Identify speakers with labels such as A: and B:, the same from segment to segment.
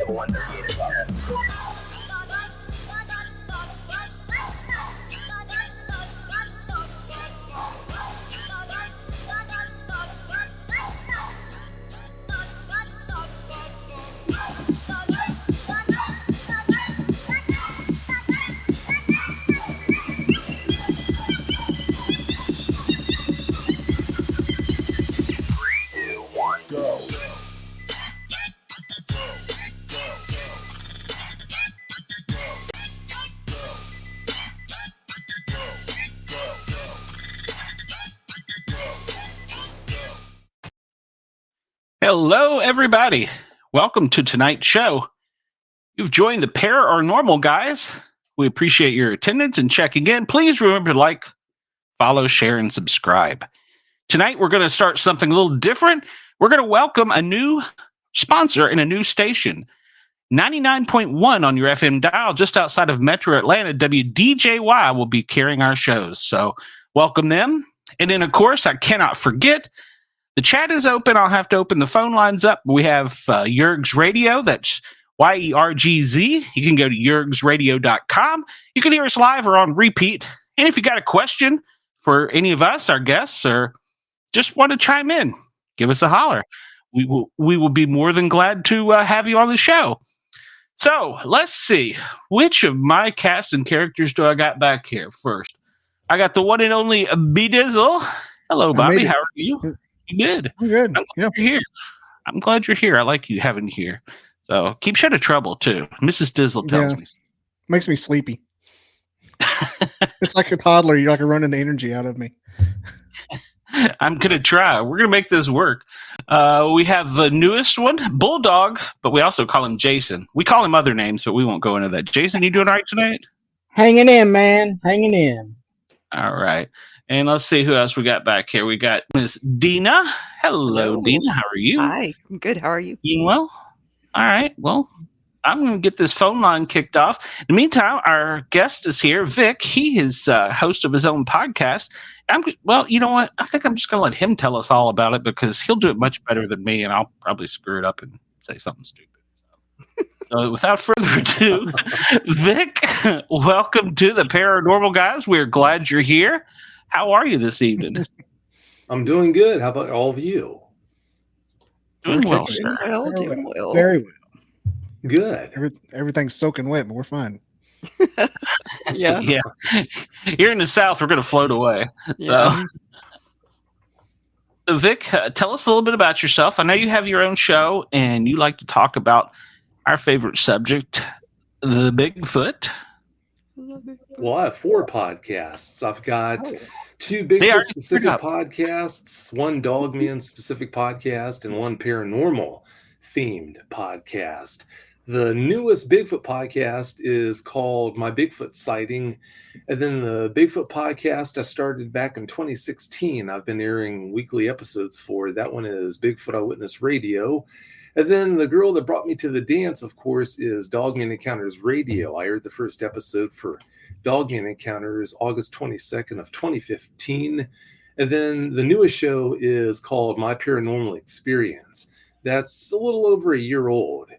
A: 138 is on it.
B: Hello, everybody. Welcome to tonight's show. You've joined the Paranormal Guys. We appreciate your attendance and checking in. Please remember to like, follow, share, and subscribe. Tonight, we're going to start something a little different. We're going to welcome a new sponsor and a new station. 99.1 on your FM dial just outside of Metro Atlanta. WDJY will be carrying our shows. So welcome them. And then, of course, I cannot forget, the chat is open. I'll have to open the phone lines up. We have Yergz Radio. That's YERGZ. You can go to yergzradio.com. You can hear us live or on repeat. And if you got a question for any of us, our guests, or just want to chime in, give us a holler. We will be more than glad to have you on the show. So let's see. Which of my cast and characters do I got back here first? I got the one and only B Dizzle. Hello, Bobby. How are you? You good?
C: I'm good.
B: I'm glad you're here. I'm glad you're here. I like you having you here. So keep you out of trouble too. Mrs. Dizzle tells me.
C: Makes me sleepy. It's like a toddler. You're like running the energy out of me.
B: I'm gonna try. We're gonna make this work. We have the newest one, Bulldog, but we also call him Jason. We call him other names, but we won't go into that. Jason, you doing all right tonight?
D: Hanging in, man. Hanging in.
B: All right. And let's see who else we got back here. We got Miss Dina. Hello, Dina. How are you?
E: Hi. I'm good. How are you?
B: Doing well? All right. Well, I'm going to get this phone line kicked off. In the meantime, our guest is here, Vic. He is host of his own podcast. Well, you know what? I think I'm just going to let him tell us all about it because he'll do it much better than me, and I'll probably screw it up and say something stupid. So without further ado, Vic, welcome to the Paranormal Guys. We're glad you're here. How are you this evening?
F: I'm doing good. How about all of you?
B: Doing well, sir.
E: Doing well.
C: Very well.
F: Good.
C: Everything's soaking wet, but we're fine.
E: Yeah.
B: Yeah. Here in the South, we're going to float away.
E: Yeah.
B: So, Vic, tell us a little bit about yourself. I know you have your own show, and you like to talk about our favorite subject, the Bigfoot.
F: Well, I have 4 podcasts. I've got 2
B: They
F: Bigfoot
B: already
F: specific
B: screwed up.
F: podcasts, 1 Dogman specific podcast, and 1 paranormal themed podcast. The newest Bigfoot podcast is called My Bigfoot Sighting. And then the Bigfoot podcast I started back in 2016. I've been airing weekly episodes for. That one is Bigfoot Eyewitness Radio. And then the girl that brought me to the dance, of course, is Dogman Encounters Radio. I aired the first episode for Dogman Encounters August 22nd of 2015. And then the newest show is called My Paranormal Experience. That's a little over a year old.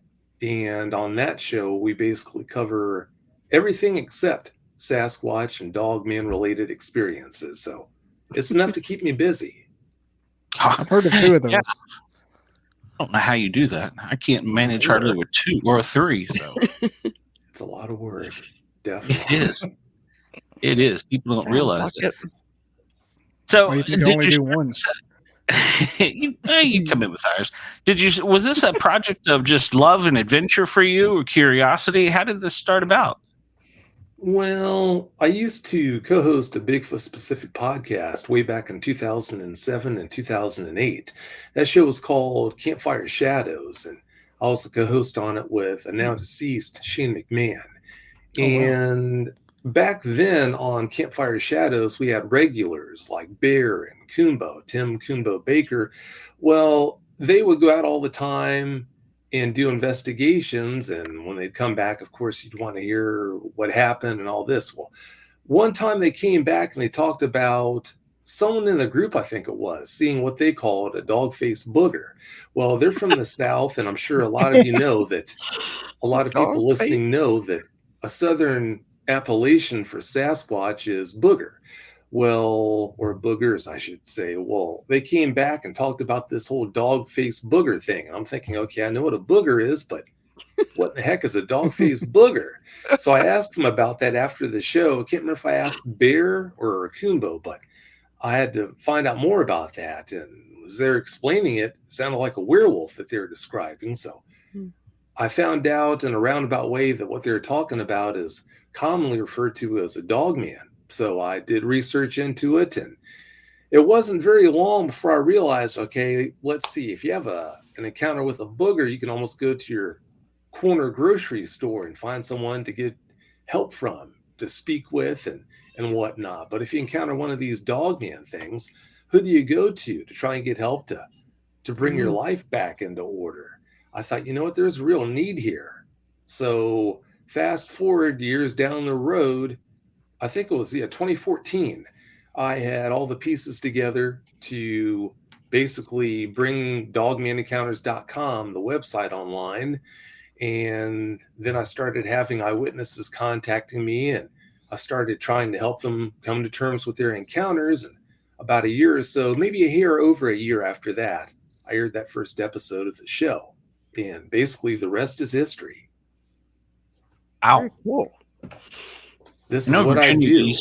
F: And on that show, we basically cover everything except Sasquatch and Dogman related experiences. So it's enough to keep me busy.
C: I've heard of 2 of those.
B: Yeah. I don't know how you do that. I can't manage hardly with 2 or 3. So
F: It's a lot of work. Definitely.
B: it is. It is. People don't realize
E: Like
B: it. So
C: Why do you think I only do one?
B: you come in with ours. Was this a project of just love and adventure for you or curiosity? How did this start about?
F: Well, I used to co-host a Bigfoot specific podcast way back in 2007 and 2008. That show was called Campfire Shadows, and I also co-host on it with a now deceased Shane McMahon. And back then on Campfire Shadows, we had regulars like Bear and Kumbo, Tim Kumbo Baker. Well, they would go out all the time and do investigations. And when they'd come back, of course, you'd want to hear what happened and all this. Well, one time they came back and they talked about someone in the group, I think it was, seeing what they called a dog-faced booger. Well, they're from the South, and I'm sure a lot of you know that a lot of people
E: Dog face.
F: listening know that a Southern appellation for Sasquatch is booger. Well, or boogers, I should say. Well, they came back and talked about this whole dog-faced booger thing. And I'm thinking, okay, I know what a booger is, but what the heck is a dog-faced booger? So I asked them about that after the show. I can't remember if I asked Bear or Kumbo, but I had to find out more about that. And as they're explaining it, it sounded like a werewolf that they were describing. So I found out in a roundabout way that what they're talking about is commonly referred to as a dog man. So I did research into it, and it wasn't very long before I realized, okay, let's see, if you have an encounter with a booger, you can almost go to your corner grocery store and find someone to get help from, to speak with and whatnot. But if you encounter one of these dog man things, who do you go to try and get help to bring your life back into order? I thought, you know what, there's real need here. So fast forward years down the road, I think it was 2014, I had all the pieces together to basically bring dogmanencounters.com, the website, online. And then I started having eyewitnesses contacting me, and I started trying to help them come to terms with their encounters. And about a year or so, maybe over a year after that, I aired that first episode of the show. And basically the rest is history.
B: Ow.
E: Very cool.
F: This is what I do.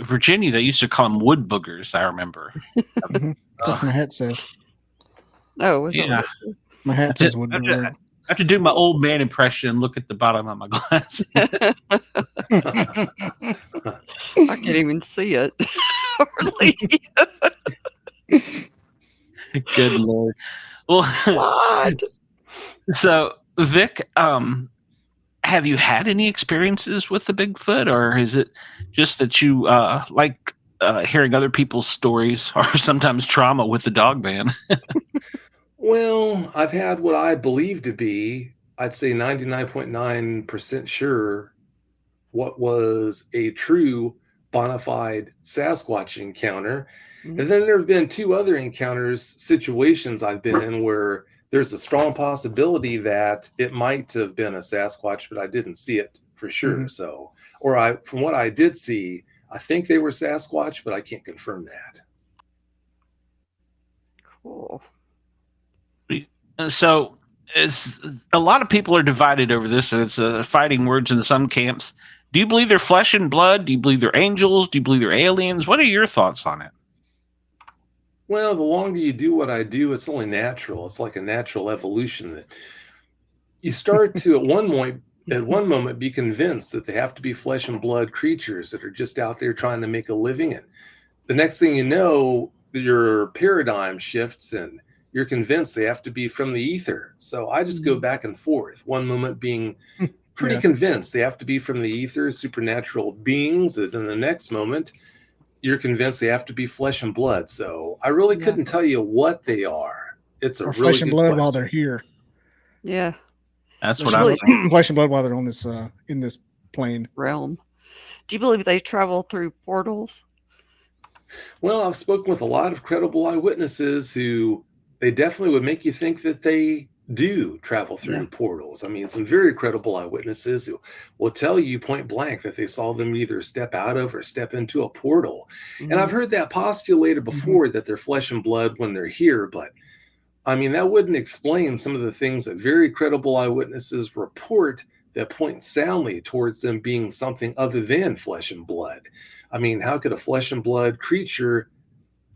B: Virginia, they used to call them wood boogers, I remember.
C: That's what my hat says.
E: Oh, was
B: Yeah.
C: My hat says wood booger.
B: I have to do my old man impression and look at the bottom of my glass.
E: I can't even see it. Hardly.
B: Good Lord. Well,
E: What?
B: so Vic, have you had any experiences with the Bigfoot, or is it just that you like hearing other people's stories, or sometimes trauma with the dog man?
F: Well, I've had what I believe to be, I'd say 99.9% sure, what was a true bona fide Sasquatch encounter. And then there have been two other encounters, situations I've been in where there's a strong possibility that it might have been a Sasquatch, but I didn't see it for sure. So, from what I did see, I think they were Sasquatch, but I can't confirm that.
E: Cool.
B: So, a lot of people are divided over this, and it's fighting words in some camps. Do you believe they're flesh and blood? Do you believe they're angels? Do you believe they're aliens? What are your thoughts on it?
F: Well, the longer you do what I do, it's only natural. It's like a natural evolution that you start to at one moment be convinced that they have to be flesh and blood creatures that are just out there trying to make a living. And the next thing you know, your paradigm shifts and you're convinced they have to be from the ether. So I just go back and forth. One moment being pretty convinced they have to be from the ether, supernatural beings. And then the next moment, you're convinced they have to be flesh and blood. So I really couldn't tell you what they are. It's a
C: Or
F: really
C: flesh and
F: good
C: blood
F: question.
C: while they're here.
E: Yeah.
B: That's
C: Flesh
B: what I'm thinking.
C: flesh and blood while they're on this in this plane.
E: Realm. Do you believe they travel through portals?
F: Well, I've spoken with a lot of credible eyewitnesses who they definitely would make you think that they do travel through portals. I mean, some very credible eyewitnesses who will tell you point blank that they saw them either step out of or step into a portal. And I've heard that postulated before, that they're flesh and blood when they're here, but I mean, that wouldn't explain some of the things that very credible eyewitnesses report that point soundly towards them being something other than flesh and blood. I mean, how could a flesh and blood creature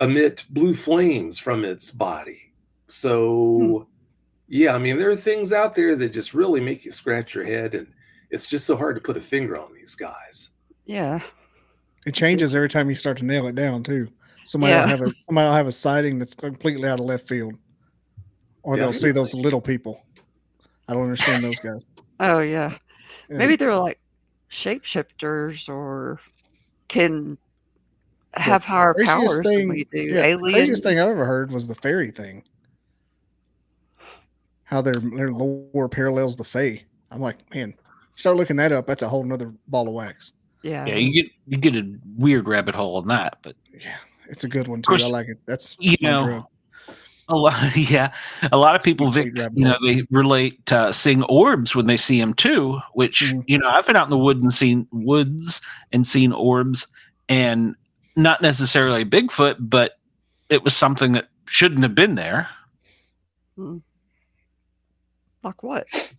F: emit blue flames from its body? So, yeah, I mean, there are things out there that just really make you scratch your head, and it's just so hard to put a finger on these guys.
E: Yeah.
C: It changes every time you start to nail it down too. Somebody will have a sighting that's completely out of left field, or they'll see those little people. I don't understand those guys.
E: Oh, yeah. Maybe they're like shapeshifters or can have higher powers than we do.
C: The craziest thing I've ever heard was the fairy thing. How their lore parallels the fae. I'm like, man, start looking that up. That's a whole nother ball of wax.
E: Yeah.
B: Yeah, you get a weird rabbit hole on that, but
C: It's a good one too. I like it. That's my drug.
B: A lot of people, Vic, they relate to seeing orbs when they see them too. Which I've been out in the woods and seen orbs, and not necessarily Bigfoot, but it was something that shouldn't have been there.
E: Like what?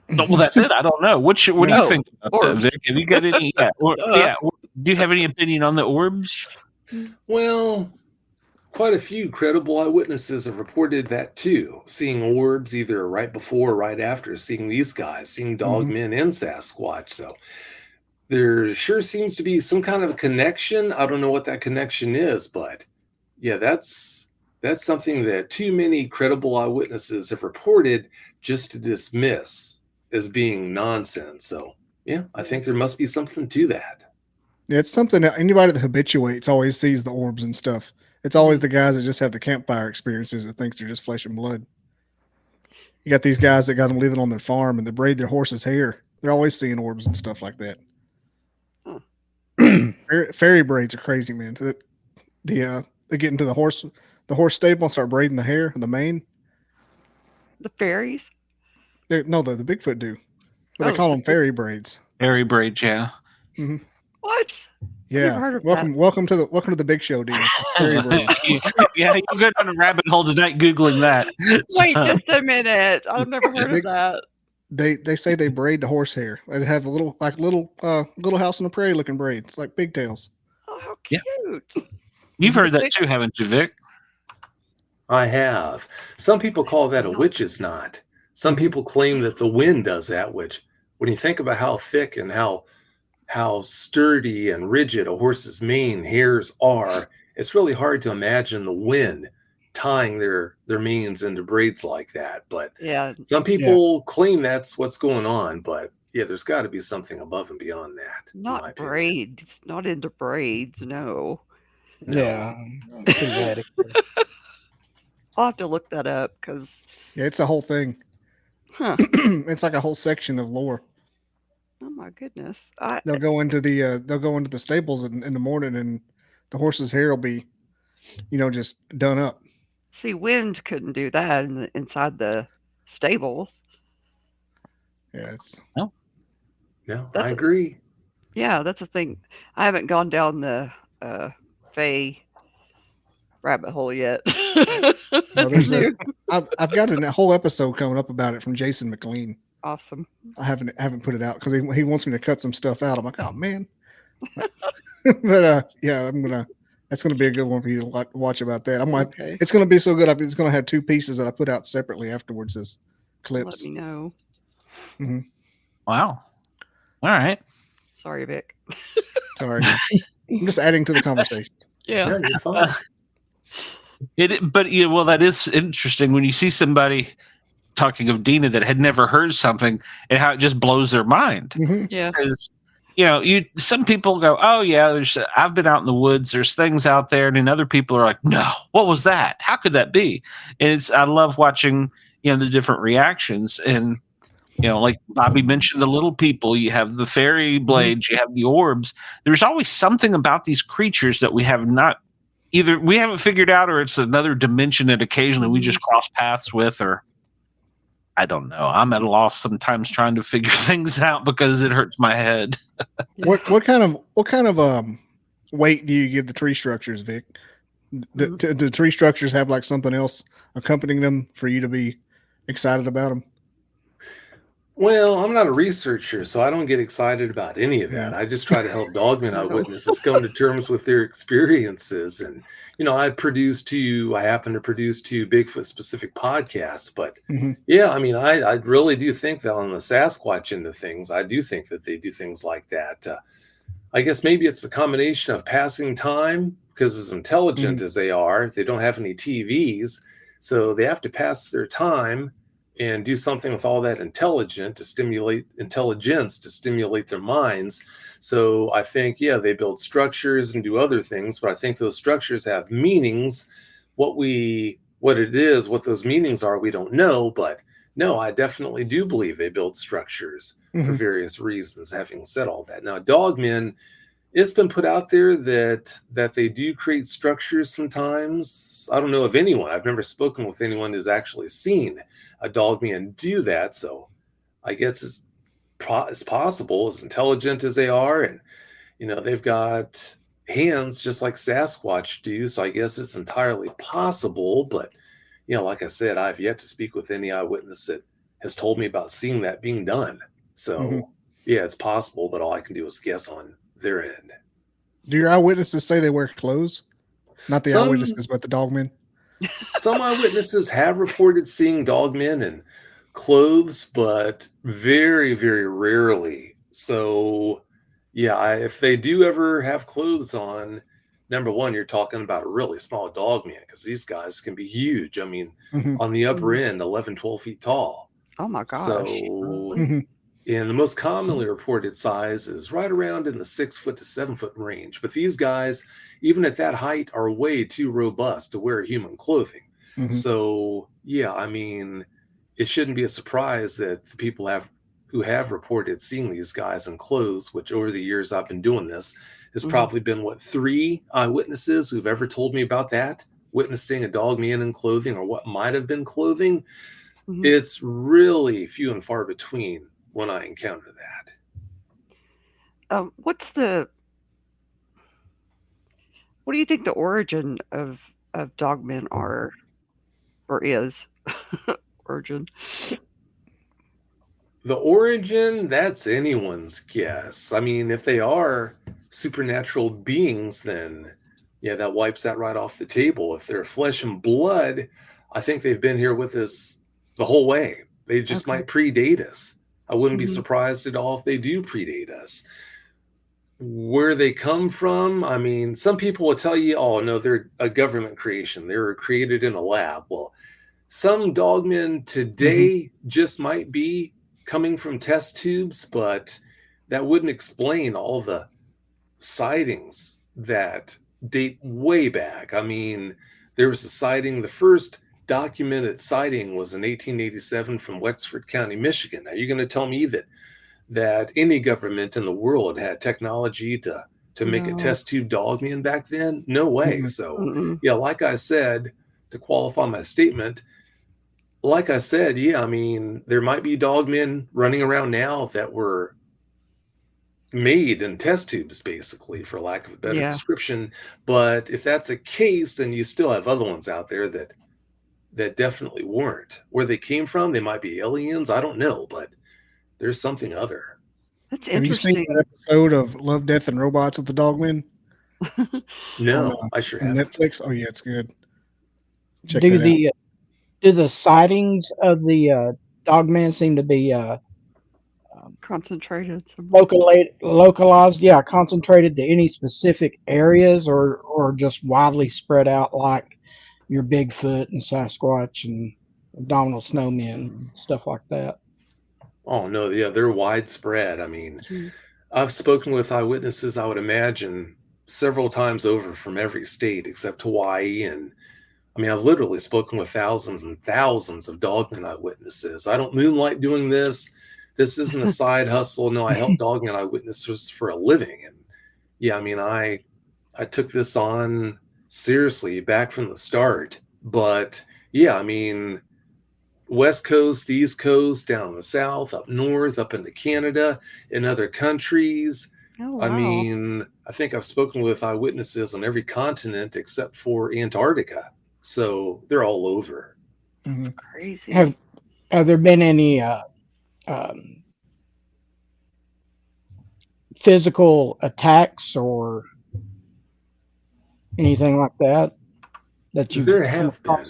B: Well, that's it. I don't know. What do you think about that, Vic? Have you got any? Do you have any opinion on the orbs?
F: Well, quite a few credible eyewitnesses have reported that too, seeing orbs either right before or right after seeing these guys, seeing dogmen and Sasquatch. So there sure seems to be some kind of a connection. I don't know what that connection is, but yeah, that's something that too many credible eyewitnesses have reported just to dismiss as being nonsense. So yeah, I think there must be something to that.
C: Yeah, it's something that anybody that habituates always sees the orbs and stuff. It's always the guys that just have the campfire experiences that think they're just flesh and blood. You got these guys that got them living on their farm and they braid their horse's hair. They're always seeing orbs and stuff like that. Fairy braids are crazy, man. They get into the horse stable and start braiding the hair and the mane.
E: The fairies?
C: The Bigfoot do. But they call them fairy braids.
B: Fairy braids, yeah.
C: Mm-hmm.
E: What?
C: Yeah. Welcome to the big show, dude.
B: Yeah, you'll go down a rabbit hole tonight Googling that.
E: Wait just a minute. I've never heard of that.
C: They say they braid the horse hair. They have a little house on the prairie looking braids. It's like pigtails.
E: Oh, how cute.
B: Yeah. You've heard that too, haven't you, Vic?
F: I have. Some people call that a witch's knot. Some people claim that the wind does that, which when you think about how thick and how sturdy and rigid a horse's mane hairs are, it's really hard to imagine the wind tying their manes into braids like that. But
E: yeah,
F: some people claim that's what's going on. But yeah, there's got to be something above and beyond that.
E: Not braids. Not into braids. No.
D: Yeah. Synthetic.
E: I'll have to look that up because
C: it's a whole thing.
E: Huh.
C: It's like a whole section of lore.
E: Oh my goodness!
C: They'll go into the stables in the morning, and the horse's hair will be, just done up.
E: See, wind couldn't do that inside the stables.
C: Yeah,
F: I agree.
E: Yeah, that's the thing. I haven't gone down the Fae rabbit hole yet.
C: I've got a whole episode coming up about it from Jason McLean.
E: Awesome.
C: I haven't put it out because he wants me to cut some stuff out. I'm like, oh man. But yeah, that's gonna be a good one for you to watch about that.
E: Okay.
C: It's gonna be so good. It's gonna have 2 pieces that I put out separately afterwards as clips.
E: Let me know.
C: Mm-hmm.
B: Wow. All right.
E: Sorry, Vic.
C: Sorry. I'm just adding to the conversation.
E: Yeah.
F: You're fine.
B: Well, that is interesting when you see somebody talking of Dina that had never heard something and how it just blows their mind.
C: Mm-hmm.
E: Yeah.
B: Because, some people go, oh yeah, I've been out in the woods. There's things out there. And then other people are like, no, what was that? How could that be? And I love watching, the different reactions. And, like Bobby mentioned, the little people, you have the fairy blades, you have the orbs. There's always something about these creatures that we have not either we haven't figured out, or it's another dimension that occasionally we just cross paths with, or I don't know. I'm at a loss sometimes trying to figure things out because it hurts my head.
C: What kind of weight do you give the tree structures, Vic? Do tree structures have like something else accompanying them for you to be excited about them?
F: Well, I'm not a researcher, so I don't get excited about any of that. I just try to help dogmen eyewitnesses come to terms with their experiences. And, I happen to produce 2 Bigfoot specific podcasts, but yeah, I mean, I really do think that on the Sasquatch end of things, I do think that they do things like that. I guess maybe it's a combination of passing time, because as intelligent as they are, they don't have any TVs, so they have to pass their time and do something with all that intelligence to stimulate their minds. So I think, they build structures and do other things, but I think those structures have meanings. What those meanings are, we don't know, but no, I definitely do believe they build structures for various reasons, having said all that. Now, dogmen, it's been put out there that they do create structures sometimes. I don't know of anyone. I've never spoken with anyone who's actually seen a dogman do that. So I guess it's possible, as intelligent as they are, and they've got hands just like Sasquatch do. So I guess it's entirely possible. But like I said, I've yet to speak with any eyewitness that has told me about seeing that being done. So yeah, it's possible, but all I can do is guess on their end.
C: Do your eyewitnesses say they wear clothes? Not the eyewitnesses, but the dogmen.
F: Some eyewitnesses have reported seeing dogmen in clothes, but very, very rarely. So yeah, if they do ever have clothes on, number one, you're talking about a really small dogman, because these guys can be huge. I mean, on the upper end, 11, 12 feet tall.
E: Oh my gosh.
F: So and the most commonly reported size is right around in the 6 foot to 7 foot range. But these guys, even at that height, are way too robust to wear human clothing. So yeah, I mean, it shouldn't be a surprise that the people who have reported seeing these guys in clothes, which over the years I've been doing this, has probably been 3 eyewitnesses who've ever told me about that, witnessing a dogman in clothing or what might have been clothing. It's really few and far between when I encounter that.
E: What do you think the origin of dogmen are, or is? Origin.
F: The origin, that's anyone's guess. I mean, if they are supernatural beings, then yeah, that wipes that right off the table. If they're flesh and blood, I think they've been here with us the whole way. They just might predate us. I wouldn't be surprised at all if they do predate us. Where they come from, I mean, some people will tell you, oh, no, they're a government creation. They were created in a lab. Well, some dogmen today just might be coming from test tubes, but that wouldn't explain all the sightings that date way back. I mean, there was a sighting, the first documented sighting was in 1887 from Wexford County, Michigan. Now, you're going to tell me that any government in the world had technology to make a test tube dogman back then? No way. So, yeah, like I said, to qualify my statement, like I said, yeah, I mean, there might be dogmen running around now that were made in test tubes, basically, for lack of a better description. But if that's a case, then you still have other ones out there that definitely weren't. Where they came from, they might be aliens. I don't know, but there's something other.
E: That's
C: Have
E: interesting.
C: you seen that episode of Love, Death, and Robots with the dogmen?
F: No, I sure
C: on
F: haven't.
C: Netflix. Oh yeah, it's good. Check that out.
D: Do the sightings of the dogman seem to be
E: Concentrated.
D: localized? Yeah, concentrated to any specific areas, or just widely spread out like your Bigfoot and Sasquatch and abdominal snowmen, stuff like that?
F: Oh, no, yeah, they're widespread. I mean, I've spoken with eyewitnesses, I would imagine, several times over from every state except Hawaii. And I mean, I've literally spoken with thousands and thousands of dogman eyewitnesses. I don't moonlight doing this. This isn't a side hustle. No, I help dogman eyewitnesses for a living. And yeah, I mean, I took this on seriously back from the start. But yeah, I mean, West Coast, East Coast, down in the South, up north, up into Canada, in other countries.
E: Oh, wow.
F: I mean, I think I've spoken with eyewitnesses on every continent except for Antarctica. So they're all over.
E: Crazy.
D: Have there been any physical attacks or anything like that you?
F: There have been.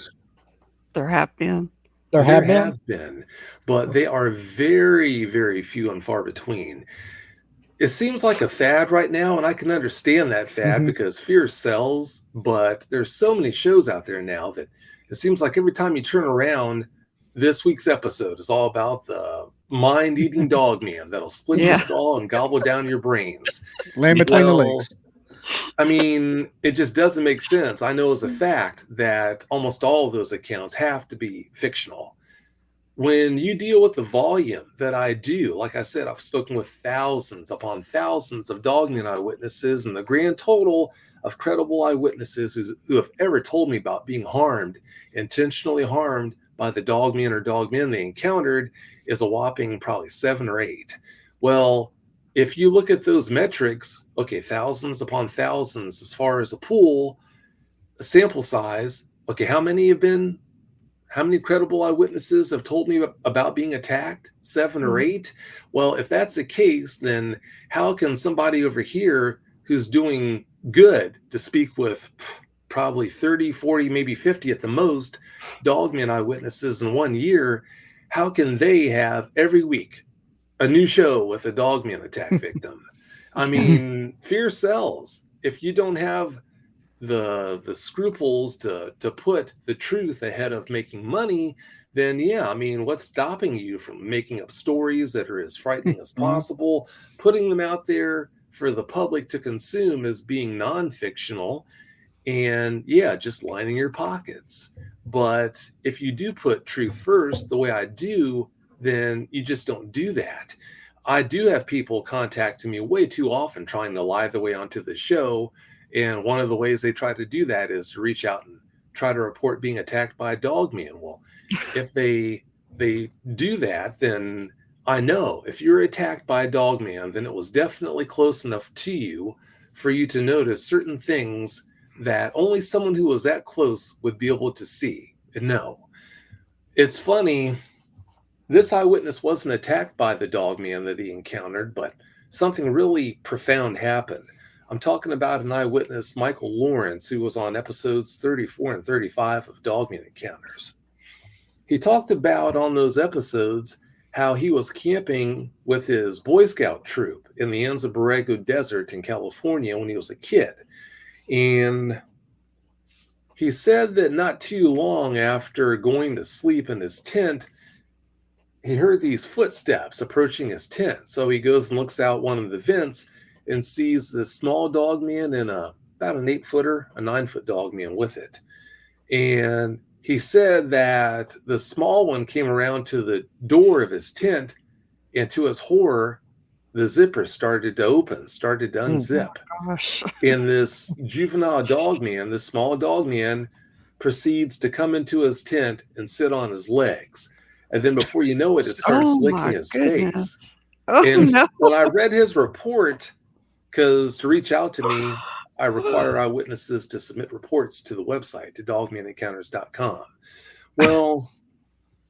E: There have been.
D: There have
F: been, but they are very, very few and far between. It seems like a fad right now, and I can understand that fad because fear sells, but there's so many shows out there now that it seems like every time you turn around, this week's episode is all about the mind-eating dogman that'll split your skull and gobble down your brains.
C: Land between the legs.
F: I mean, it just doesn't make sense. I know as a fact that almost all of those accounts have to be fictional. when you deal with the volume that I do, like I said, I've spoken with thousands upon thousands of dogman eyewitnesses, and the grand total of credible eyewitnesses who have ever told me about being harmed, intentionally harmed by the dogman or dogmen they encountered is a whopping probably 7 or 8. Well, if you look at those metrics, okay, thousands upon thousands as far as a pool, a sample size, okay, how many credible eyewitnesses have told me about being attacked? 7 or 8? Well, if that's the case, then how can somebody over here who's doing good to speak with probably 30, 40, maybe 50 at the most dogman eyewitnesses in 1 year, how can they have every week a new show with a dogman attack victim? I mean, fear sells. If you don't have the scruples to put the truth ahead of making money, then yeah, I mean, what's stopping you from making up stories that are as frightening as possible, putting them out there for the public to consume as being non-fictional, and yeah, just lining your pockets? But if you do put truth first the way I do, then you just don't do that. I do have people contacting me way too often trying to lie their way onto the show. And one of the ways they try to do that is to reach out and try to report being attacked by a dogman. Well, if they do that, then I know if you're attacked by a dogman, then it was definitely close enough to you for you to notice certain things that only someone who was that close would be able to see and know. It's funny, this eyewitness wasn't attacked by the dogman that he encountered, but something really profound happened. I'm talking about an eyewitness, Michael Lawrence, who was on episodes 34 and 35 of Dogman Encounters. He talked about on those episodes how he was camping with his Boy Scout troop in the Anza Borrego Desert in California when he was a kid. And he said that not too long after going to sleep in his tent, he heard these footsteps approaching his tent. So he goes and looks out one of the vents and sees this small dogman and about an 8-footer, a 9-foot dogman with it. And he said that the small one came around to the door of his tent, and to his horror, the zipper started to open, started to unzip. And this juvenile dogman, this small dogman, proceeds to come into his tent and sit on his legs. And then before you know it, it starts licking his face. And when I read his report, because to reach out to me, I require eyewitnesses to submit reports to the website, to dogmanencounters.com. Well,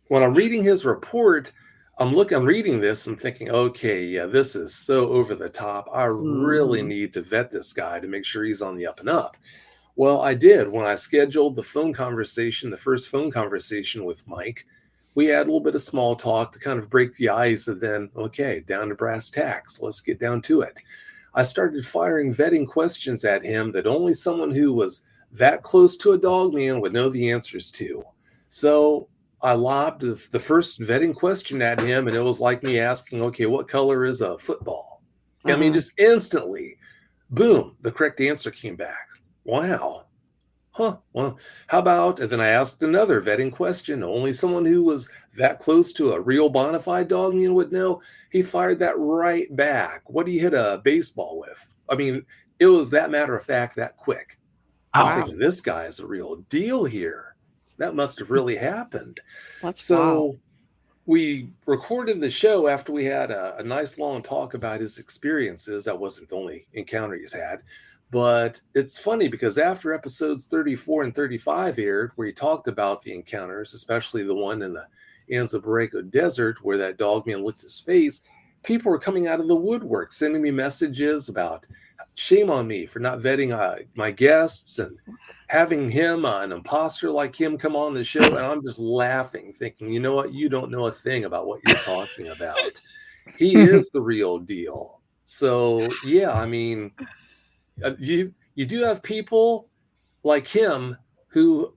F: when I'm reading his report, I'm reading this and thinking, okay, yeah, this is so over the top. I really need to vet this guy to make sure he's on the up and up. Well, I did. When I scheduled the first phone conversation with Mike, we had a little bit of small talk to kind of break the ice, and then, okay, down to brass tacks. Let's get down to it. I started firing vetting questions at him that only someone who was that close to a dogman would know the answers to. So I lobbed the first vetting question at him, and it was like me asking, okay, what color is a football? I mean, just instantly, boom, the correct answer came back. Wow. Huh. Well, how about, and then I asked another vetting question. Only someone who was that close to a real bona fide dogman would know. He fired that right back. What do you hit a baseball with? I mean, it was that matter of fact, that quick. I'm thinking, this guy is a real deal here. That must have really happened. We recorded the show after we had a nice long talk about his experiences. That wasn't the only encounter he's had. But it's funny because after episodes 34 and 35 aired, where he talked about the encounters, especially the one in the Anza Borrego Desert where that dogman licked his face, people were coming out of the woodwork, sending me messages about shame on me for not vetting my guests and having him, an imposter like him, come on the show. And I'm just laughing, thinking, you know what? You don't know a thing about what you're talking about. He is the real deal. So, yeah, I mean, you do have people like him who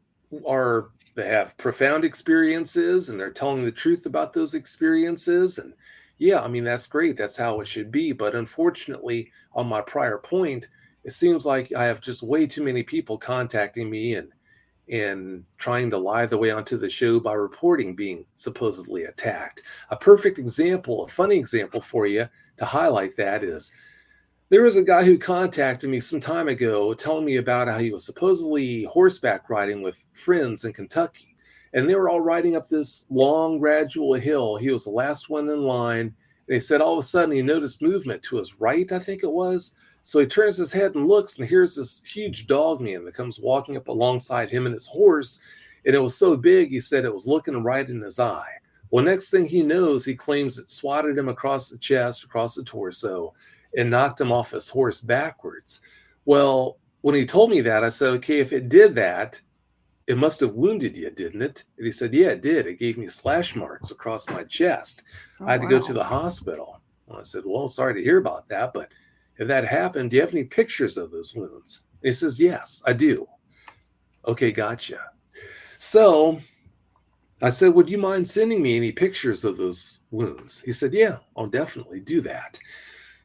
F: they have profound experiences and they're telling the truth about those experiences. And yeah, I mean, that's great. That's how it should be. But unfortunately, on my prior point, it seems like I have just way too many people contacting me and and trying to lie their way onto the show by reporting being supposedly attacked. A perfect example, a funny example for you to highlight that is, there was a guy who contacted me some time ago telling me about how he was supposedly horseback riding with friends in Kentucky. And they were all riding up this long, gradual hill. He was the last one in line. And he said all of a sudden he noticed movement to his right, I think it was. So he turns his head and looks, and here's this huge dog man that comes walking up alongside him and his horse. And it was so big, he said it was looking right in his eye. Well, next thing he knows, he claims it swatted him across the chest, across the torso, and knocked him off his horse backwards. Well, when he told me that, I said, okay, if it did that, it must have wounded you, didn't it? And he said, yeah, it did. It gave me slash marks across my chest. I had to go to the hospital. Well, I said, well, sorry to hear about that, but if that happened, do you have any pictures of those wounds? And he says, yes, I do. Okay, gotcha. So I said, would you mind sending me any pictures of those wounds? He said, yeah, I'll definitely do that.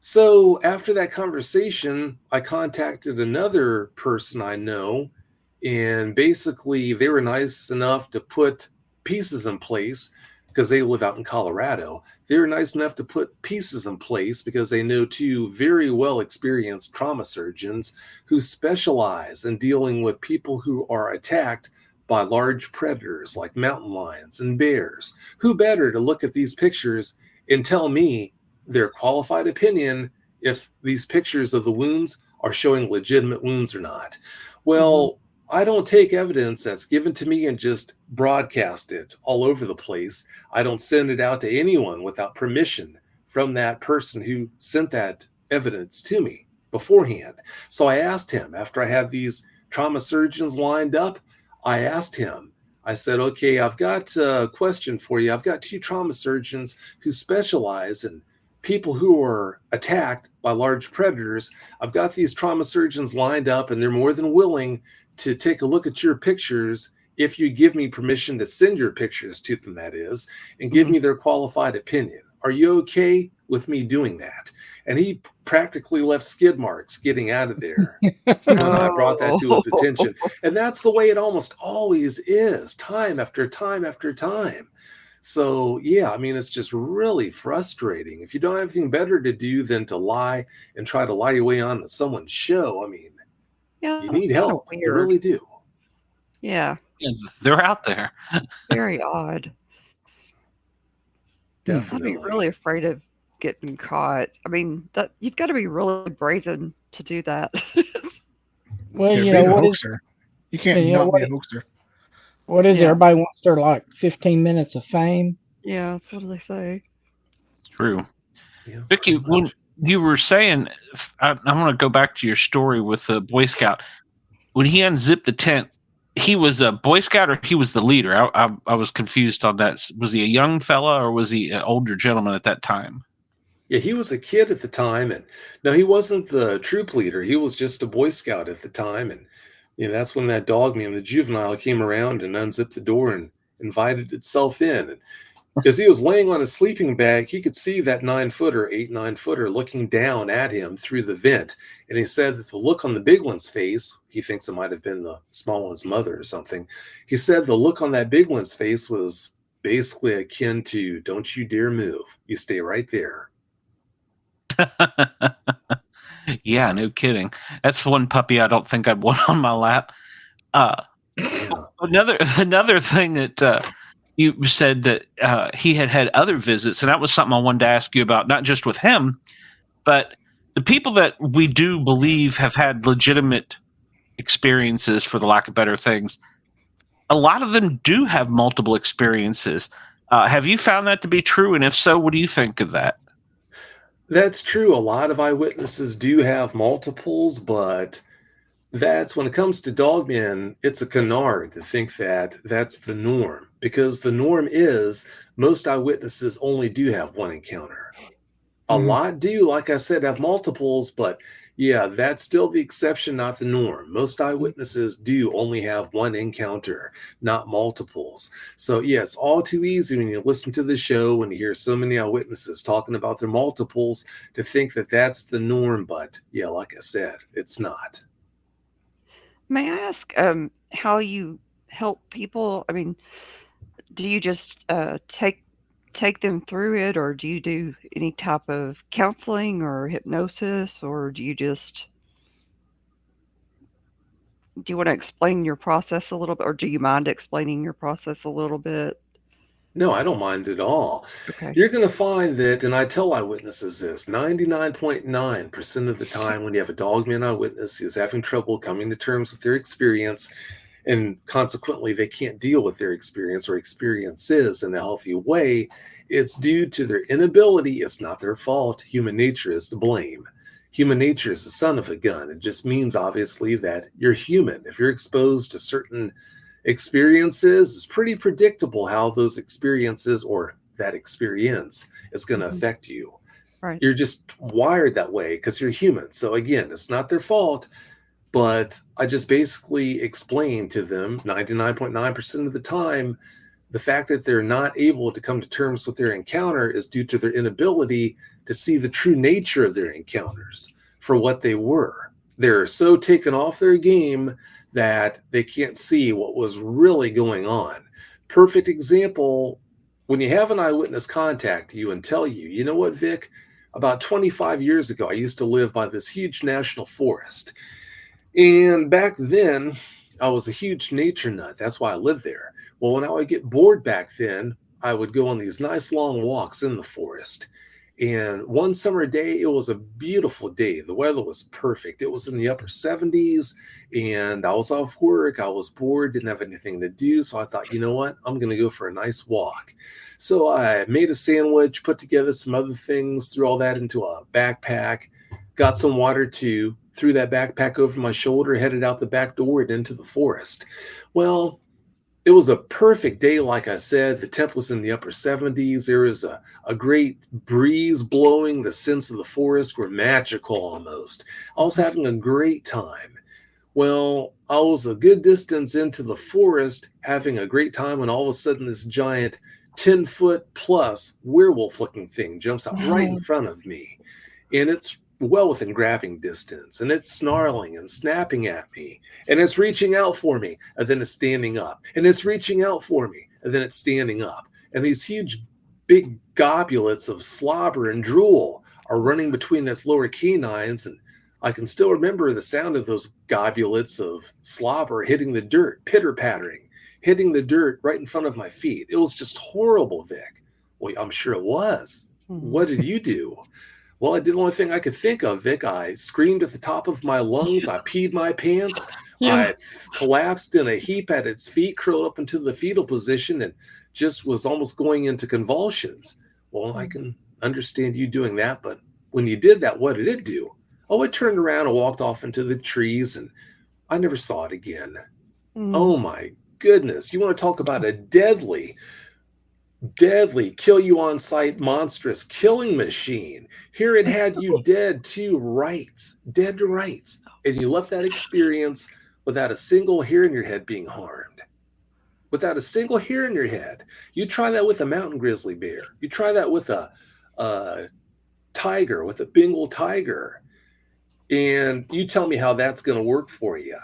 F: So after that conversation, I contacted another person I know, and basically they were nice enough to put pieces in place because they live out in Colorado. They were nice enough to put pieces in place because they know two very well experienced trauma surgeons who specialize in dealing with people who are attacked by large predators like mountain lions and bears. Who better to look at these pictures and tell me their qualified opinion if these pictures of the wounds are showing legitimate wounds or not? Well, I don't take evidence that's given to me and just broadcast it all over the place. I don't send it out to anyone without permission from that person who sent that evidence to me beforehand. So I asked him, after I had these trauma surgeons lined up, I asked him, I said, okay, I've got a question for you. I've got two trauma surgeons who specialize in people who are attacked by large predators. I've got these trauma surgeons lined up, and they're more than willing to take a look at your pictures if you give me permission to send your pictures to them, that is, and give me their qualified opinion. Are you okay with me doing that? And he practically left skid marks getting out of there when I brought that to his attention. And that's the way it almost always is, time after time after time. So, yeah, I mean, it's just really frustrating. If you don't have anything better to do than to lie and try to lie your way on to someone's show, I mean,
E: Yeah,
F: you need help. You really do.
E: Yeah.
B: They're out there.
E: Very odd.
F: Definitely.
E: I'd be really afraid of getting caught. I mean, that you've got to be really brazen to do that.
D: Well,
C: Yeah,
D: you
C: being
D: know
C: a
D: what
C: hoaxer. You can't
D: you know
C: not
D: what
C: be a
D: it-
C: hoaxer.
D: What is it?
E: Yeah.
D: Everybody wants their like 15 minutes of fame.
E: Yeah, that's what they say.
B: It's true.
F: Yeah,
B: Vicky,
F: pretty
B: when
F: much.
B: you were saying, I want to go back to your story with the Boy Scout. When he unzipped the tent, he was a Boy Scout or he was the leader? I was confused on that. Was he a young fella or was he an older gentleman at that time?
F: Yeah, he was a kid at the time, and no, he wasn't the troop leader. He was just a Boy Scout at the time, and that's when that dog man, the juvenile, came around and unzipped the door and invited itself in. And as he was laying on his sleeping bag, he could see that 9-footer looking down at him through the vent. And he said that the look on the big one's face, he thinks it might have been the small one's mother or something. He said the look on that big one's face was basically akin to, don't you dare move. You stay right there.
B: Yeah, no kidding. That's one puppy I don't think I'd want on my lap. Another thing that you said that he had other visits, and that was something I wanted to ask you about, not just with him, but the people that we do believe have had legitimate experiences, for the lack of better things. A lot of them do have multiple experiences. Have you found that to be true? And if so, what do you think of that?
F: That's true. A lot of eyewitnesses do have multiples, but that's when it comes to dogmen, it's a canard to think that that's the norm, because the norm is most eyewitnesses only do have one encounter. A lot do, like I said, have multiples, but yeah, that's still the exception, not the norm. Most eyewitnesses do only have one encounter, not multiples. So yeah, it's all too easy when you listen to the show, when you hear so many eyewitnesses talking about their multiples, to think that that's the norm. But yeah, like I said, it's not.
E: May I ask how you help people? I mean, do you just take them through it, or do you do any type of counseling or hypnosis, or do you want to explain your process a little bit, or do you mind explaining your process a little bit?
F: No, I don't mind at all.
E: Okay.
F: You're going to find that, and I tell eyewitnesses this, 99.9% of the time when you have a dogman eyewitness who's having trouble coming to terms with their experience, and consequently they can't deal with their experience or experiences in a healthy way, it's due to their inability. It's not their fault. Human nature is to blame. Human nature is the son of a gun. It just means, obviously, that you're human. If you're exposed to certain experiences, it's pretty predictable how those experiences or that experience is going to affect you.
E: Right.
F: You're just wired that way because you're human. So again, it's not their fault, but I just basically explain to them 99.9% of the time, the fact that they're not able to come to terms with their encounter is due to their inability to see the true nature of their encounters for what they were. They're so taken off their game that they can't see what was really going on. Perfect example, when you have an eyewitness contact you and tell you, you know what, Vic, about 25 years ago, I used to live by this huge national forest. And back then, I was a huge nature nut. That's why I lived there. Well, when I would get bored back then, I would go on these nice long walks in the forest. And one summer day, it was a beautiful day. The weather was perfect. It was in the upper 70s, and I was off work. I was bored, didn't have anything to do. So I thought, you know what? I'm going to go for a nice walk. So I made a sandwich, put together some other things, threw all that into a backpack, got some water too, threw that backpack over my shoulder, headed out the back door and into the forest. Well, it was a perfect day, like I said. The temp was in the upper 70s. There was a great breeze blowing. The scents of the forest were magical almost. I was having a great time. Well, I was a good distance into the forest having a great time when all of a sudden this giant 10-foot plus werewolf-looking thing jumps out right in front of me. And it's well within grabbing distance, and it's snarling and snapping at me, and it's reaching out for me, and then it's standing up, and it's reaching out for me, and then it's standing up. And these huge big gobulets of slobber and drool are running between its lower canines, and I can still remember the sound of those gobulets of slobber hitting the dirt, pitter-pattering, hitting the dirt right in front of my feet. It was just horrible, Vic. Well, I'm sure it was. What did you do? Well, I did the only thing I could think of, Vic. I screamed at the top of my lungs. I peed my pants. I collapsed in a heap at its feet, curled up into the fetal position, and just was almost going into convulsions. Well, I can understand you doing that, but when you did that, what did it do? Oh, it turned around and walked off into the trees, and I never saw it again. Oh, my goodness. You want to talk about a deadly kill you on sight monstrous killing machine. Here it had you dead to rights, and you left that experience without a single hair in your head being harmed, without a single hair in your head. You try that with a mountain grizzly bear, you try that with a tiger, with a Bengal tiger, and you tell me how that's going to work for you.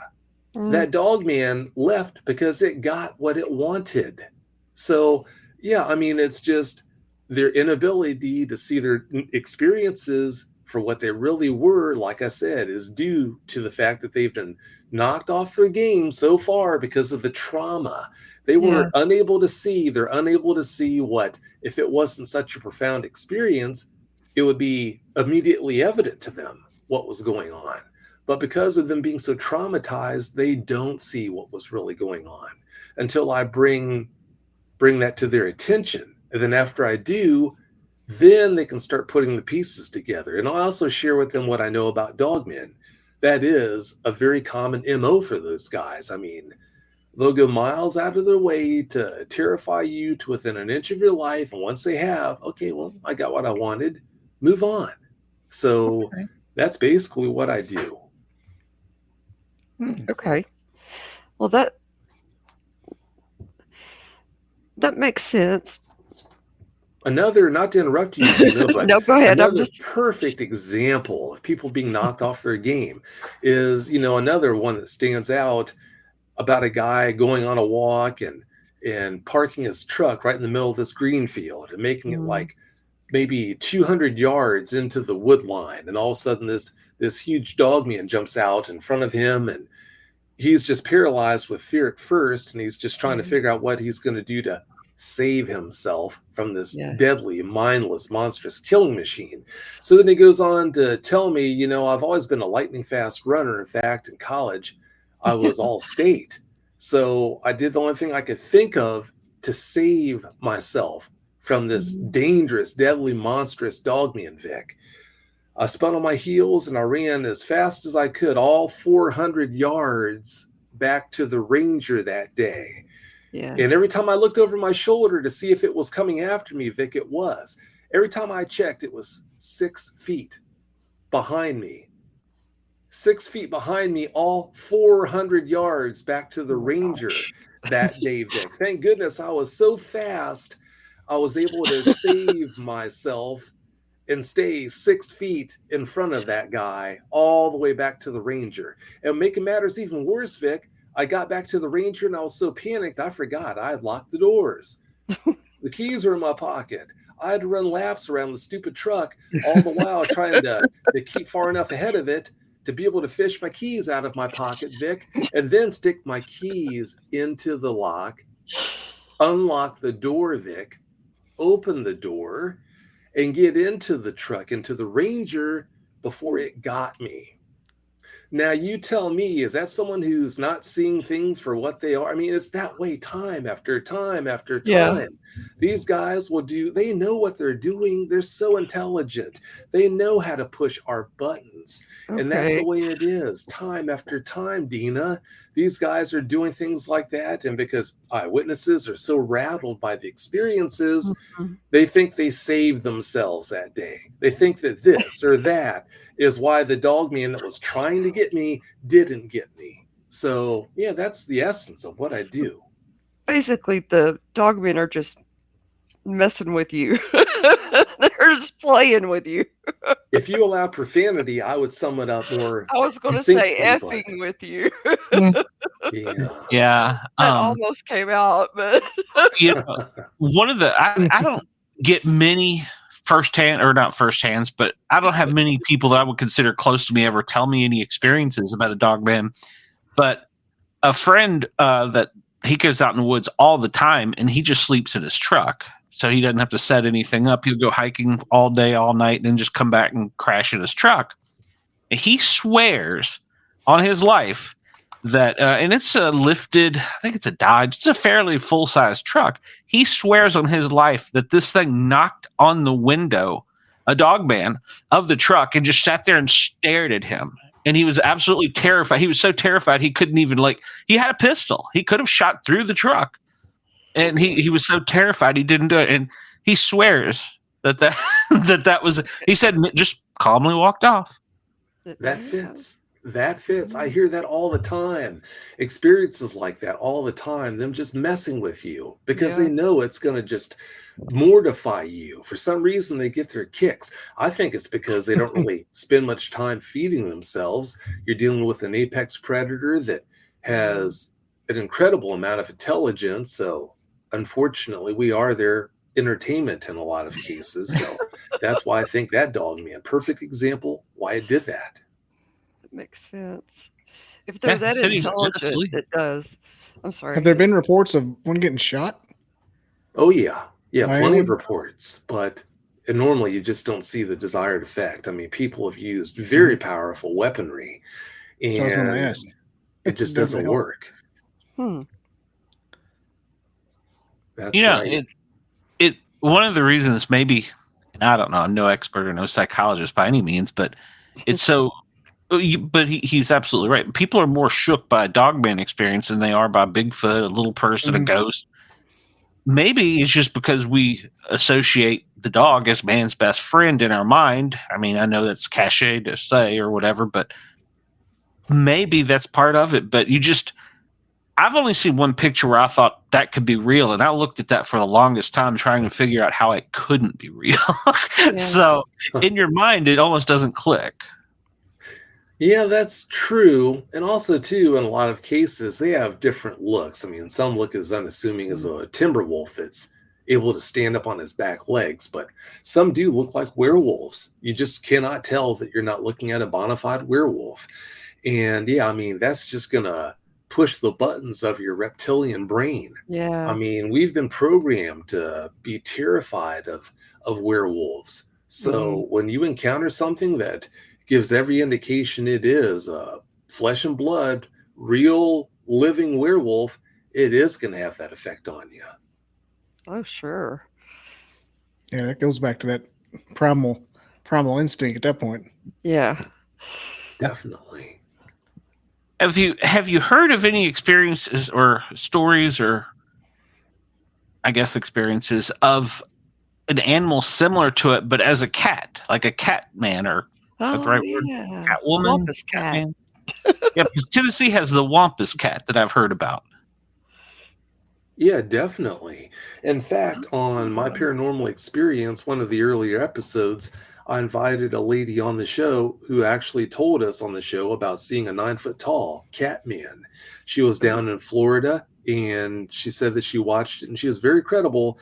F: That dog man left because it got what it wanted. So yeah, I mean, it's just their inability to see their experiences for what they really were, like I said, is due to the fact that they've been knocked off their game so far because of the trauma. They were unable to see. They're unable to see what, if it wasn't such a profound experience, it would be immediately evident to them what was going on. But because of them being so traumatized, they don't see what was really going on until I bring that to their attention. And then after I do, then they can start putting the pieces together. And I'll also share with them what I know about dogmen. That is a very common MO for those guys. I mean, they'll go miles out of their way to terrify you to within an inch of your life. And once they have, okay, well, I got what I wanted, move on. So that's basically what I do.
E: Okay. Well, that makes sense.
F: Another, not to interrupt you, but
E: no, go ahead.
F: Another perfect example of people being knocked off their game is, another one that stands out. about a guy going on a walk and parking his truck right in the middle of this green field and making it like maybe 200 yards into the wood line. And all of a sudden this huge dog man jumps out in front of him, and he's just paralyzed with fear at first. And he's just trying to figure out what he's going to do to save himself from this deadly, mindless, monstrous killing machine. So then he goes on to tell me, you know, I've always been a lightning fast runner. In fact, in college, I was all state. So I did the only thing I could think of to save myself from this dangerous, deadly, monstrous dogman, Vic. I spun on my heels and I ran as fast as I could, all 400 yards back to the ranger that day. Yeah. And every time I looked over my shoulder to see if it was coming after me, Vic, it was. Every time I checked, it was 6 feet behind me. 6 feet behind me, all 400 yards back to the ranger that day, Vic. Thank goodness I was so fast, I was able to save myself and stay 6 feet in front of that guy all the way back to the ranger. And making matters even worse, Vic, I got back to the ranger and I was so panicked, I forgot I had locked the doors. The keys were in my pocket. I had to run laps around the stupid truck all the while trying to keep far enough ahead of it to be able to fish my keys out of my pocket, Vic, and then stick my keys into the lock, unlock the door, Vic, open the door, and get into the truck, into the ranger before it got me. Now, you tell me, is that someone who's not seeing things for what they are? I mean, it's that way time after time after time. Yeah. These guys they know what they're doing. They're so intelligent. They know how to push our buttons. Okay. And that's the way it is, time after time, Dina. These guys are doing things like that. And because eyewitnesses are so rattled by the experiences, they think they saved themselves that day. They think that this or that is why the dogman that was trying to get me didn't get me. So, yeah, that's the essence of what I do.
E: Basically, the dogmen are just messing with you. They're just playing with you.
F: If you allow profanity, I would sum it up more.
E: I was going to say effing with you.
B: Yeah.
E: That almost came out, but
B: you know, one of the I don't get many firsthand, or not firsthands, but I don't have many people that I would consider close to me ever tell me any experiences about a dogman. But a friend that he goes out in the woods all the time, and he just sleeps in his truck, so he doesn't have to set anything up. He'll go hiking all day, all night, and then just come back and crash in his truck. And he swears on his life that, and it's a lifted, I think it's a Dodge. It's a fairly full-size truck. He swears on his life that this thing knocked on the window, a dogman of the truck, and just sat there and stared at him. And he was absolutely terrified. He was so terrified he couldn't even, he had a pistol. He could have shot through the truck. And he was so terrified he didn't do it. And he swears that was, he said, just calmly walked off.
F: That fits. That fits. I hear that all the time. Experiences like that all the time. Them just messing with you because they know it's going to just mortify you. For some reason, they get their kicks. I think it's because they don't really spend much time feeding themselves. You're dealing with an apex predator that has an incredible amount of intelligence. So unfortunately, we are their entertainment in a lot of cases. So that's why I think that dogman, perfect example why it did that.
E: Makes sense. If they're that intelligent, it does. I'm sorry.
C: Have there been reports of one getting shot?
F: Oh, yeah. Yeah, plenty of reports. But normally you just don't see the desired effect. I mean, people have used very powerful weaponry. And it just doesn't work. That's right.
B: It one of the reasons maybe, and I don't know, I'm no expert or no psychologist by any means, but it's so... But he's absolutely right. People are more shook by a dogman experience than they are by Bigfoot, a little person, a ghost. Maybe it's just because we associate the dog as man's best friend in our mind. I mean, I know that's cliche to say or whatever, but maybe that's part of it. But I've only seen one picture where I thought that could be real, and I looked at that for the longest time trying to figure out how it couldn't be real. So in your mind, it almost doesn't click.
F: Yeah, that's true. And also, too, in a lot of cases, they have different looks. I mean, some look as unassuming as a timber wolf that's able to stand up on his back legs, but some do look like werewolves. You just cannot tell that you're not looking at a bona fide werewolf. And yeah, I mean, that's just going to push the buttons of your reptilian brain. I
E: Yeah.
F: mean, we've been programmed to be terrified of werewolves. So when you encounter something that gives every indication it is a flesh and blood, real living werewolf, it is going to have that effect on you.
E: Oh, sure.
C: Yeah, that goes back to that primal instinct at that point.
E: Yeah.
F: Definitely.
B: Have you heard of any experiences or stories, or I guess experiences of an animal similar to it, but as a cat, like a cat man, or is that the
E: Oh,
B: right word?
E: yeah.
B: Cat woman,
E: Wampus cat.
B: man. Yeah, because Tennessee has the wampus cat that I've heard about.
F: Yeah, definitely. In fact, on my paranormal experience, one of the earlier episodes, I invited a lady on the show who actually told us on the show about seeing a 9 foot tall cat man. She was down in Florida and she said that she watched it and she was very credible.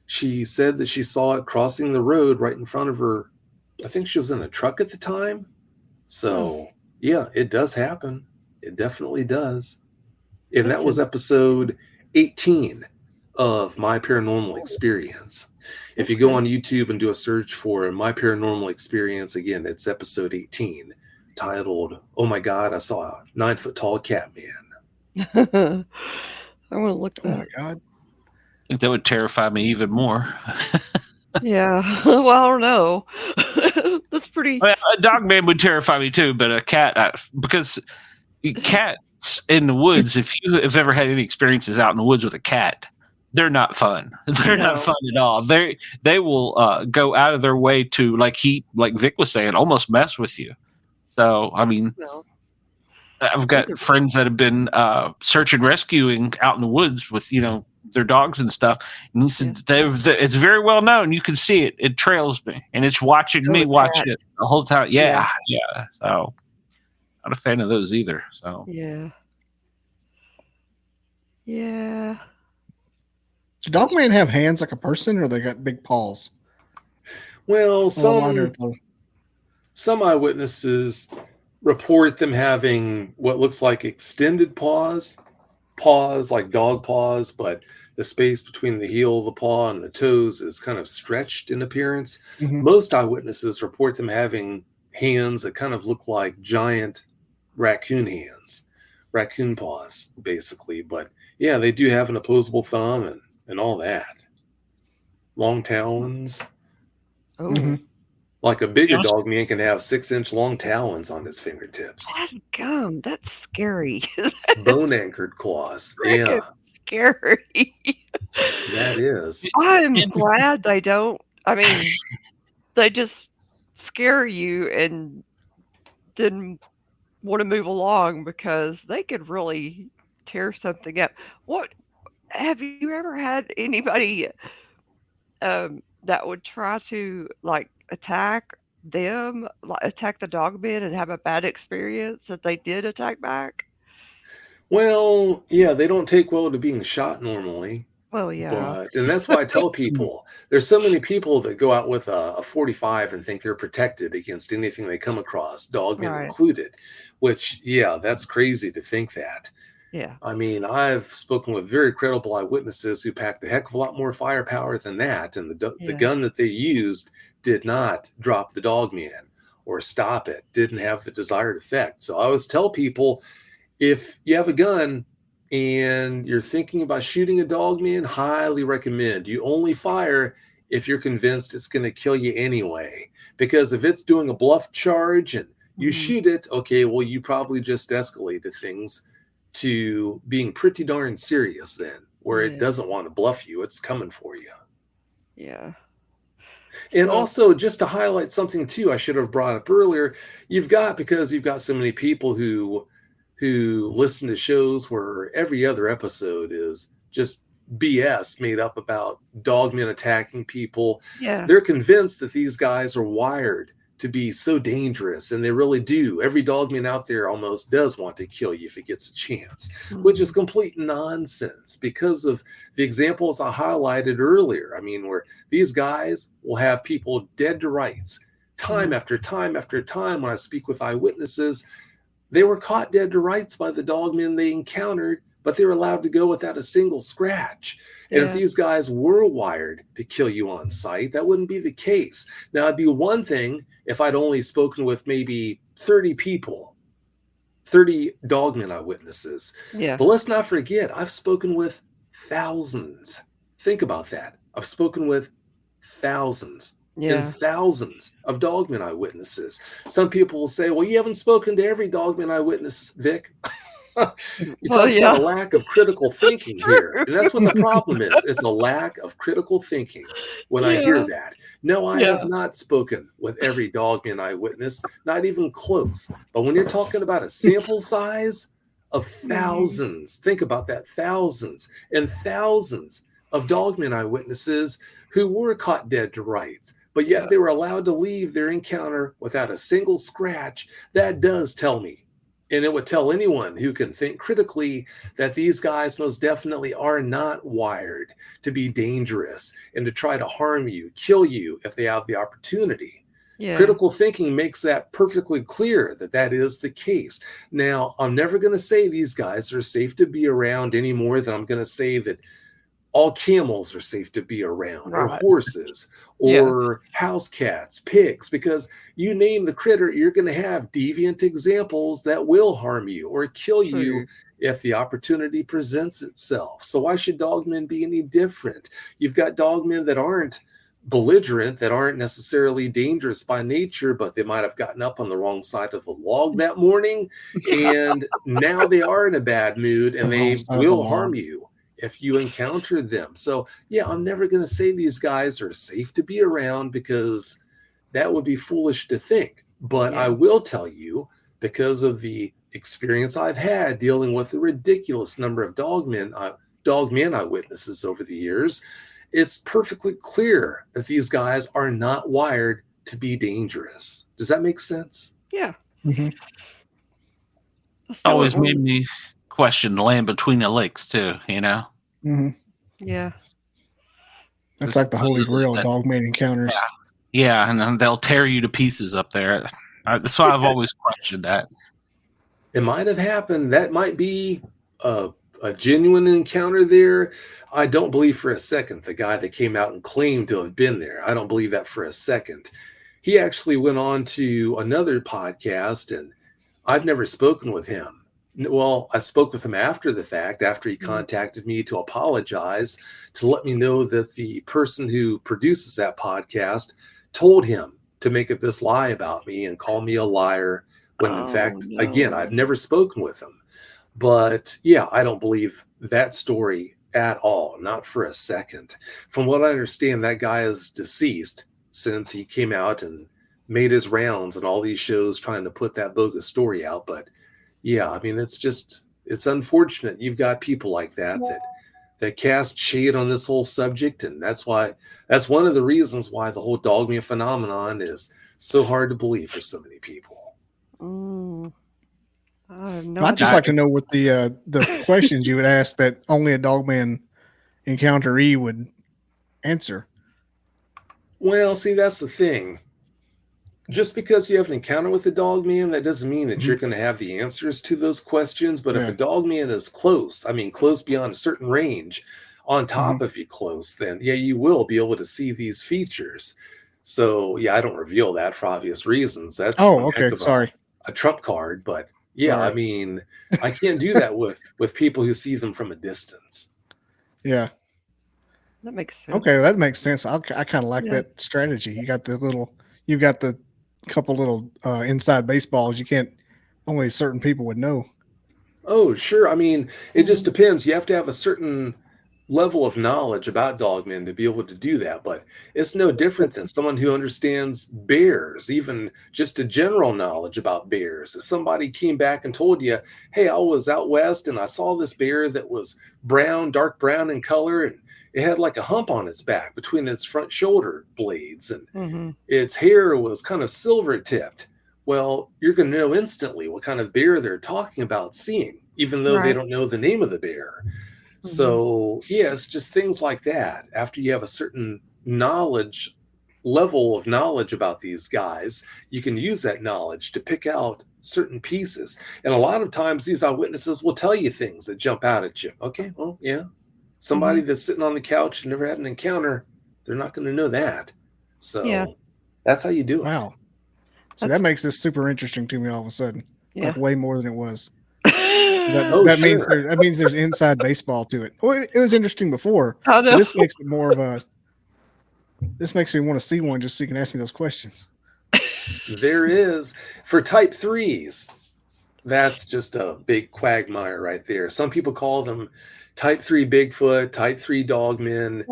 F: She said that she saw it crossing the road right in front of her. I think she was in a truck at the time. So, yeah, it does happen. It definitely does. And that was episode 18 of My Paranormal Experience. If you go on YouTube and do a search for My Paranormal Experience, again, it's episode 18, titled, "Oh My God, I Saw a 9 foot tall cat man."
E: I want to look
C: Oh
E: that.
C: my god!
B: I think that would terrify me even more.
E: Yeah. Well, I don't know. That's pretty.
B: Well, a dog man would terrify me too, but a cat, because cats in the woods, if you have ever had any experiences out in the woods with a cat, they're not fun. They're
E: No.
B: not fun at all. They will go out of their way to, like Vic was saying, almost mess with you. So I mean,
E: No.
B: I've got friends that have been search and rescuing out in the woods with their dogs and stuff, and he said it's very well known. You can see it; it trails me, and it's watching
E: Oh,
B: me
E: the
B: watch
E: cat.
B: it the whole time. Yeah.
E: Yeah.
B: So not a fan of those either. So
E: Yeah. Yeah.
C: Do dogmen have hands like a person, or they got big paws?
F: Well,
C: Wider,
F: some eyewitnesses report them having what looks like extended paws like dog paws, but the space between the heel of the paw and the toes is kind of stretched in appearance.
C: Mhm.
F: Most eyewitnesses report them having hands that kind of look like giant raccoon hands, raccoon paws, basically. But yeah, they do have an opposable thumb and all that. Long talons.
E: Oh.
C: Mhm.
F: Like a bigger
B: Yes.
F: dog man can have 6-inch long talons on his fingertips.
E: Gum. That's scary.
F: Bone anchored claws.
E: Frickin'
F: Yeah,
E: scary.
F: that is.
E: I'm glad they don't. I mean, they just scare you and didn't want to move along because they could really tear something up. What have you ever had anybody that would try to like attack them, like attack the dog man and have a bad experience that they did attack back?
F: Well, yeah, they don't take well to being shot normally.
E: Well, yeah.
F: And that's why I tell people there's so many people that go out with a 45 and think they're protected against anything they come across, dogmen
E: Right.
F: included, which, yeah, that's crazy to think that.
E: Yeah.
F: I mean, I've spoken with very credible eyewitnesses who packed a heck of a lot more firepower than that. And the
E: Yeah.
F: gun that they used did not drop the dogman or stop it, didn't have the desired effect. So I always tell people, if you have a gun and you're thinking about shooting a dogman, highly recommend you only fire if you're convinced it's going to kill you anyway. Because if it's doing a bluff charge and you
E: Mhm.
F: shoot it, okay, well, you probably just escalated things to being pretty darn serious then, where
E: Yeah.
F: it doesn't want to bluff you, it's coming for you.
E: Yeah.
F: And
E: So-
F: also, just to highlight something too, I should have brought up earlier, because you've got so many people who listen to shows where every other episode is just BS made up about dogmen attacking people.
E: Yeah.
F: They're convinced that these guys are wired to be so dangerous, and they really do. Every dogman out there almost does want to kill you if it gets a chance, which is complete nonsense because of the examples I highlighted earlier. I mean, where these guys will have people dead to rights time after time after time. When I speak with eyewitnesses, they were caught dead to rights by the dogmen they encountered, but they were allowed to go without a single scratch. And if these guys were wired to kill you on sight, that wouldn't be the case. Now, it'd be one thing if I'd only spoken with maybe 30 people, 30 dogmen eyewitnesses.
E: Yeah.
F: But let's not forget, I've spoken with thousands. Think about that. I've spoken with thousands and thousands of dogmen eyewitnesses. Some people will say, well, you haven't spoken to every dogman eyewitness, Vic. You talk about a lack of critical thinking here. And that's what the problem is. It's a lack of critical thinking when I hear that. No, I have not spoken with every dogman eyewitness, not even close. But when you're talking about a sample size of thousands, think about that, thousands and thousands of dogman eyewitnesses who were caught dead to rights, but yet they were allowed to leave their encounter without a single scratch. That does tell me, and it would tell anyone who can think critically, that these guys most definitely are not wired to be dangerous and to try to harm you, kill you if they have the opportunity. Critical thinking makes that perfectly clear that that is the case. Now, I'm never going to say these guys are safe to be around any more than I'm going to say that all camels are safe to be around, or horses, or house cats, pigs, because you name the critter, you're going to have deviant examples that will harm you or kill you if the opportunity presents itself. So why should dogmen be any different? You've got dogmen that aren't belligerent, that aren't necessarily dangerous by nature, but they might have gotten up on the wrong side of the log that morning, and now they are in a bad mood, and they will harm you if you encounter them. So yeah, I'm never going to say these guys are safe to be around, because that would be foolish to think. But I will tell you, because of the experience I've had dealing with a ridiculous number of dogmen eyewitnesses over the years, it's perfectly clear that these guys are not wired to be dangerous. Does that make sense?
E: Yeah.
B: Always made me question the land between the lakes too, you know?
E: Yeah.
C: That's like the holy grail of dogman encounters.
B: Yeah, and they'll tear you to pieces up there. That's why I've always questioned that.
F: It might have happened. That might be a genuine encounter there. I don't believe for a second the guy that came out and claimed to have been there. I don't believe that for a second. He actually went on to another podcast, and I've never spoken with him. Well, I spoke with him after the fact, after he contacted me to apologize, to let me know that the person who produces that podcast told him to make up this lie about me and call me a liar, when in fact, again, I've never spoken with him. But yeah, I don't believe that story at all, not for a second. From what I understand, that guy is deceased since he came out and made his rounds and all these shows trying to put that bogus story out. But yeah, I mean, it's unfortunate. You've got people like that cast shade on this whole subject. And that's one of the reasons why the whole dogman phenomenon is so hard to believe for so many people.
C: I'd just like to know what the questions you would ask that only a dogman encounteree would answer.
F: Well, see, that's the thing. Just because you have an encounter with a dogman, that doesn't mean that you're going to have the answers to those questions. But if a dogman is close, I mean, close beyond a certain range, on top of you close, then yeah, you will be able to see these features. So yeah, I don't reveal that for obvious reasons. That's a trump card. But yeah, I mean, I can't do that with people who see them from a distance.
C: Yeah.
E: That makes sense.
C: Okay, that makes sense. I kind of like that strategy. You've got the couple little inside baseballs only certain people would know.
F: Oh, sure. I mean, it just depends. You have to have a certain level of knowledge about dogmen to be able to do that, but it's no different than someone who understands bears, even just a general knowledge about bears. If somebody came back and told you, hey, I was out west and I saw this bear that was brown, dark brown in color, and it had like a hump on its back between its front shoulder blades, and
E: Mm-hmm.
F: its hair was kind of silver tipped. Well, you're going to know instantly what kind of bear they're talking about seeing, even though they
E: Right.
F: don't know the name of the bear. So, yeah, it's just things like that. After you have a certain level of knowledge about these guys, you can use that knowledge to pick out certain pieces. And a lot of times these eyewitnesses will tell you things that jump out at you. Okay, well, yeah. Somebody that's sitting on the couch and never had an encounter, they're not going to know that. So
E: Yeah.
F: that's how you do it.
C: Wow. So
E: That's-
C: that makes this super interesting to me all of a sudden.
E: Yeah.
C: Like way more than it was.
F: Oh,
C: That means
F: sure.
C: that means there's inside baseball to it. Well, it was interesting before.
E: I know.
C: But this makes it more of a. This makes me want to see one just so you can ask me those questions.
F: There is. For type 3s, that's just a big quagmire right there. Some people call them type 3 Bigfoot, type 3 dogmen.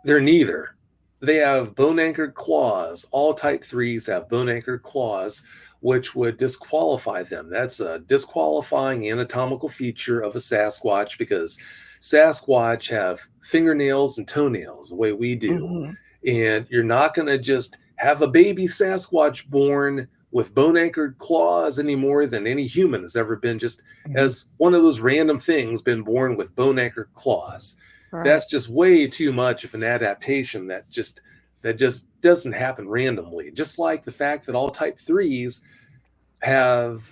F: They're neither. They have bone-anchored claws. All type 3s have bone-anchored claws, which would disqualify them. That's a disqualifying anatomical feature of a Sasquatch, because Sasquatch have fingernails and toenails the way we do.
E: Mhm.
F: And you're not going to just have a baby Sasquatch born with bone-anchored claws any more than any human has ever been, just as one of those random things, been born with bone-anchored claws.
E: Right.
F: That's just way too much of an adaptation that just doesn't happen randomly. Just like the fact that all type 3s have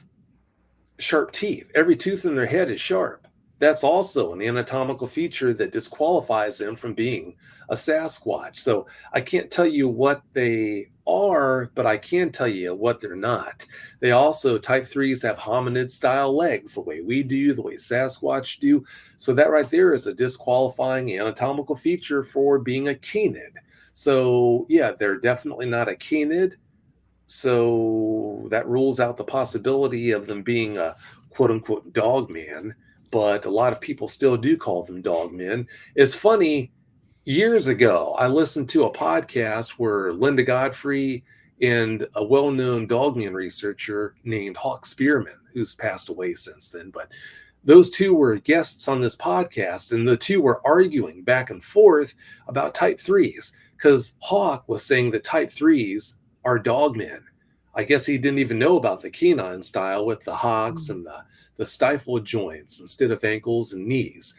F: sharp teeth. Every tooth in their head is sharp. That's also an anatomical feature that disqualifies them from being a Sasquatch. So I can't tell you what they are, but I can tell you what they're not. They also, type 3s have hominid style legs, the way we do, the way Sasquatch do. So that right there is a disqualifying anatomical feature for being a canid. So yeah, they're definitely not a canid. So that rules out the possibility of them being a quote unquote dog man. But a lot of people still do call them dog men. It's funny, years ago, I listened to a podcast where Linda Godfrey and a well-known dogman researcher named Hawk Spearman, who's passed away since then, but those two were guests on this podcast, and the two were arguing back and forth about type 3s, because Hawk was saying that type 3s are dogmen. I guess he didn't even know about the canine style with the hocks and the stifle joints instead of ankles and knees.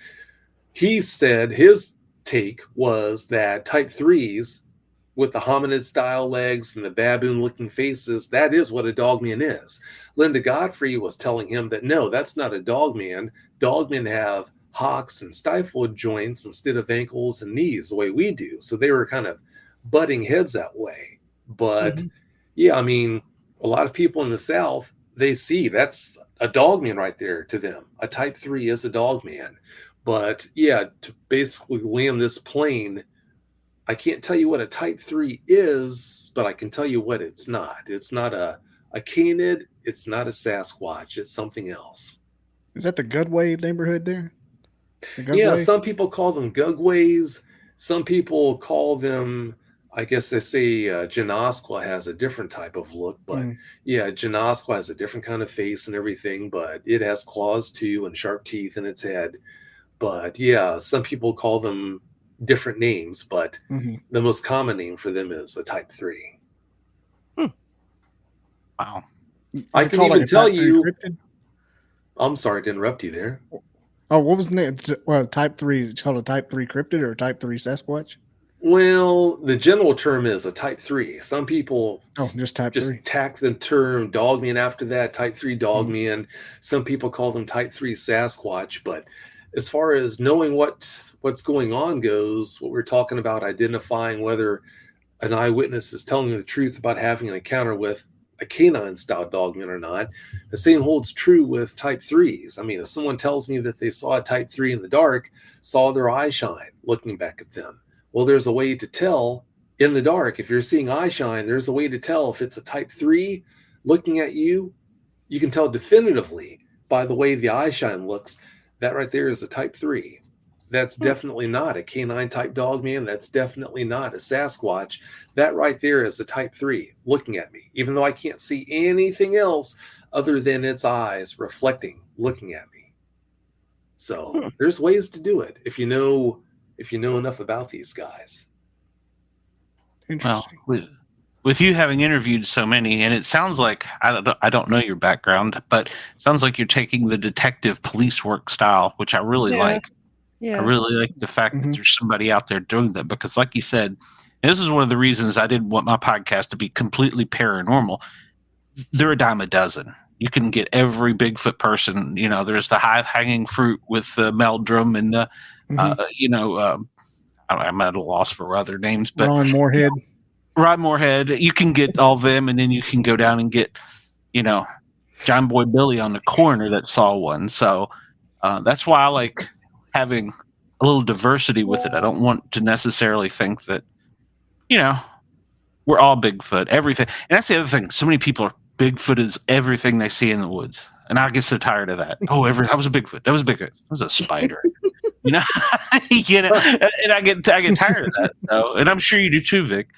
F: He said his take was that type 3s with the hominid style legs and the baboon looking faces, that is what a dogman is. Linda Godfrey was telling him that no, that's not a dogman. Dogmen have hocks and stifle joints instead of ankles and knees the way we do. So they were kind of butting heads that way. But yeah, I mean, a lot of people in the South, they see that's a dogman right there to them. A type 3 is a dogman. But yeah, to basically land this plane, I can't tell you what a type 3 is, but I can tell you what it's not. It's not a canid. It's not a Sasquatch. It's something else.
C: Is that the Gudway neighborhood there?
F: Yeah, some people call them Gugways. Some people call them, I guess they say Genasqua has a different type of look, but yeah, Genasqua has a different kind of face and everything, but it has claws too and sharp teeth in its head. But yeah, some people call them different names, but the most common name for them is a type 3.
B: Wow.
F: I can even tell you. I'm sorry to interrupt you there.
C: Oh, what was the name? Well, type 3, is it called a type 3 cryptid or a type 3 Sasquatch?
F: Well, the general term is a type 3. Some people
C: just
F: tack the term dogman after that, type 3 dogman. Some people call them type 3 Sasquatch. But as far as knowing what's going on goes, what we're talking about, identifying whether an eyewitness is telling you the truth about having an encounter with a canine style dogman or not, the same holds true with type 3s. I mean, if someone tells me that they saw a type 3 in the dark, saw their eye shine looking back at them, well, there's a way to tell in the dark. If you're seeing eye shine, there's a way to tell if it's a type 3 looking at you. You can tell definitively by the way the eye shine looks. That right there is a type 3. That's definitely not a canine type dogman. That's definitely not a Sasquatch. That right there is a type 3 looking at me, even though I can't see anything else other than its eyes reflecting, looking at me. So there's ways to do it if you know if you know enough about these guys.
B: Well,
C: Interesting.
B: with you having interviewed so many, and it sounds like I don't know your background, but it sounds like you're taking the detective police work style, which I really
E: Yeah.
B: like. I
E: Yeah.
B: really like the fact that
C: Mhm.
B: there's somebody out there doing that, because, like you said, and this is one of the reasons I didn't want my podcast to be completely paranormal. They're a dime a dozen. You can get every Bigfoot person. You know, there's the high hanging fruit with the Meldrum and the,
C: Mhm.
B: I'm at a loss for other names, but
C: Ron Moorhead.
B: Rod Moorhead. You can get all of them, and then you can go down and get, John Boy Billy on the corner that saw one. So that's why I like having a little diversity with it. I don't want to necessarily think that, we're all Bigfoot, everything. And that's the other thing. So many people are Bigfoot is everything they see in the woods. And I get so tired of that. Oh, that was a Bigfoot. That was a Bigfoot. That was a spider. And I get tired of that. So, and I'm sure you do too, Vic.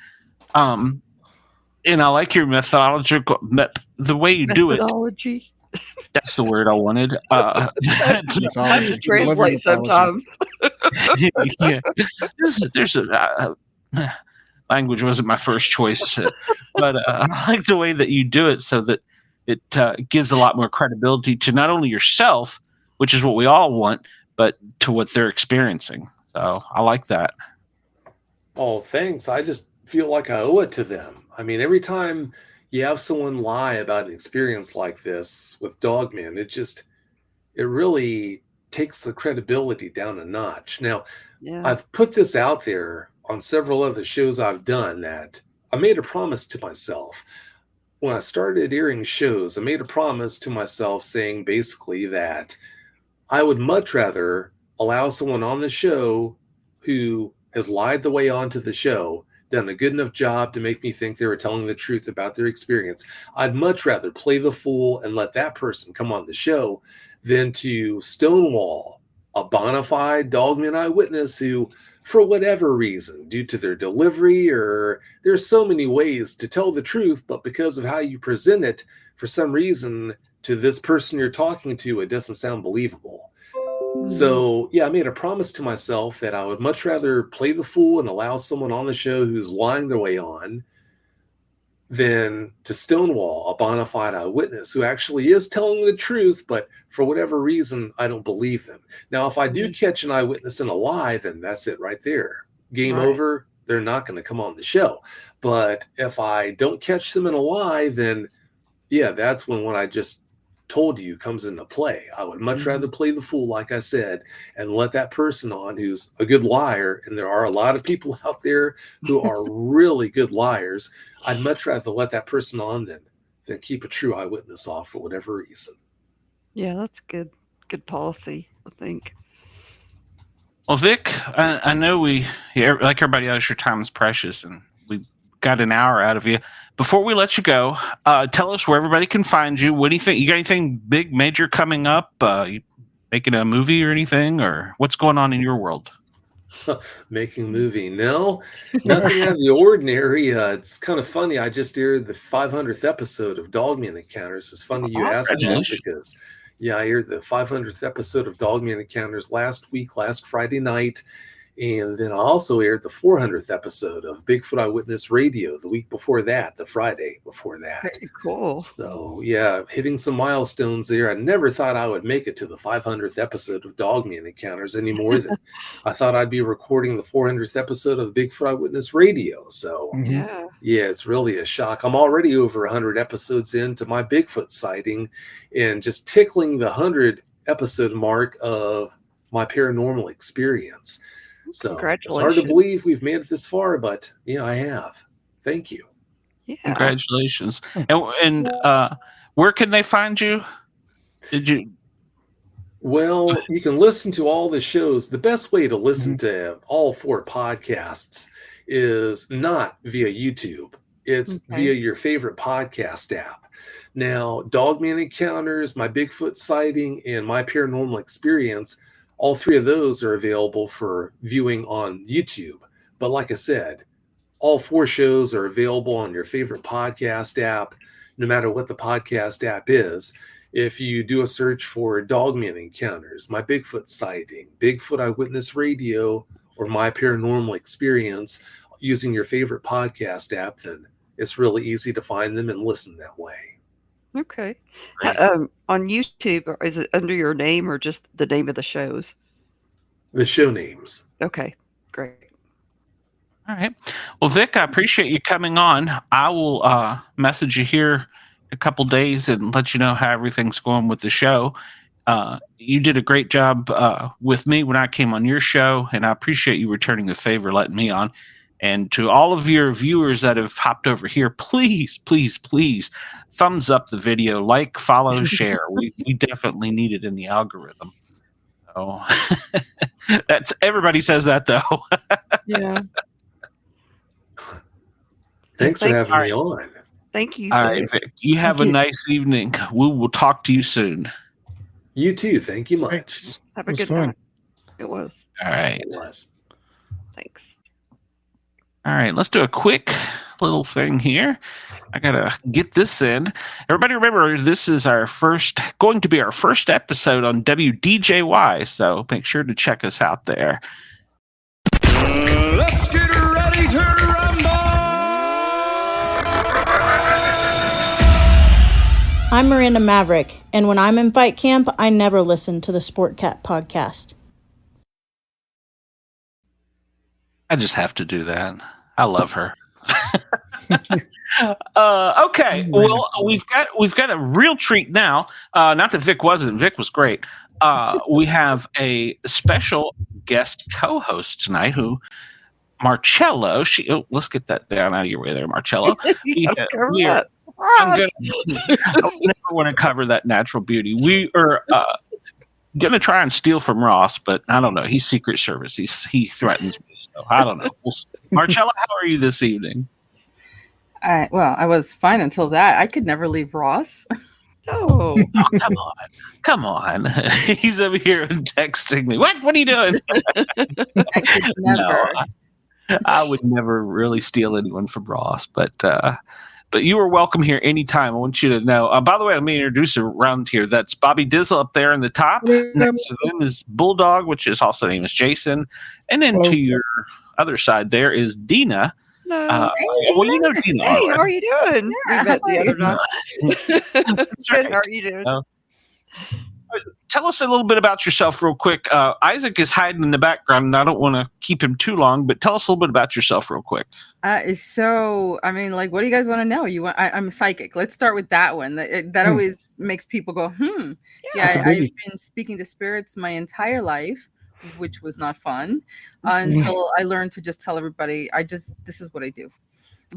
B: And I like your the way you do it.
E: Methodology.
B: That's the word I wanted.
E: That's
C: Mythology.
E: to
C: We love your
E: translate
C: mythology.
E: sometimes.
B: Yeah. There's a language wasn't my first choice, but I like the way that you do it, so that it gives a lot more credibility to not only yourself, which is what we all want, but to what they're experiencing. So I like that.
F: Oh, thanks. I just feel like I owe it to them. I mean, every time you have someone lie about an experience like this with Dogman, it really takes the credibility down a notch. Now,
E: Yeah.
F: I've put this out there on several other shows I've done, that I made a promise to myself. When I started airing shows, I made a promise to myself saying basically that I would much rather allow someone on the show who has lied the way onto the show, done a good enough job to make me think they were telling the truth about their experience. I'd much rather play the fool and let that person come on the show than to stonewall a bona fide Dogman eyewitness who, for whatever reason, due to their delivery, or there's so many ways to tell the truth, but because of how you present it, for some reason, to this person you're talking to, it doesn't sound believable. So, yeah, I made a promise to myself that I would much rather play the fool and allow someone on the show who's lying their way on than to stonewall a bona fide eyewitness who actually is telling the truth, but for whatever reason, I don't believe them. Now, if I do catch an eyewitness in a lie, then that's it right there. Game
E: Right.
F: over. They're not going to come on the show. But if I don't catch them in a lie, then yeah, that's when what I just told you comes into play. I would much rather play the fool, like I said, and let that person on who's a good liar. And there are a lot of people out there who are really good liars. I'd much rather let that person on than keep a true eyewitness off for whatever reason.
E: Yeah, that's good. Good policy, I think.
B: Well, Vic, I know like everybody else, your time is precious, and we got an hour out of you. Before we let you go, tell us where everybody can find you. What do you think? You got anything big, major coming up? You making a movie or anything, or what's going on in your world?
F: Making a movie? No, nothing out of the ordinary. It's kind of funny. I just aired the 500th episode of Dogman Encounters. It's funny you asked that, because yeah, I aired the 500th episode of Dogman Encounters last Friday night. And then I also aired the 400th episode of Bigfoot Eyewitness Radio the week before that, the Friday before that.
E: Very cool.
F: So, yeah, hitting some milestones there. I never thought I would make it to the 500th episode of Dogman Encounters any more than I thought I'd be recording the 400th episode of Bigfoot Eyewitness Radio. So,
E: Yeah.
F: yeah, it's really a shock. I'm already over 100 episodes into my Bigfoot sighting and just tickling the 100 episode mark of my paranormal experience. So it's hard to believe we've made it this far, but yeah, I have. Thank you.
E: Yeah.
B: Congratulations. And where can they find you?
F: Well, you can listen to all the shows. The best way to listen to all 4 podcasts is not via YouTube. It's via your favorite podcast app. Now, Dogman Encounters, My Bigfoot Sighting, and My Paranormal Experience, all 3 of those are available for viewing on YouTube. But like I said, all 4 shows are available on your favorite podcast app, no matter what the podcast app is. If you do a search for Dogman Encounters, My Bigfoot Sighting, Bigfoot Eyewitness Radio, or my paranormal experience using your favorite podcast app, then it's really easy to find them and listen that way.
E: Okay.
B: Great.
E: On YouTube, is it under your name or just the name of the shows?
F: The show names.
E: Okay, great.
B: All right. Well, Vic, I appreciate you coming on. I will message you here in a couple days and let you know how everything's going with the show. You did a great job with me when I came on your show, and I appreciate you returning the favor, letting me on. And to all of your viewers that have hopped over here, please, please, please thumbs up the video, like, follow, share. We definitely need it in the algorithm. So that's everybody says that though.
E: Yeah.
F: Thanks for having me on.
E: Thank you.
B: All right, Vic, you have a nice evening. We will talk to you soon.
F: You too. Thank you much.
C: Thanks.
E: Have a
C: It was
E: good
C: fun.
E: night. It was.
B: All right.
F: It was.
E: Thanks.
B: All right, let's do a quick little thing here. I gotta get this in. Everybody remember, this is going to be our first episode on WDJY, so make sure to check us out there.
A: Let's get ready to rumble!
G: I'm Miranda Maverick, and when I'm in fight camp, I never listen to the Sportcat podcast.
B: I just have to do that. I love her. Okay, well, we've got a real treat now. Not that Vic wasn't. Vic was great. We have a special guest co-host tonight, Marcello. Let's get that down out of your way there, Marcello. I never want to cover that natural beauty. We are going to try and steal from Ross, but I don't know. He's Secret Service. He threatens me, so I don't know. We'll see. Marcello, how are you this evening?
H: Well, I was fine until that. I could never leave Ross.
E: Oh,
B: Come on. He's over here texting me. What are you doing?
H: I could never.
B: No, I would never really steal anyone from Ross, but you are welcome here anytime. I want you to know. By the way, let me introduce around here. That's Bobby Dizzle up there in the top. Next to them is Bulldog, which is also named as Jason. And then to your other side there is Dina.
E: no.
B: Well, you know Dina.
E: Hey,
B: already.
E: how are you doing?
H: Yeah,
E: We met the other night.
B: That's
E: Good,
B: right.
E: how are you doing?
B: Tell us a little bit about yourself real quick. Isaac is hiding in the background, and I don't want to keep him too long, but tell us a little bit about yourself real quick.
H: So, I mean, like, what do you guys want to know? I'm a psychic. Let's start with that one. That always makes people go,
C: That's a
H: I've
C: biggie.
H: been speaking to spirits my entire life, which was not fun until I learned to just tell everybody, this is what I do.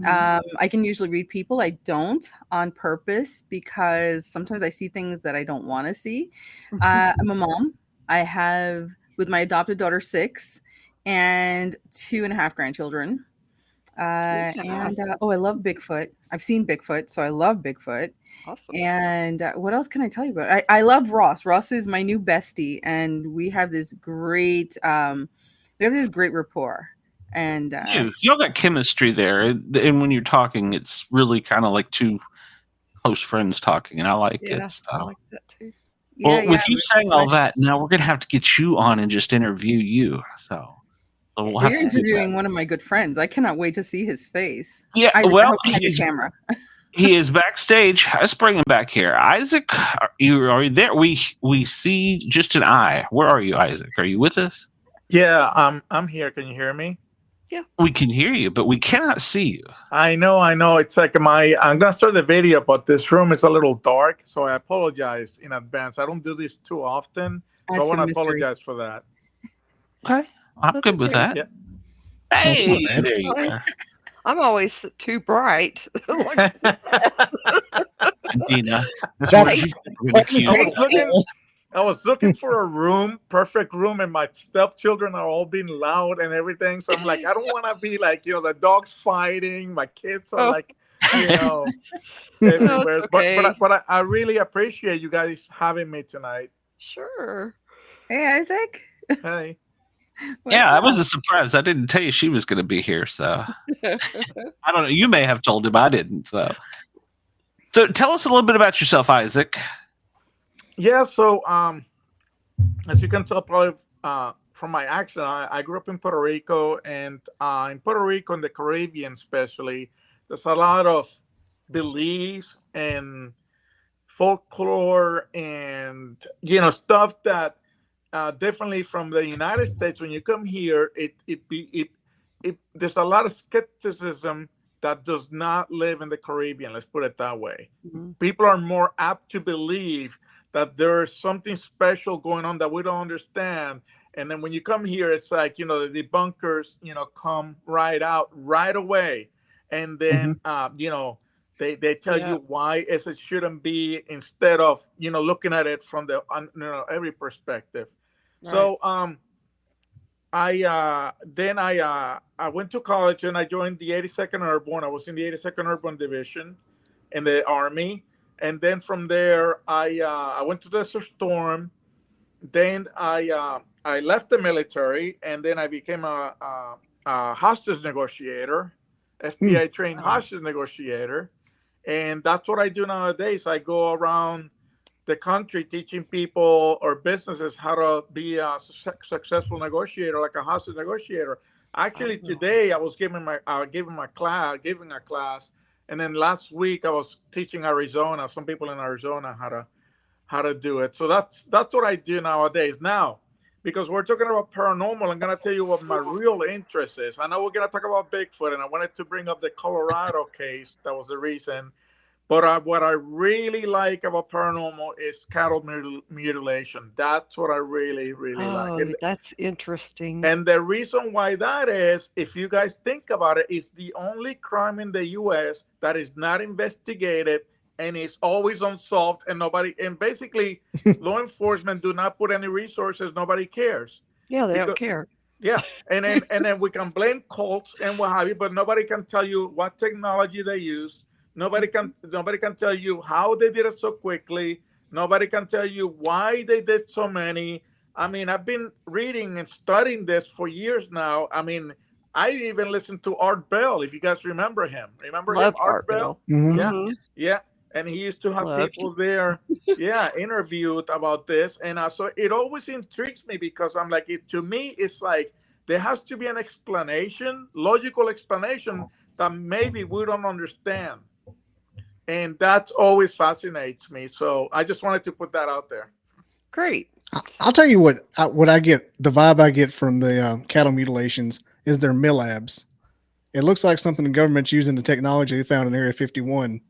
H: I can usually read people. I don't on purpose because sometimes I see things that I don't want to see. I'm a mom. I have, with my adopted daughter, 6 and 2.5 grandchildren. I love Bigfoot. I've seen Bigfoot, so I love Bigfoot.
E: Awesome.
H: And what else can I tell you about? I love Ross. Ross is my new bestie, and we have this great rapport. And
B: Y'all got chemistry there, and when you're talking, it's really kind of like two close friends talking, and I like
E: Yeah,
B: it. So.
E: I like that too.
B: Well, with you saying all that, now we're gonna have to get you on and just interview you. So we'll have
H: You're
B: to do
H: interviewing
B: that.
H: one of my good friends. I cannot wait to see his face.
B: Yeah,
H: Isaac, I
B: well,
H: hope you have your camera.
B: he is backstage. Let's bring him back here. Isaac, are you there? We see just an eye. Where are you, Isaac? Are you with us?
I: Yeah, I'm here. Can you hear me?
B: We can hear you, but we cannot see you.
I: I know. It's like I'm gonna start the video, but this room is a little dark, so I apologize in advance. I don't do this too often, so I
H: That's
I: want
H: a
I: to
H: mystery.
I: apologize for that.
B: Okay, I'm good with that.
I: Yeah.
B: Hey,
C: That's not bad.
B: there you are.
E: I'm always too bright.
B: Dina, that's
C: That-
B: what you think we're gonna cue.
I: I was looking for a room, perfect room, and my stepchildren are all being loud and everything. So I'm like, I don't want to be like, the dogs fighting, my kids are like, everywhere.
E: okay.
I: But I really appreciate you guys having me tonight.
E: Sure.
H: Hey, Isaac.
I: Hey.
B: Yeah, that was a surprise. I didn't tell you she was going to be here, so I don't know. You may have told him, I didn't. So tell us a little bit about yourself, Isaac.
I: Yeah, so as you can tell probably from my accent, I grew up in Puerto Rico, and in Puerto Rico, in the Caribbean especially, there's a lot of beliefs and folklore and stuff that definitely from the United States. When you come here, there's a lot of skepticism that does not live in the Caribbean. Let's put it that way.
E: Mm-hmm.
I: People are more apt to believe that there's something special going on that we don't understand. And then when you come here, it's like, the debunkers, come right out right away. And then, they tell you why it shouldn't be, instead of, looking at it from the every perspective. Right. So I went to college and I joined the 82nd Airborne. I was in the 82nd Airborne Division in the Army. And then from there, I went to Desert Storm. Then I left the military, and then I became a hostage negotiator, FBI trained hostage negotiator. And that's what I do nowadays. I go around the country teaching people or businesses how to be a successful negotiator, like a hostage negotiator. Actually, today I was giving a class, and then last week I was teaching some people in Arizona how to do it. So that's what I do nowadays. Now, because we're talking about paranormal, I'm going to tell you what my real interest is. I know we're going to talk about Bigfoot, and I wanted to bring up the Colorado case. That was the reason. But what I really like about paranormal is cattle mutilation. That's what I really, really like. And
E: that's interesting.
I: And the reason why that is, if you guys think about it, is the only crime in the U.S. that is not investigated and is always unsolved, and basically law enforcement do not put any resources. Nobody cares.
E: Yeah, they don't care.
I: Yeah, and then we can blame cults and what have you, but nobody can tell you what technology they use. Nobody can tell you how they did it so quickly. Nobody can tell you why they did so many. I mean, I've been reading and studying this for years now. I mean, I even listened to Art Bell, if you guys remember him. Remember him, Art Bell?
C: Mm-hmm.
I: Yeah. And he used to have people there, interviewed about this. And so it always intrigues me, because I'm like, to me, it's like there has to be an explanation, logical explanation that maybe we don't understand. And that always fascinates me. So I just wanted to put that out there.
E: Great.
C: I'll tell you what I get, the vibe I get from the cattle mutilations is their millabs. It looks like something the government's using the technology they found in Area 51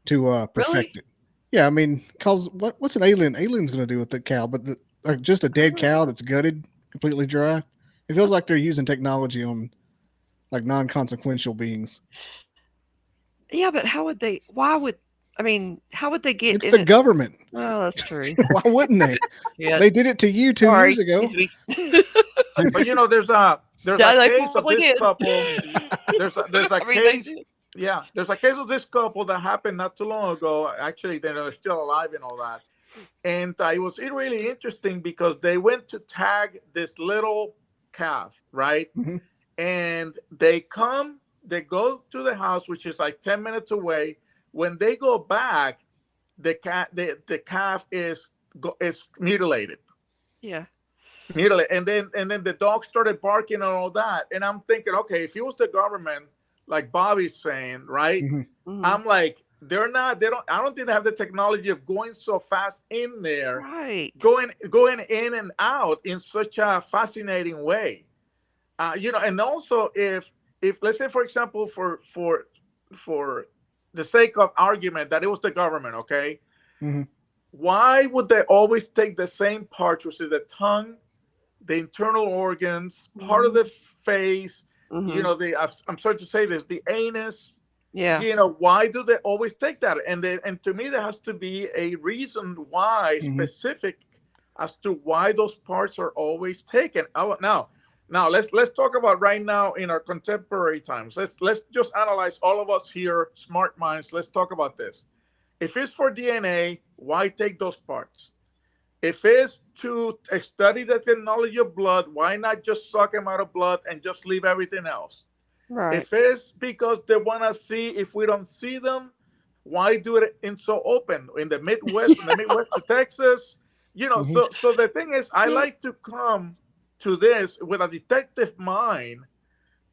C: to perfect it. Yeah, I mean, cause what's an alien? Alien's going to do with the cow, but just a dead cow that's gutted, completely dry. It feels like they're using technology on like non-consequential beings.
E: Yeah, but how would they get?
C: It's the government.
E: Oh, that's true.
C: Why wouldn't they?
E: Yeah.
C: They did it to you 2 years ago.
I: But there's a case of this couple. There's a case. Yeah, there's a case of this couple that happened not too long ago. Actually, they're still alive and all that. And it was really interesting because they went to tag this little calf, right? Mm-hmm. And they go to the house, which is like 10 minutes away. When they go back, the calf is mutilated.
E: Yeah.
I: Mutilated. And then the dog started barking and all that. And I'm thinking, okay, if it was the government, like Bobby's saying, right? Mm-hmm. I'm like, I don't think they have the technology of going so fast in there,
E: right?
I: Going in and out in such a fascinating way. And also if let's say, for example, for the sake of argument that it was the government, okay? Mm-hmm. Why would they always take the same parts, which is the tongue, the internal organs, part of the face, I'm sorry to say this, the anus.
E: Yeah.
I: Why do they always take that? And to me, there has to be a reason why, specific as to why those parts are always taken. Now let's talk about right now in our contemporary times. Let's just analyze, all of us here, smart minds. Let's talk about this. If it's for DNA, why take those parts? If it's to study the technology of blood, why not just suck them out of blood and just leave everything else?
E: Right.
I: If it's because they want to see if we don't see them, why do it in so open in the Midwest, from the Midwest to Texas? So the thing is, I like to come to this with a detective mind,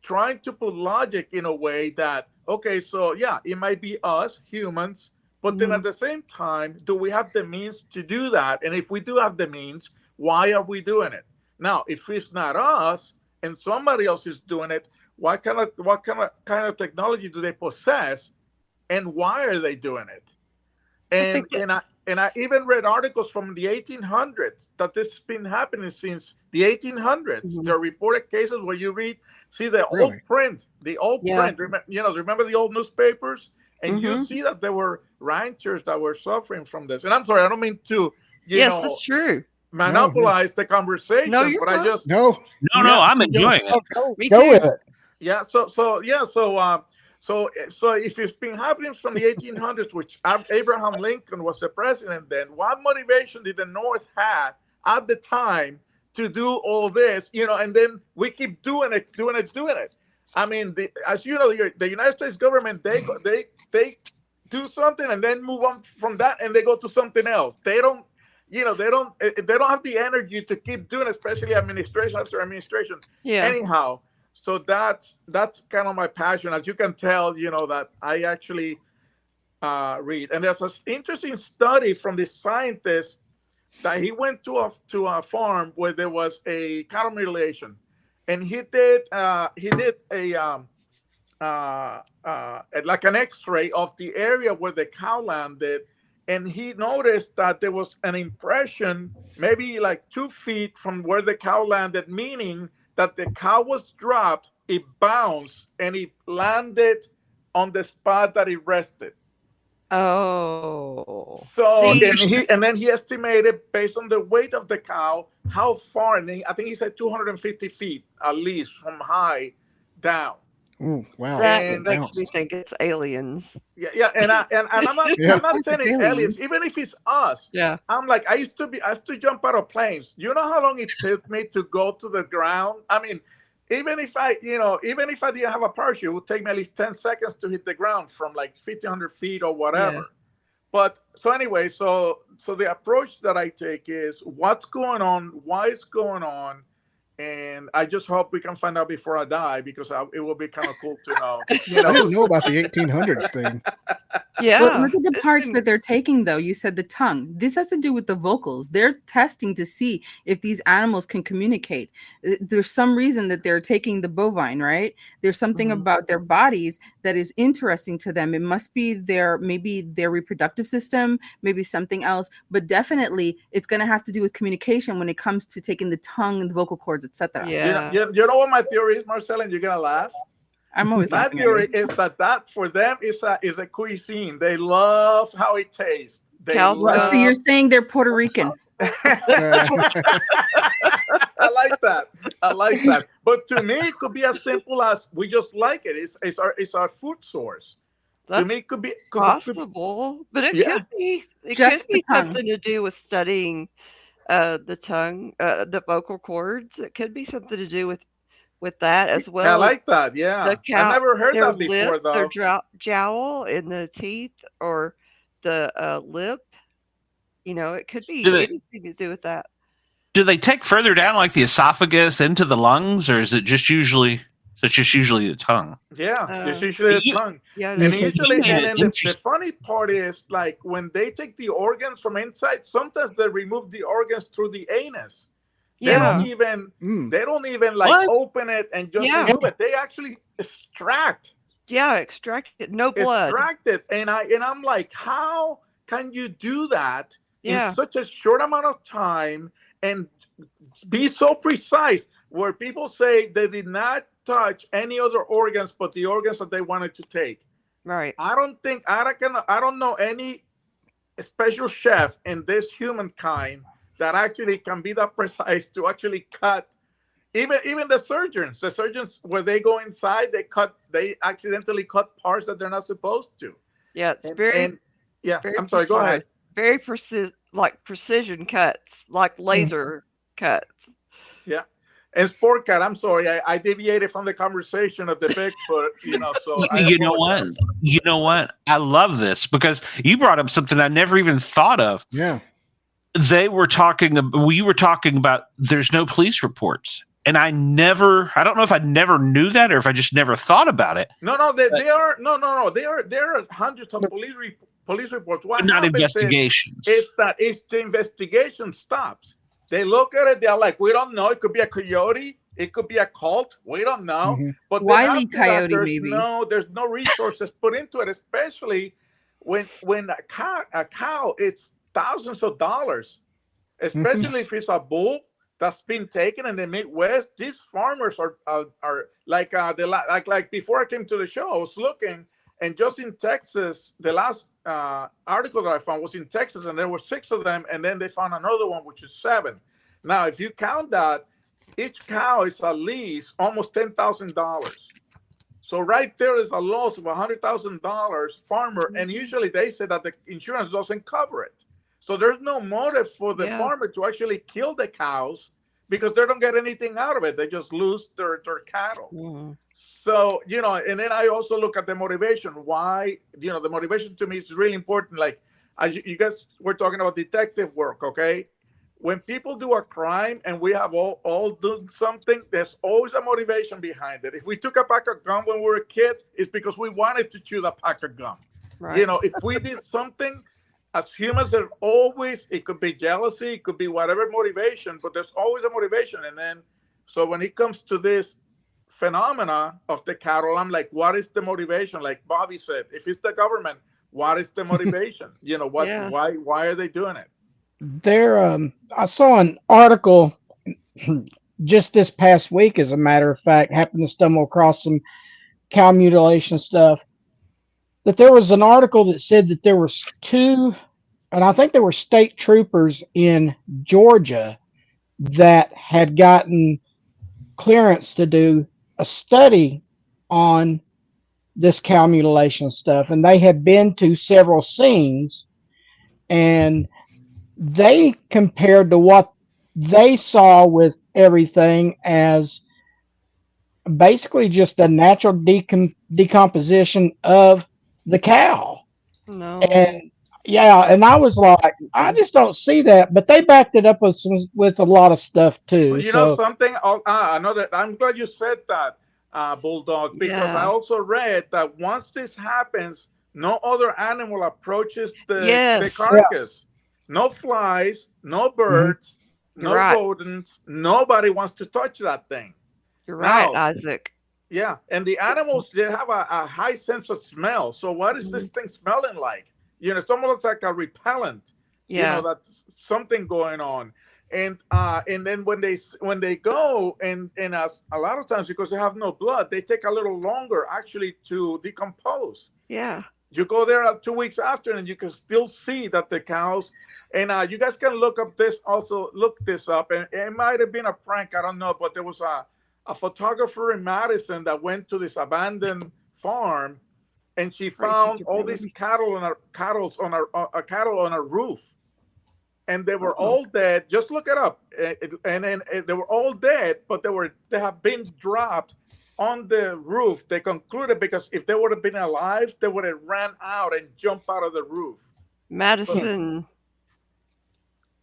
I: trying to put logic in a way that, okay, so yeah, it might be us humans, but then at the same time, do we have the means to do that? And if we do have the means, why are we doing it? Now, if it's not us and somebody else is doing it, what kind of technology do they possess, and why are they doing it? And I even read articles from the 1800s that this has been happening since the 1800s. There are reported cases where you see the old print, print. Remember the old newspapers, and you see that there were ranchers that were suffering from this. And I'm sorry, I don't mean to,
E: that's true.
I: Monopolize the conversation, but I just
B: no, I'm enjoying it.
D: Go with it.
I: Yeah. So if it's been happening from the 1800s, which Abraham Lincoln was the president then, what motivation did the North have at the time to do all this? And then we keep doing it. I mean, as you know, the United States government, they do something and then move on from that, and they go to something else. They don't have the energy to keep doing, especially administration after administration. Yeah. Anyhow. So that's kind of my passion. As you can tell, that I actually read. And there's an interesting study from this scientist that he went to a farm where there was a cattle mutilation, and he did a like an X-ray of the area where the cow landed, and he noticed that there was an impression, maybe like 2 feet from where the cow landed, meaning that the cow was dropped, it bounced, and it landed on the spot that it rested.
E: Oh.
I: So, and then he estimated, based on the weight of the cow, how far, and I think he said 250 feet, at least, from high down.
C: Ooh, wow.
E: That makes me think it's aliens.
I: Yeah, and I'm not saying aliens, even if it's us.
E: Yeah.
I: I'm like, I used to jump out of planes. You know how long it took me to go to the ground? I mean, even if I didn't have a parachute, it would take me at least 10 seconds to hit the ground from like 1,500 feet or whatever. Yeah. But so anyway, so the approach that I take is what's going on, why it's going on. And I just hope we can find out before I die, because it will be kind of cool to know.
C: I didn't know about the 1800s thing.
H: Yeah. Well, look at the parts that they're taking, though. You said the tongue. This has to do with the vocals. They're testing to see if these animals can communicate. There's some reason that they're taking the bovine, right? There's something about their bodies that is interesting to them. It must be maybe their reproductive system, maybe something else. But definitely, it's going to have to do with communication when it comes to taking the tongue and the vocal cords, etc.
E: Yeah.
I: You know what my theory is, Marcella, and you're gonna laugh.
H: I'm always
I: my theory is that for them is a cuisine. They love how it tastes.
H: So you're saying they're Puerto Rican?
I: I like that. But to me, it could be as simple as we just like it. It's our food source.
E: That's
I: to me, it could be
E: possible, but it could be something to do with studying the tongue, the vocal cords. It could be something to do with that as well.
I: I like that. Yeah, I never heard that before, though.
E: Their jowl in the teeth or the lip. It could be anything to do with that.
B: Do they take further down, like the esophagus, into the lungs, or is it just usually? So it's just usually the tongue.
I: Yeah, it's usually the tongue.
E: Yeah,
I: and the funny part is, like, when they take the organs from inside, sometimes they remove the organs through the anus. They don't even like open it and just remove it. They actually extract.
E: Yeah, extract it. No blood.
I: Extract it. And I'm like, how can you do that in such a short amount of time and be so precise? Where people say they did not touch any other organs but the organs that they wanted to take.
E: Right.
I: I don't know any special chef in this humankind that actually can be that precise to actually cut. Even the surgeons where they go inside, they accidentally cut parts that they're not supposed to.
E: Yeah, it's very
I: I'm sorry, go ahead.
E: Very precision cuts, like laser cuts.
I: Yeah. And Sportcat, I'm sorry, I deviated from the conversation of the Bigfoot, so
B: you know what? I love this because you brought up something I never even thought of.
C: Yeah.
B: we were talking about there's no police reports. And I don't know if I never knew that or if I just never thought about it.
I: There are hundreds of police reports. What
B: not
I: happens
B: investigations.
I: is that the investigation stops. They look at it, they're like, we don't know. It could be a coyote, it could be a cult, we don't know.
C: Mhm.
I: But
H: Wile E.
I: then after that,
H: Coyote, maybe.
I: there's no resources put into it, especially when a cow it's thousands of dollars, especially if it's a bull that's been taken in the Midwest. These farmers are like like before I came to the show, I was looking, and just in Texas, the last article that I found was in Texas, and there were 6 of them, and then they found another one, which is 7. Now, if you count that, each cow is at least almost $10,000. So right there is a loss of $100,000 farmer, and usually they say that the insurance doesn't cover it. So there's no motive for the farmer to actually kill the cows because they don't get anything out of it. They just lose their cattle.
E: Mm.
I: So, and then I also look at the motivation. Why, the motivation to me is really important. Like, as you guys were talking about detective work, okay? When people do a crime and we have all done something, there's always a motivation behind it. If we took a pack of gum when we were kids, it's because we wanted to chew the pack of gum.
E: Right.
I: If we did something, as humans, there's always, it could be jealousy, it could be whatever motivation, but there's always a motivation. And then, so when it comes to this phenomena of the cattle, I'm like, what is the motivation? Like Bobby said, if it's the government, what is the motivation? Why are they doing it?
D: I saw an article just this past week, as a matter of fact, happened to stumble across some cow mutilation stuff, that there was an article that said that there was 2, and I think they were state troopers in Georgia that had gotten clearance to do a study on this cow mutilation stuff, and they had been to several scenes, and they compared to what they saw with everything as basically just a natural decomposition of the cow.
E: No.
D: And and I was like, I just don't see that, but they backed it up with a lot of stuff too.
I: You know something? I know that. I'm glad you said that, Bulldog, because I also read that once this happens, no other animal approaches the carcass. No flies, no birds, no rodents. Nobody wants to touch that thing.
E: You're right, Isaac.
I: Yeah, and the animals, they have a high sense of smell. So what is this thing smelling like? It's almost like a repellent.
E: Yeah.
I: That's something going on. And then when they go and as a lot of times, because they have no blood, they take a little longer actually to decompose.
E: Yeah.
I: You go there 2 weeks after, and you can still see that the cows. And you guys can look this up. And it might have been a prank, I don't know, but there was a photographer in Madison that went to this abandoned farm, and she found all these cattle on a roof, and they were all dead. Just look it up, and then they were all dead, but they have been dropped on the roof. They concluded because if they would have been alive, they would have ran out and jumped out of the roof.
E: Madison,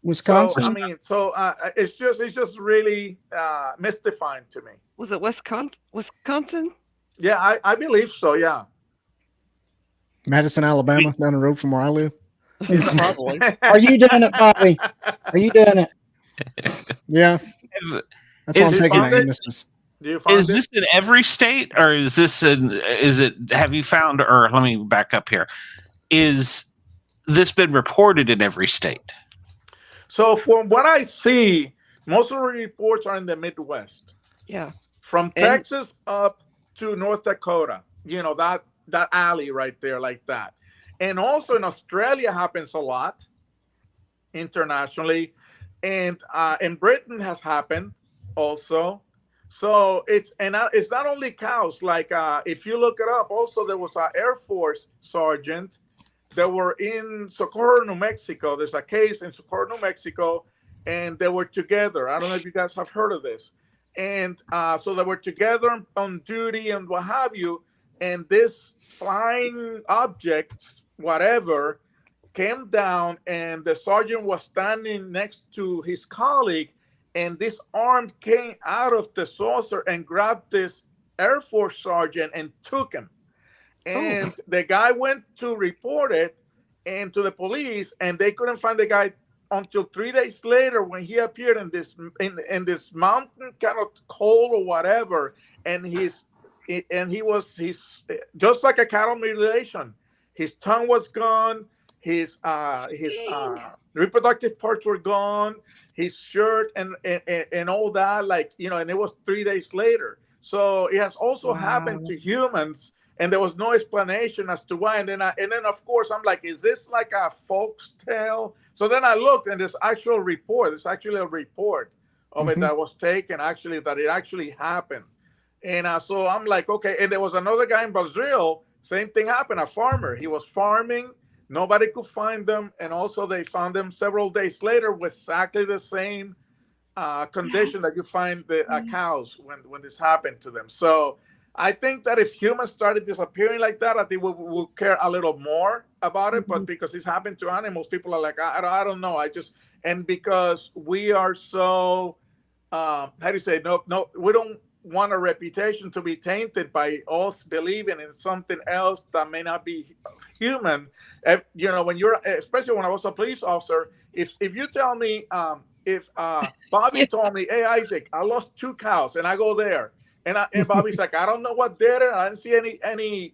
D: Wisconsin.
I: So, it's just really mystifying to me.
E: Was it Wisconsin?
I: Yeah, I believe so. Yeah.
C: Madison, Alabama, down the road from where I live.
E: Probably.
D: Are you doing it, Bobby? Are you doing it?
C: Yeah. That's why I'm taking eyewitnesses.
B: Is this in every state, or have you found, or let me back up here. Is this been reported in every state?
I: So from what I see, most of the reports are in the Midwest.
E: Yeah.
I: From Texas up to North Dakota, that alley right there like that. And also in Australia happens a lot internationally. And in Britain has happened also. So it's not only cows. Like if you look it up, also there was an Air Force sergeant that were in Socorro, New Mexico. There's a case in Socorro, New Mexico, and they were together. I don't know if you guys have heard of this. And so they were together on duty and what have you. And this flying object, whatever, came down, and the sergeant was standing next to his colleague, and this arm came out of the saucer and grabbed this Air Force sergeant and took him. And the guy went to report it and to the police, and they couldn't find the guy until 3 days later when he appeared in this mountain kind of cold or whatever, and he was just like a cattle mutilation. His tongue was gone, his reproductive parts were gone, his shirt and all that, like, you know, and it was 3 days later. So it has also happened to humans, and there was no explanation as to why. And then of course I'm like, is this like a folk's tale? So then I looked, and there's actual report. It's actually a report of it that was taken, actually, that it actually happened. And so I'm like, okay. And there was another guy in Brazil, same thing happened, a farmer. He was farming, nobody could find them. And also they found them several days later with exactly the same condition that you find the cows when this happened to them. So I think that if humans started disappearing like that, I think we would care a little more about it. But because it's happened to animals, people are like, I don't know. And because we are so, how do you say, no, we don't want a reputation to be tainted by us believing in something else that may not be human. You know, when especially when I was a police officer, if you tell me, if Bobby told me, hey, Isaac, I lost 2 cows, and I go there, and Bobby's like, I don't know what did it. I didn't see any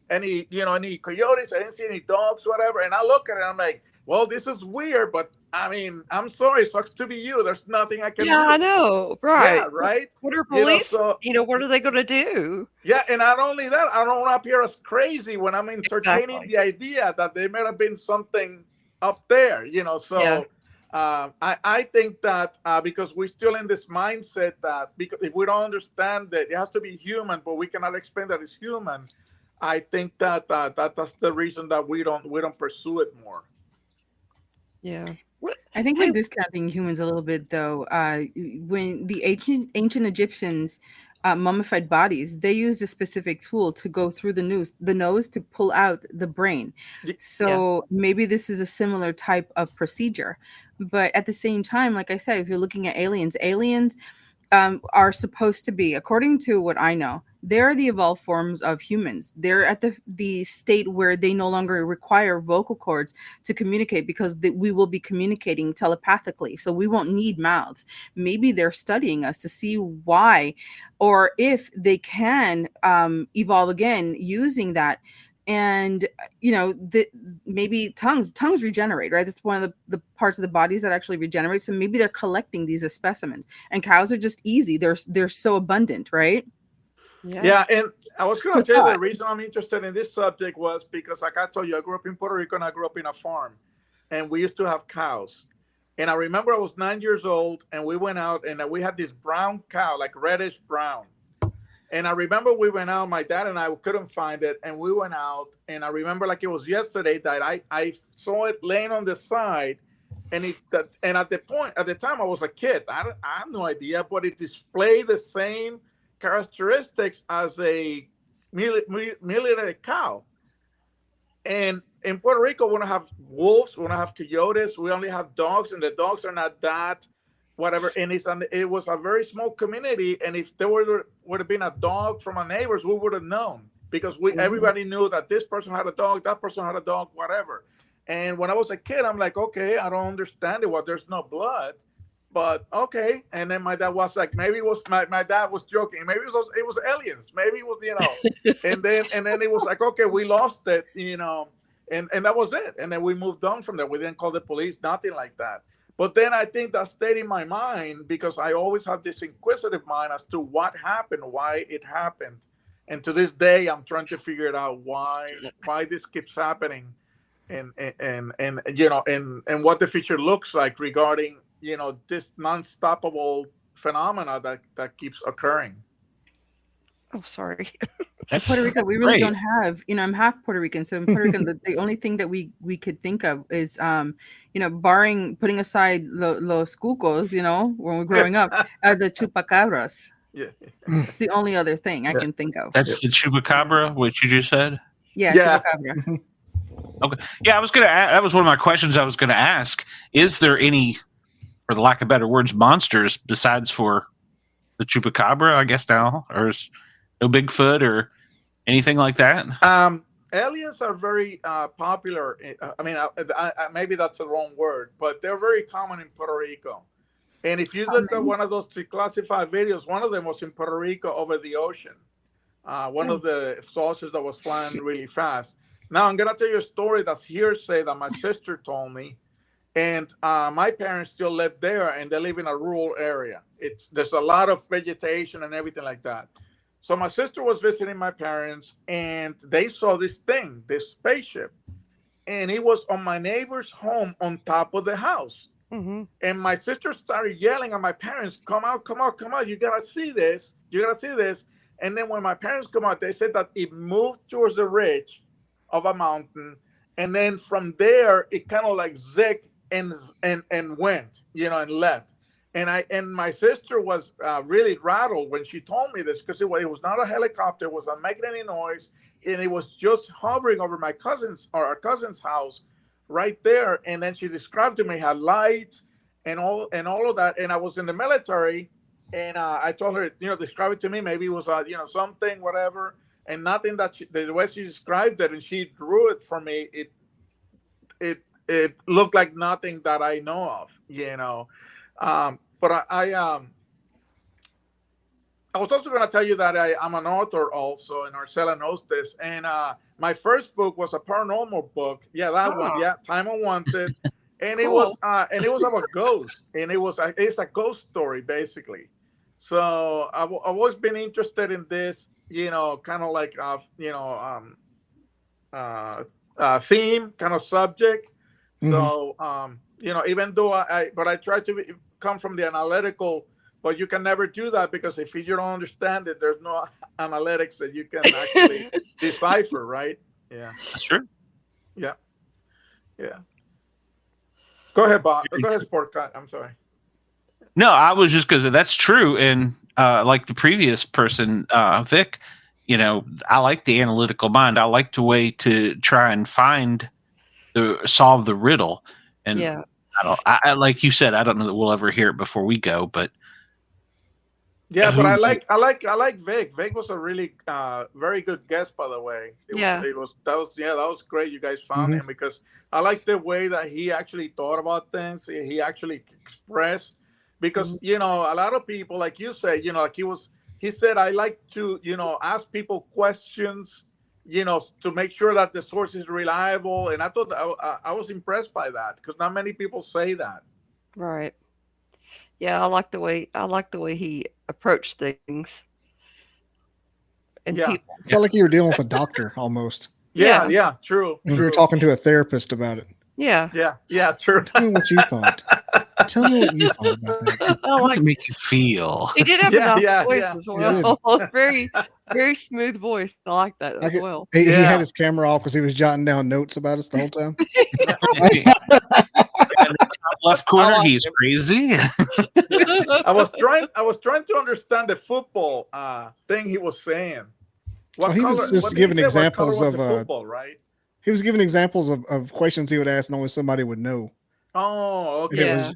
I: coyotes. I didn't see any dogs, whatever. And I look at it, and I'm like, well, this is weird, but I mean, I'm sorry, it sucks to be you. There's nothing I can do.
E: Yeah, I know, right?
I: Yeah, right.
E: What are police? What are they going to do?
I: Yeah, and not only that, I don't want to appear as crazy when I'm entertaining the idea that there may have been something up there, you know. So. Yeah. I think that because we're still in this mindset that because if we don't understand that it has to be human, but we cannot explain that it's human, I think that that's the reason that we don't pursue it more.
E: Yeah,
H: I think we're discounting humans a little bit, though. When the ancient Egyptians mummified bodies, they used a specific tool to go through the nose to pull out the brain. So maybe this is a similar type of procedure. But at the same time, like I said, if you're looking at aliens are supposed to be, according to what I know, they're the evolved forms of humans. They're at the state where they no longer require vocal cords to communicate, because we will be communicating telepathically. So we won't need mouths. Maybe they're studying us to see why, or if they can evolve again using that. And, you know, maybe tongues regenerate, right? That's one of the parts of the bodies that actually regenerate. So maybe they're collecting these as specimens, and cows are just easy. They're so abundant, right?
I: Yeah. And I was going to tell you the reason I'm interested in this subject was because, like I told you, I grew up in Puerto Rico, and I grew up in a farm, and we used to have cows. And I remember I was 9 years old, and we went out, and we had this brown cow, like reddish brown. And I remember we went out, my dad and I couldn't find it, and we went out, and I remember like it was yesterday that I saw it laying on the side, and at the time I was a kid, I have no idea, but it displayed the same characteristics as a mutilated cow. And in Puerto Rico, we don't have wolves, we don't have coyotes, we only have dogs, and the dogs are not that whatever. And it was a very small community, and if there would have been a dog from our neighbors, we would have known, because everybody knew that this person had a dog, that person had a dog, whatever. And when I was a kid, I'm like, okay, I don't understand it. Well, there's no blood, but okay. And then my dad was like, maybe it was my dad was joking. Maybe it was aliens. Maybe it was, you know. and then it was like, okay, we lost it, you know, and that was it. And then we moved on from there. We didn't call the police, nothing like that. But then I think that stayed in my mind, because I always have this inquisitive mind as to what happened, why it happened. And to this day, I'm trying to figure it out why this keeps happening, and you know, and what the future looks like regarding, you know, this non-stoppable phenomena that keeps occurring.
E: Oh, sorry.
H: Puerto Rico, we really don't have, you know, I'm half Puerto Rican. So in Puerto Rico, the only thing that we could think of is, you know, putting aside los cucos, you know, when we're growing up, the chupacabras.
I: Yeah.
H: It's the only other thing I can think of.
B: That's the chupacabra, which you just said?
H: Yeah. Chupacabra.
B: Okay. Yeah, I was gonna. That was one of my questions I was gonna ask. Is there any, for the lack of better words, monsters besides for the chupacabra? I guess now, or is no Bigfoot or anything like that?
I: Aliens are very popular. I mean, maybe that's the wrong word, but they're very common in Puerto Rico. And if you look at one of those classified videos, one of them was in Puerto Rico over the ocean. One of the saucers that was flying really fast. Now, I'm going to tell you a story that's hearsay that my sister told me. And my parents still live there, and they live in a rural area. There's a lot of vegetation and everything like that. So my sister was visiting my parents, and they saw this thing, this spaceship. And it was on my neighbor's home on top of the house.
E: Mm-hmm.
I: And my sister started yelling at my parents, come out, come out, come out. You got to see this. You got to see this. And then when my parents come out, they said that it moved towards the ridge of a mountain. And then from there, it kind of like zigged and went, and left. And my sister was really rattled when she told me this, because it was not a helicopter, it was not making any noise, and it was just hovering over our cousin's house right there. And then she described to me had lights and all of that. And I was in the military, and I told her, describe it to me. Maybe it was something, whatever, and nothing that the way she described it, and she drew it for me. It looked like nothing that I know of, But I was also going to tell you that I'm an author also, and Arcela knows this. And my first book was a paranormal book. Yeah, that one. Yeah, Time Unwanted. And it was about ghosts. And it's a ghost story basically. So I've always been interested in this, kind of like theme, kind of subject.
C: Mhm.
I: So even though I try to come from the analytical, but you can never do that, because if you don't understand it, there's no analytics that you can actually decipher, right? Yeah,
B: That's true.
I: yeah. Go ahead, Bob. Go ahead, Sportcat. I'm sorry.
B: No, I was just because that's true. And like the previous person, Vic, I like the analytical mind. I like the way to try and solve the riddle. And
E: Yeah.
B: I like you said, I don't know that we'll ever hear it before we go, but
I: Yeah, but I like Vic. Vic was a really very good guest, by the way. That was great. You guys found him, because I like the way that he actually thought about things. He actually expressed, because a lot of people, like you say, like he said, I like to ask people questions, to make sure that the source is reliable. And I thought I was impressed by that, because not many people say that.
E: Right. Yeah, I like the way he approached things. And
I: Yeah.
E: people.
C: I felt like you were dealing with a doctor almost.
I: Yeah, true.
C: You were talking to a therapist about it.
E: Yeah.
I: Yeah, true.
C: Tell me what you thought. Tell me what you thought about that.
B: how does it make you feel?
E: He did have a nice voice
I: yeah.
E: as well. Very, very smooth voice. I like that as well.
C: He had his camera off because he was jotting down notes about us the whole time.
B: In the top left corner, he's crazy.
I: I was trying to understand the football thing he was saying.
C: He was just giving examples of
I: football, right?
C: He was giving examples of questions he would ask, and only somebody would know.
I: Oh, okay.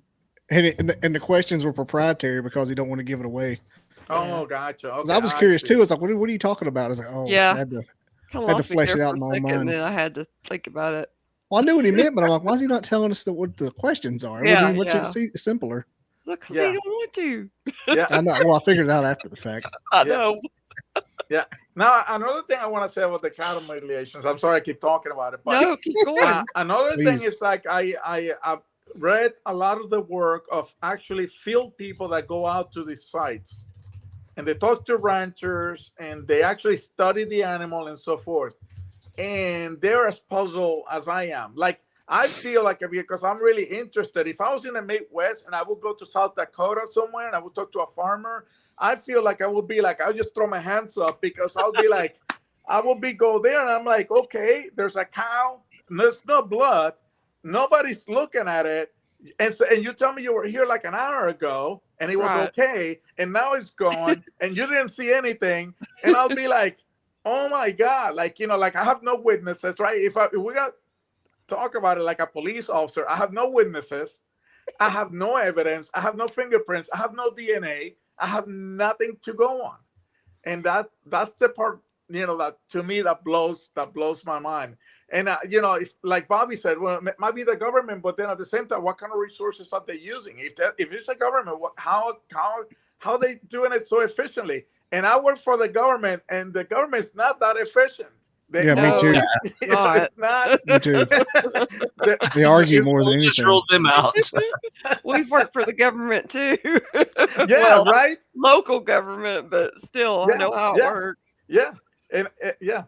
C: And the questions were proprietary because he don't want to give it away.
I: Oh, gotcha. Okay,
C: I was curious too. It's like, what are you talking about? I was like,
E: Yeah.
C: I had to flesh it out in my own mind.
E: And then I had to think about it.
C: Well, I knew what he meant, but I'm like, why is he not telling us what the questions are?
E: Yeah,
C: It would be simpler.
E: Look, they don't want to.
I: Yeah.
C: I know. Well, I figured it out after the fact.
E: I know.
I: Yeah. Now, another thing I want to say about the cattle mutilations. I'm sorry I keep talking about it, but
E: No, keep going.
I: another thing is like I've read a lot of the work of actually field people that go out to these sites, and they talk to ranchers, and they actually study the animal and so forth, and they're as puzzled as I am. Like, I feel like, because I'm really interested, if I was in the Midwest and I would go to South Dakota somewhere and I would talk to a farmer, I feel like I would be like, I'll just throw my hands up, because I'll be like, go there and I'm like, okay, there's a cow, and there's no blood, nobody's looking at it, and you tell me you were here like an hour ago and it was okay, and now it's gone and you didn't see anything, and I'll be like, oh my God, like I have no witnesses, right? If we got talk about it like a police officer. I have no witnesses. I have no evidence. I have no fingerprints. I have no DNA. I have nothing to go on. And that's the part, that to me that blows my mind. And if, like Bobby said, well, it might be the government, but then at the same time, what kind of resources are they using? If it's the government, how are they doing it so efficiently? And I work for the government, and the government's not that efficient.
C: Me too.
I: It's not.
C: Me too. They argue more than
B: Just
C: anything.
B: ruled them out.
E: We've worked for the government too.
I: Yeah, right.
E: Local government, but still, I know how it works.
I: Yeah, and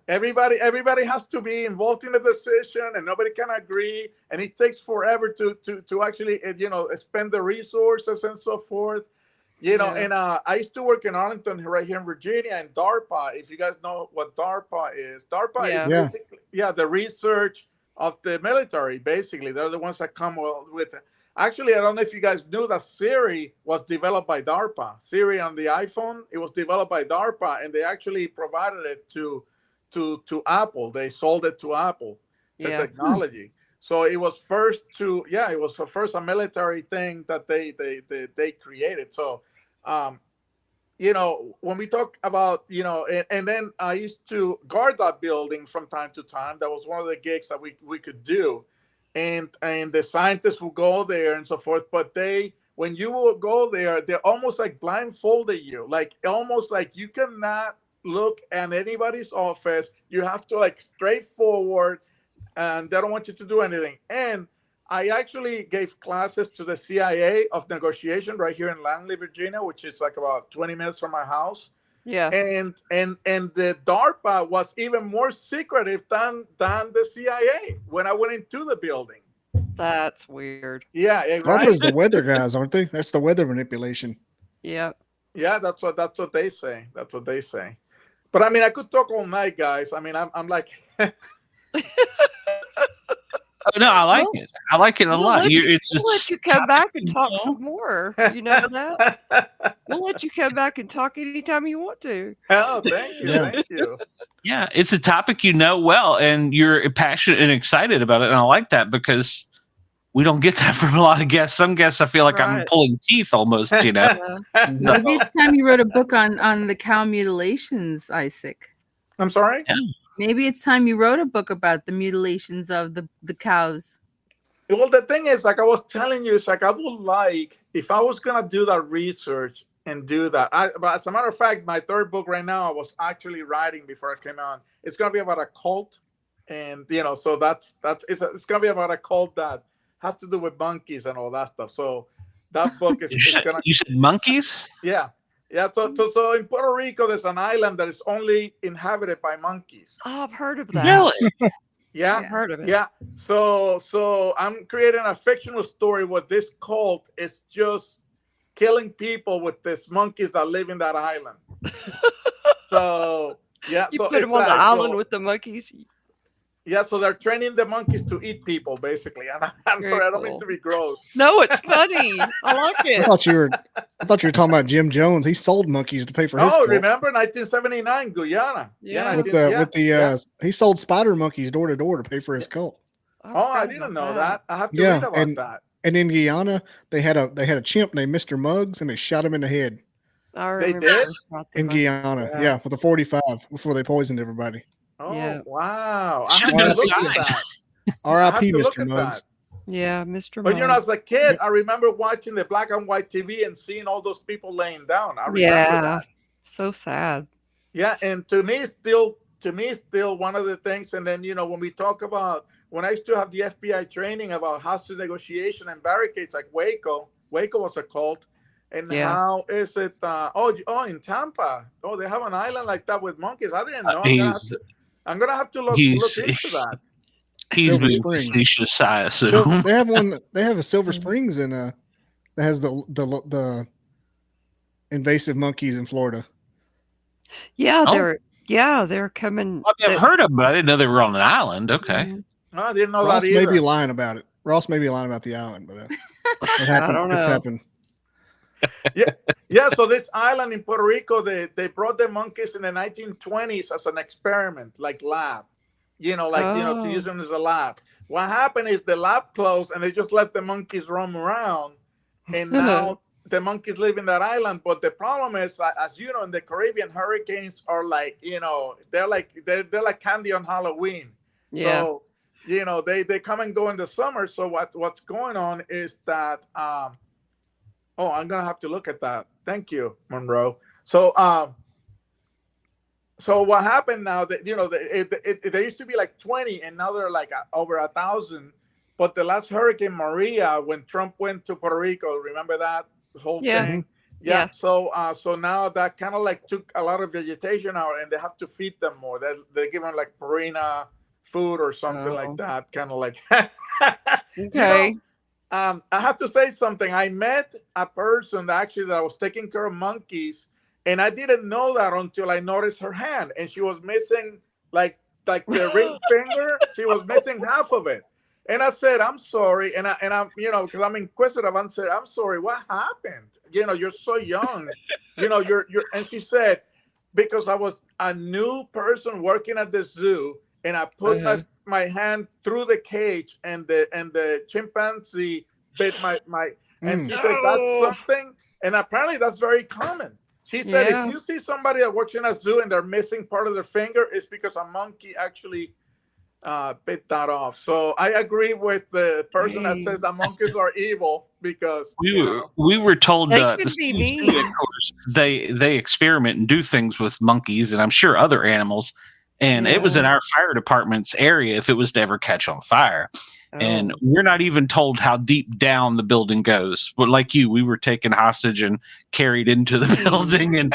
I: everybody has to be involved in the decision, and nobody can agree, and it takes forever to actually spend the resources and so forth. And I used to work in Arlington, right here in Virginia, and DARPA. If you guys know what DARPA is is basically the research of the military. Basically, they're the ones that come with it. Actually, I don't know if you guys knew that Siri was developed by DARPA. Siri on the iPhone, it was developed by DARPA, and they actually provided it to Apple. They sold it to Apple, the technology. So it was first a military thing that they created. So, when we talk about, and then I used to guard that building from time to time. That was one of the gigs that we could do. And the scientists will go there and so forth. But when you will go there, they're almost like blindfolded you, like almost like you cannot look at anybody's office. You have to like straightforward, and they don't want you to do anything. And I actually gave classes to the CIA of negotiation right here in Langley, Virginia, which is like about 20 minutes from my house.
E: Yeah.
I: And the DARPA was even more secretive than the CIA when I went into the building.
E: That's weird.
I: Yeah, right?
C: DARPA's the weather guys, aren't they? That's the weather manipulation.
E: Yeah.
I: Yeah, that's what they say. That's what they say. But I mean, I could talk all night, guys. I mean, I'm like
B: Oh, no, I like it. I like it a lot.
E: We'll let you come back and talk some more. You know that? We'll let you come back and talk anytime you want to.
I: Oh, thank you. Thank you.
B: Yeah, it's a topic well, and you're passionate and excited about it. And I like that because we don't get that from a lot of guests. Some guests, I feel like I'm pulling teeth almost,
H: Maybe it's time you wrote a book on the cow mutilations, Isaac.
I: I'm sorry?
B: Yeah.
H: Maybe it's time you wrote a book about the mutilations of the cows.
I: Well, the thing is, like I was telling you, it's like I would like, if I was going to do that research and do that. But as a matter of fact, my third book right now, I was actually writing before I came on. It's going to be about a cult. And, so it's going to be about a cult that has to do with monkeys and all that stuff. So that book is going to...
B: You said monkeys?
I: Yeah. Yeah, so in Puerto Rico, there's an island that is only inhabited by monkeys.
E: Oh, I've heard of that.
B: Really?
I: Yeah,
E: I've heard of it.
I: Yeah. So I'm creating a fictional story where this cult is just killing people with these monkeys that live in that island. So yeah,
E: you put them on the island with the monkeys.
I: Yeah, so they're training the monkeys to eat people, basically. And I'm sorry, I don't mean to be gross.
E: No, it's funny. I like it.
C: I thought you were talking about Jim Jones. He sold monkeys to pay for his cult.
I: Remember 1979, Guyana?
E: Yeah.
C: He sold spider monkeys door to door to pay for his cult.
I: I didn't know that. I have to read about that.
C: And in Guyana, they had a chimp named Mr. Muggs, and they shot him in the head.
I: They did?
C: In Guyana, with a 45 before they poisoned everybody.
I: Oh, wow.
B: I have to look at
I: that.
C: R.I.P. Mr. Muggs.
E: Yeah, Mr.
I: But as a kid, I remember watching the black and white TV and seeing all those people laying down. I remember that.
E: So sad.
I: Yeah, and to me, still one of the things. And then, when we talk about, when I used to have the FBI training about hostage negotiation and barricades, like Waco was a cult. And how is it? In Tampa. Oh, they have an island like that with monkeys. I didn't know. I'm gonna have to look into that.
B: He's being facetious, I assume.
C: They have one. They have a Silver Springs that has the invasive monkeys in Florida.
E: Yeah, they're coming.
B: I've heard of them, but I didn't know they were on an island. Okay.
I: I didn't know
C: Ross
I: that either.
C: may be lying about it. Ross may be lying about the island, but it happened.
E: I don't know.
C: It's happened.
I: Yeah. So this island in Puerto Rico, they brought the monkeys in the 1920s as an experiment, like lab. to use them as a lab. What happened is the lab closed and they just let the monkeys roam around, and now the monkeys live in that island. But the problem is, as you know, in the Caribbean, hurricanes are like, they're like candy on Halloween.
E: Yeah.
I: So, they come and go in the summer. So what's going on is that, I'm going to have to look at that. Thank you, Monroe. So what happened now that, there used to be like 20 and now they're like over 1,000. But the last Hurricane Maria, when Trump went to Puerto Rico, remember that whole thing? Yeah. So now that kind of like took a lot of vegetation out, and they have to feed them more. They give them like Purina food or something like that, kind of like.
E: Okay.
I: I have to say something. I met a person that was taking care of monkeys, and I didn't know that until I noticed her hand, and she was missing like the ring finger. She was missing half of it. And I said, I'm sorry. And I'm, because I'm inquisitive. I said, I'm sorry. What happened? You're so young. You're. And she said, because I was a new person working at the zoo, and I put my hand through the cage, and the chimpanzee bit my. And she said, that's something. And apparently that's very common. She said, if you see somebody that works in a zoo and they're missing part of their finger, it's because a monkey actually bit that off. So I agree with the person that says that monkeys are evil, because
B: we were told
E: They
B: the
E: could be
B: CDC,
E: mean.
B: of course, they experiment and do things with monkeys, and I'm sure other animals. And it was in our fire department's area if it was to ever catch on fire. And we're not even told how deep down the building goes. But like you, we were taken hostage and carried into the building. And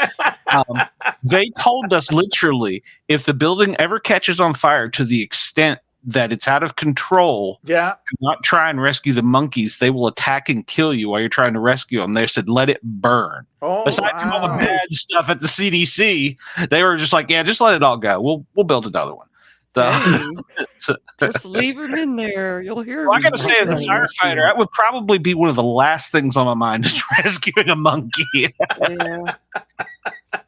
B: they told us literally, if the building ever catches on fire to the extent that it's out of control, do not try and rescue the monkeys. They will attack and kill you while you're trying to rescue them. They said, let it burn. Besides from all the bad stuff at the CDC, they were just like, just let it all go. We'll build another one. So,
E: just leave them in there. You'll hear.
B: Well, I got to say, as a firefighter, that would probably be one of the last things on my mind is rescuing a monkey.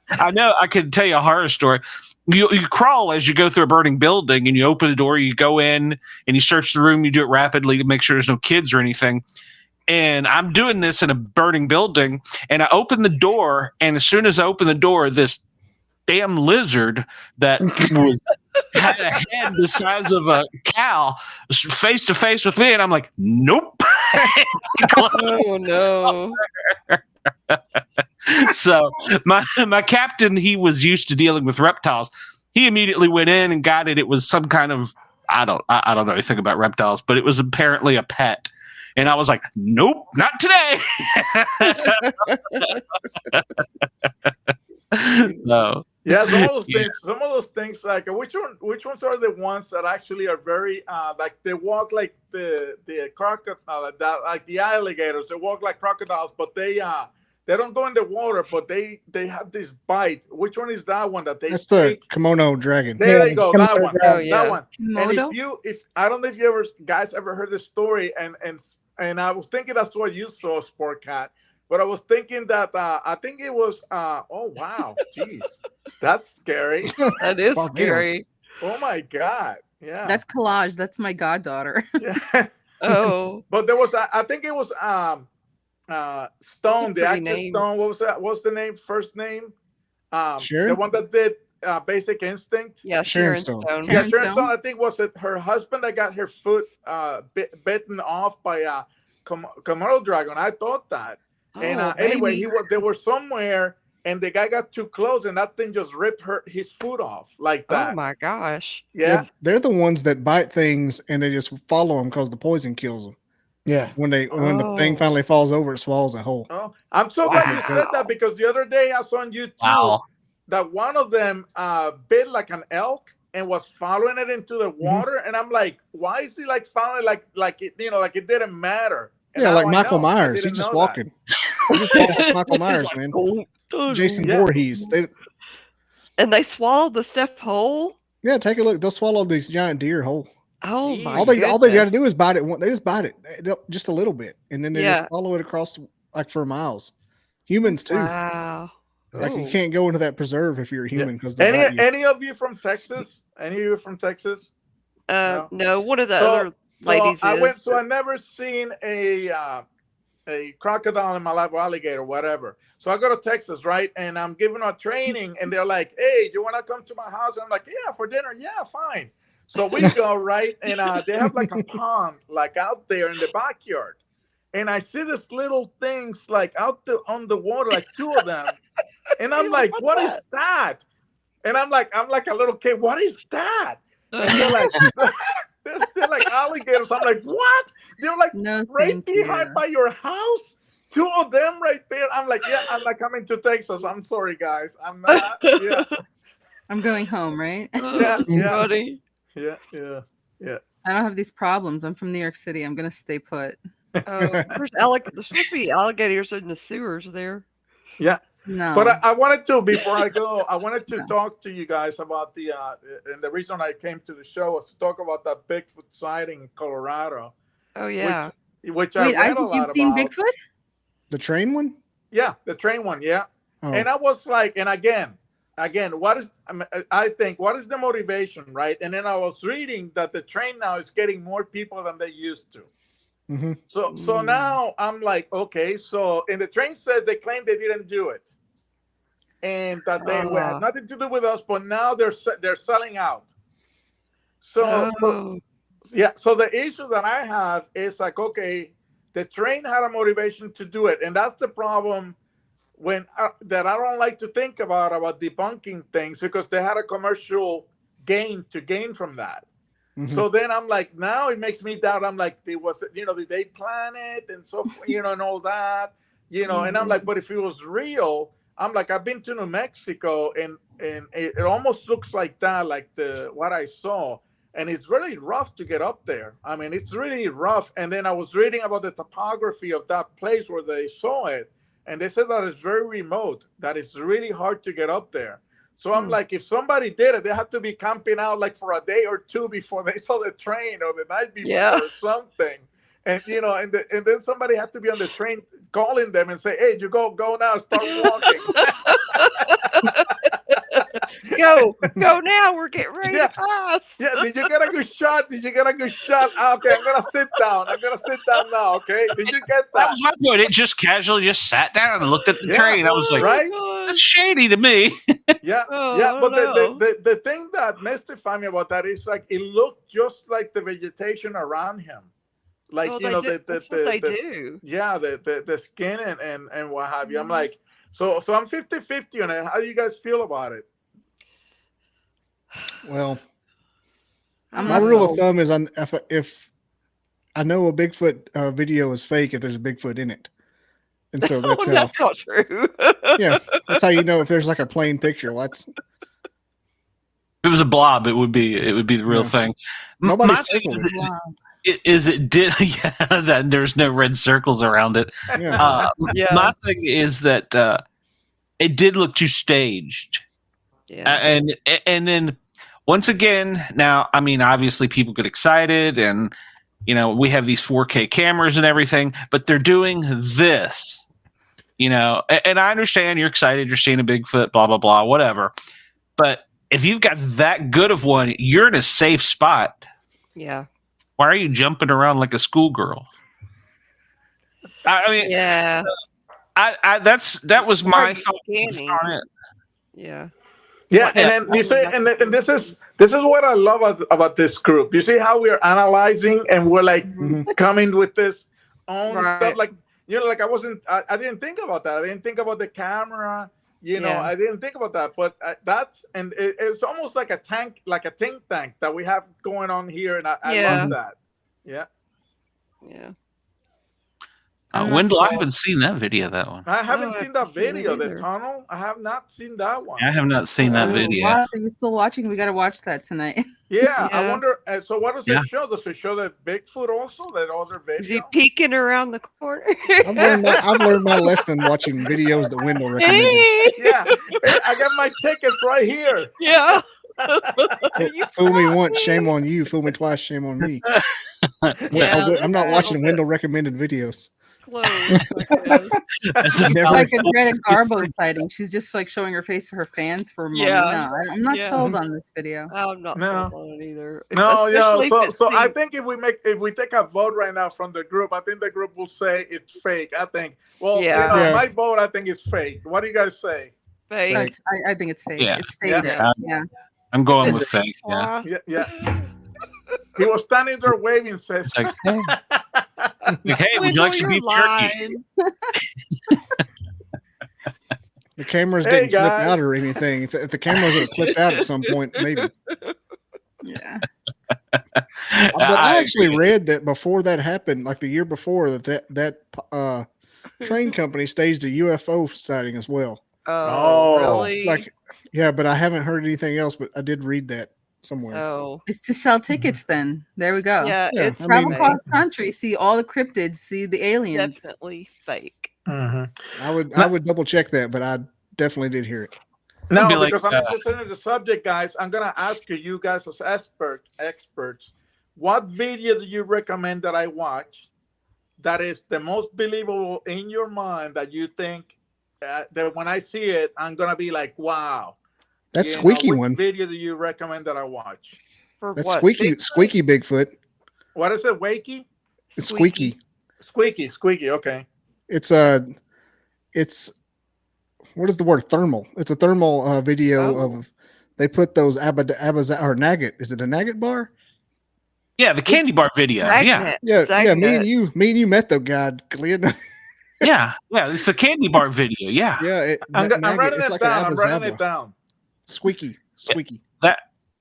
B: I know. I could tell you a horror story. You crawl as you go through a burning building, and you open the door, you go in, and you search the room. You do it rapidly to make sure there's no kids or anything. And I'm doing this in a burning building, and I open the door, and as soon as I open the door, this damn lizard that had a head the size of a cow face to face with me, and I'm like, nope.
E: Oh no.
B: So my captain, he was used to dealing with reptiles. He immediately went in and got it. It was some kind of, I don't know anything about reptiles, but it was apparently a pet. And I was like, nope, not today. So
I: some of those things like which ones are the ones that actually are very like they walk like the crocodile, like the alligators, they walk like crocodiles, but they don't go in the water, but they have this bite. Which one is that one that they?
C: That's the kimono dragon.
I: There you go, that one. That one.
H: Kimono?
I: And if I don't know if you guys ever heard the story, and I was thinking that's what you saw, Sportcat. But I was thinking that I think it was oh wow, jeez, that's scary.
E: That is scary.
I: Oh my god, yeah.
H: That's collage. That's my goddaughter.
I: Yeah.
E: Oh.
I: But there was I think it was Stone, the actor
E: name.
I: Stone. What was that? What's the name? First name?
C: Sharon?
I: The one that did Basic Instinct.
E: Yeah,
C: Sharon
E: Stone.
C: Stone.
I: Yeah, Sharon Stone. I think was it her husband that got her foot bitten off by a Komodo dragon. I thought that. And anyway, they were somewhere, and the guy got too close, and that thing just ripped his foot off like that.
E: Oh my gosh!
I: Yeah,
C: they're the ones that bite things, and they just follow them because the poison kills them.
D: Yeah.
C: When the thing finally falls over, it swallows a whole.
I: Oh, I'm so glad you said that, because the other day I saw on YouTube that one of them bit like an elk and was following it into the water, and I'm like, why is he like following like it like it didn't matter? And
C: like Michael Myers, he's just walking. He's just walking like Michael Myers, man. Jason Voorhees.
E: And they swallowed the stuff whole.
C: Yeah, take a look. They'll swallow these giant deer whole.
E: Oh my!
C: All they got to do is bite it. They just bite it just a little bit, and then they just follow it across like for miles. Humans too.
E: Wow.
C: Like you can't go into that preserve if you're a human because
I: any of you from Texas? Any of you from Texas?
E: No, one of the
I: So-
E: other ladies
I: I
E: is.
I: went. So I never seen a crocodile in my life, or alligator, whatever. So I go to Texas, right? And I'm giving a training, and they're like, "Hey, you want to come to my house?" And I'm like, "Yeah, for dinner. Yeah, fine." So we go, right? And they have like a pond, like out there in the backyard. And I see this little things like out on the water, like two of them. And I'm like, "What is that?" And I'm like a little kid. What is that? And they're like, they're like alligators. I'm like, what? They're like
H: No,
I: right
H: thank
I: behind
H: you.
I: by your house. Two of them right there. I'm like, yeah, I'm like coming to Texas. I'm sorry, guys. I'm not. Yeah,
H: I'm going home, right?
I: yeah, yeah,
E: Funny.
I: yeah, yeah, yeah.
H: I don't have these problems. I'm from New York City. I'm gonna stay put.
E: There's supposed to be alligators in the sewers there.
I: Yeah.
H: No.
I: But I wanted to, before I go, I wanted to
H: No.
I: talk to you guys about and the reason I came to the show was to talk about that Bigfoot sighting in Colorado.
E: Oh yeah.
I: Which
H: Wait,
I: I read a
H: Isaac,
I: lot
H: you've seen
I: about.
H: Bigfoot?
C: The train one?
I: Yeah, the train one. Yeah.
C: Oh.
I: And I was like, and again, what is, I think, what is the motivation, right? And then I was reading that the train now is getting more people than they used to.
C: Mm-hmm.
I: So now I'm like, okay, so, and the train says they claim they didn't do it. And that they had nothing to do with us, but now they're selling out. So yeah, so the issue that I have is like, okay, the train had a motivation to do it, and that's the problem when that I don't like to think about debunking things, because they had a commercial gain from that.
C: Mm-hmm.
I: So then I'm like, now it makes me doubt. I'm like, did they plan it and so and all that, and I'm like, but if it was real, I'm like, I've been to New Mexico, and it almost looks like that, like what I saw. And it's really rough to get up there. I mean, it's really rough. And then I was reading about the topography of that place where they saw it. And they said that it's very remote, that it's really hard to get up there. So I'm like, if somebody did it, they have to be camping out like for a day or two before they saw the train, or the night before or something. And, and then somebody had to be on the train calling them and say, hey, you go now, start walking.
E: Go now, we're getting ready to pass.
I: Yeah, did you get a good shot? Ah, okay, I'm gonna sit down now. Okay, did you get that?
B: That was my point. It just casually just sat down and looked at the train. I was like,
I: right?
B: That's shady to me.
I: Yeah, but the thing that mystified me about that is like it looked just like the vegetation around him, like
E: that's what they do.
I: Yeah, the skin and what have you. I'm like, so I'm 50-50 on it. How do you guys feel about it?
C: Well,
H: I'm
C: my
H: not
C: rule of
H: sold.
C: thumb is if I know a Bigfoot video is fake if there's a Bigfoot in it, and so that's how.
E: That's not true.
C: Yeah, that's how you know if there's like a plain picture. If
B: it was a blob, it would be the real thing.
C: Nobody
B: My thing
C: circled it.
B: is it did that there's no red circles around it.
C: Yeah.
B: My thing is that it did look too staged.
E: Yeah.
B: And then once again, now, I mean, obviously people get excited and, we have these 4K cameras and everything, but they're doing this, and I understand you're excited, you're seeing a Bigfoot, blah, blah, blah, whatever. But if you've got that good of one, you're in a safe spot.
E: Yeah.
B: Why are you jumping around like a schoolgirl? I mean,
E: Yeah.
B: that was my thought on it.
E: Yeah.
I: Yeah, and then you say, and this is what I love about this group. You see how we're analyzing and we're like coming with this own stuff. Like like I didn't think about that. I didn't think about the camera. I didn't think about that. But it's almost like a think tank that we have going on here, and I love that. Yeah.
E: Yeah.
B: Wendell, I haven't seen that video, that one.
I: I haven't seen that video, the
E: either.
I: tunnel. I have not seen that one.
B: I have not seen that video.
H: Wow, so you're still watching? We got to watch that tonight.
I: Yeah, I
E: Yeah.
I: wonder. So what does it show? Does it show that Bigfoot also? That other
E: Is he
I: video?
E: peeking around the corner?
C: I've learned my lesson watching videos that Wendell recommended.
I: Yeah, I got my tickets right here.
E: Yeah.
C: Fool me once, shame on you. Fool me twice, shame on me.
E: Yeah,
C: I'm not watching Wendell recommended videos.
E: close. I guess.
B: That's a
H: It's
B: valid
H: like a
B: point.
H: Greta Garbo sighting. She's just like showing her face for her fans for a moment.
E: Yeah.
H: No, I'm not
E: Yeah.
H: sold on this video.
E: I'm not
I: No.
E: sold on it either.
I: No, yeah.
E: Especially if
I: So,
E: it's
I: so I
E: synced.
I: think if we take a vote right now from the group, I think the group will say it's fake. I think. Well,
E: Yeah.
C: Yeah.
I: my vote, I think is fake. What do you guys say?
E: Fake.
H: No, I think it's fake.
B: Yeah.
H: It's staged.
B: Yeah.
H: Yeah.
B: I'm going with fake. Yeah.
I: Yeah. He was standing there waving, says.
B: It's like, hey, like, hey, would you like some beef jerky?
C: The cameras
I: Hey,
C: didn't clip
I: guys.
C: out or anything. If the cameras would have clipped out at some point, maybe.
H: Yeah.
C: But I actually read that before that happened, like the year before, that train company staged a UFO sighting as well.
E: Oh, really?
C: Like, yeah, but I haven't heard anything else. But I did read that somewhere.
E: oh,
H: It's to sell tickets then. There we go.
E: yeah,
C: Yeah,
E: it's
C: I
H: Travel
C: mean-
H: across country, see all the cryptids, see the aliens.
E: definitely fake.
C: I would double check that, but I definitely did hear it.
I: No,
B: Be like,
I: because I'm interested in the subject, guys. I'm gonna ask you guys as experts, what video do you recommend that I watch that is the most believable in your mind that you think that when I see it, I'm gonna be like, wow.
C: That
I: You know,
C: squeaky
I: which
C: one.
I: video do you recommend that I watch?
E: For
C: That's
E: what?
C: squeaky Bigfoot.
I: What is it? Wakey?
C: It's squeaky.
I: Squeaky. Okay.
C: It's what is the word? Thermal. It's a thermal video
E: Oh.
C: of. They put those or nugget. Is it a nugget bar?
B: Yeah, the candy bar video. Yeah.
E: Dragnet.
C: Yeah. Me and you met the guy, Glenn.
B: Yeah. It's the candy bar video. Yeah.
C: Yeah,
I: I'm writing
C: it's
I: it
C: like
I: down.
C: an
I: I'm writing it
C: abba
I: down.
C: Squeaky.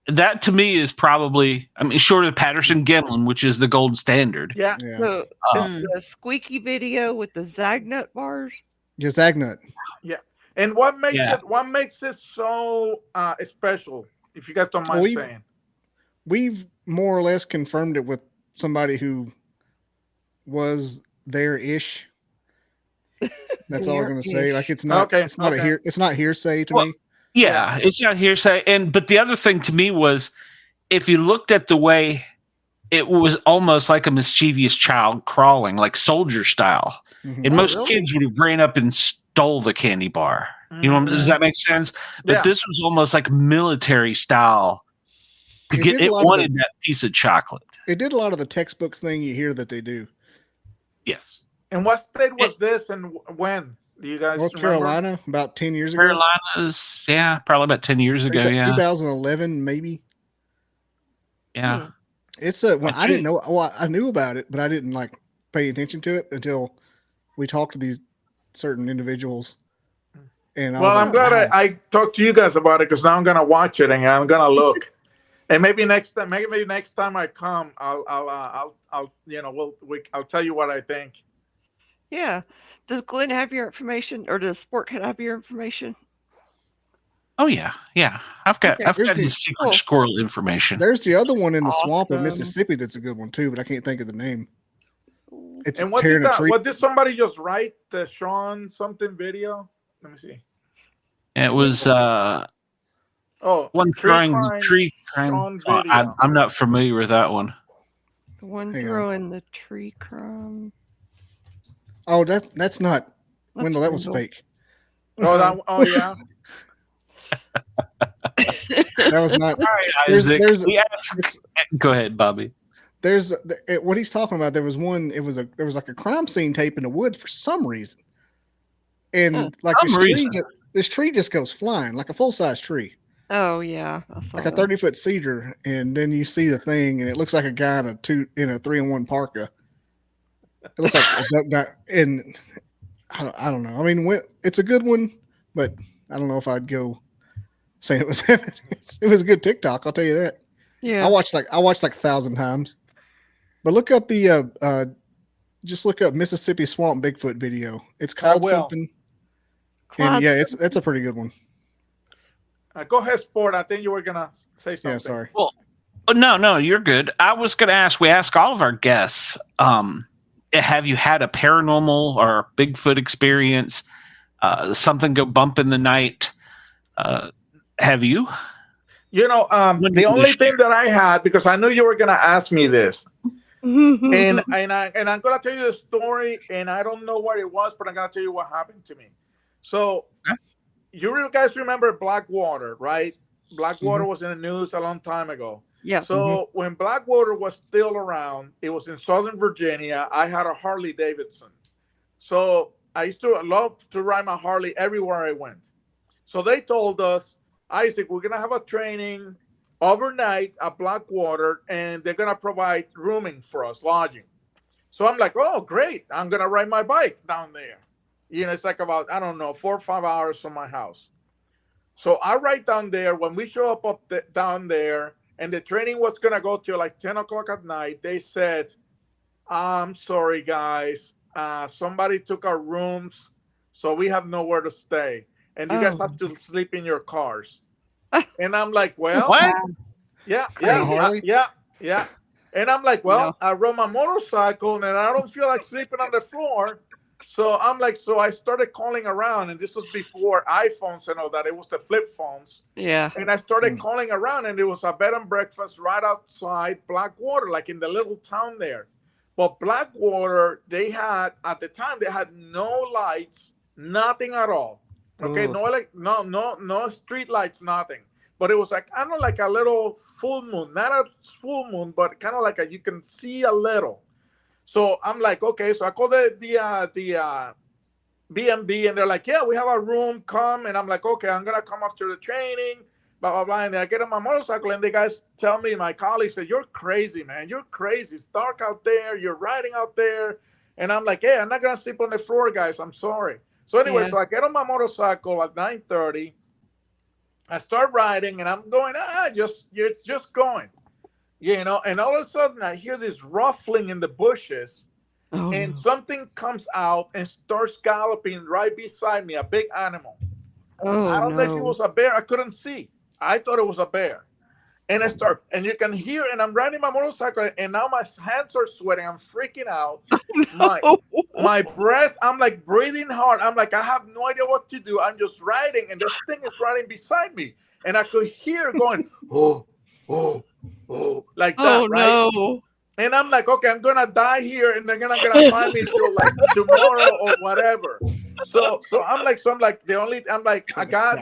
B: That to me is probably, I mean, short of Patterson Gimlin, which is the gold standard.
I: Yeah.
C: Yeah,
E: So
B: Um,
E: is the squeaky video with the Zagnut bars?
C: yeah, Zagnut.
I: And what makes
B: Yeah.
I: it so special? If you guys don't mind
C: Well,
I: saying.
C: We've more or less confirmed it with somebody who was there-ish. That's all I'm going to say. Like it's not.
I: Okay,
C: It's not
I: okay.
C: It's not hearsay to
B: Well,
C: me.
B: Yeah, it's not hearsay. But the other thing to me was, if you looked at the way it was almost like a mischievous child crawling, like soldier style.
C: Mhm.
B: And most
E: really?
B: kids would have ran up and stole the candy bar. You know, does that make sense? But
I: Yeah.
B: this was almost like military style.
C: It did a
B: It
C: lot of
B: wanted that piece of chocolate.
C: It did a lot of the textbook thing you hear that they do.
B: Yes.
I: And what state was this and when? Do you guys
C: North
I: remember?
C: Carolina, about 10 years ago.
B: Carolinas, yeah, probably about 10 years ago. Yeah.
C: 2011, maybe.
B: Yeah.
C: It's when I didn't
B: Actually-
C: know. Well, I knew about it, but I didn't like pay attention to it until we talked to these certain individuals. And I
I: Well,
C: was
I: I'm
C: like,
I: glad
C: wow.
I: I talked to you guys about it because now I'm gonna watch it and I'm gonna look. And maybe next time I come, I'll I'll tell you what I think.
E: Yeah. Does Glenn have your information, or does Sportcat have your information?
B: Oh yeah. Yeah. I've got
E: Okay.
B: his secret
E: Cool.
B: squirrel information.
C: There's the other one in the swamp in
E: Awesome.
C: Mississippi that's a good one too, but I can't think of the name. It's
I: And what
C: tearing
I: did
C: a tree.
I: what did somebody just write? The Sean something video? Let me see.
B: It was
I: Oh,
B: one throwing the
I: crime
B: tree crime.
I: Sean
B: Oh,
I: video.
B: I'm not familiar with that one.
E: The one
C: Hang on.
E: throwing the tree crumb.
C: Oh, that's not
E: That's
C: Wendell. That was
E: Wendell.
C: fake.
I: Oh yeah.
C: That was not.
B: All right,
C: There's-
B: Isaac.
C: there's-
B: we asked-
C: It's,
B: Go ahead, Bobby.
C: there's what he's talking about. There was one. There was like a crime scene tape in the wood for some reason, and like
B: some reason.
C: this tree just goes flying like a full size tree,
E: Oh yeah. I saw
C: like a
E: that.
C: 30-foot cedar, and then you see the thing, and it looks like a guy in a 3-in-1 parka. It looks like a duck guy, and I don't know. I mean, it's a good one, but I don't know if I'd go saying it was evidence. It was a good TikTok, I'll tell you that.
E: Yeah.
C: I watched like 1,000 times. But look up the just look up Mississippi Swamp Bigfoot video. It's called
I: will.
C: something. And
E: Classic.
C: yeah, that's a pretty good one.
I: Go ahead, Sport. I think you were gonna say something.
C: Yeah, sorry.
B: Oh, no, you're good. I was going to ask. We ask all of our guests. Have you had a paranormal or Bigfoot experience? Something go bump in the night? Have you?
I: You know,
B: When did
I: the
B: you
I: only
B: share?
I: thing that I had, because I knew you were gonna ask me this, and I'm gonna tell you the story, and I don't know what it was, but I'm gonna tell you what happened to me. So, you guys remember Blackwater, right? Blackwater was in the news a long time ago.
E: Yeah.
I: So when Blackwater was still around, it was in Southern Virginia. I had a Harley Davidson, so I used to love to ride my Harley everywhere I went. So they told us, Isaac, we're gonna have a training overnight at Blackwater, and they're gonna provide rooming for us, lodging. So I'm like, oh, great! I'm gonna ride my bike down there. It's like about, I don't know, 4 or 5 hours from my house. So I ride down there. When we show up down there, and the training was gonna go till like 10 o'clock at night, they said, I'm sorry, guys. Somebody took our rooms, so we have nowhere to stay, and you guys have to sleep in your cars. And I'm like, well,
B: What?
I: Yeah. And I'm like, well, I rode my motorcycle, and I don't feel like sleeping on the floor. So I'm like, so I started calling around, and this was before iPhones and all that. It was the flip phones.
E: Yeah.
I: And I started calling around, and there was a bed and breakfast right outside Blackwater, like in the little town there. But Blackwater, at the time, they had no lights, nothing at all. Okay, no street lights, nothing. But it was like kind of like a little full moon, not a full moon, but kind of like you can see a little. So I'm like, okay. So I called the B&B, and they're like, yeah, we have a room. Come. And I'm like, okay, I'm gonna come after the training. Blah blah blah. And then I get on my motorcycle, and the guys tell me, my colleagues said, you're crazy, man. You're crazy. It's dark out there. You're riding out there. And I'm like, hey, I'm not gonna sleep on the floor, guys. I'm sorry. So anyway, so I get on my motorcycle at 9:30. I start riding, and I'm going, just going, and all of a sudden I hear this ruffling in the bushes, and something comes out and starts galloping right beside me, a big animal. I don't know if it was a bear. I couldn't see. I thought it was a bear. And and you can hear, and I'm riding my motorcycle, and now my hands are sweating. I'm freaking out. My breath, I'm like breathing hard. I'm like, I have no idea what to do. I'm just riding, and this thing is riding beside me. And I could hear going, oh, like that, right? No. And I'm like, okay, I'm gonna die here, and they're gonna find me till like tomorrow or whatever. So I'm like, God,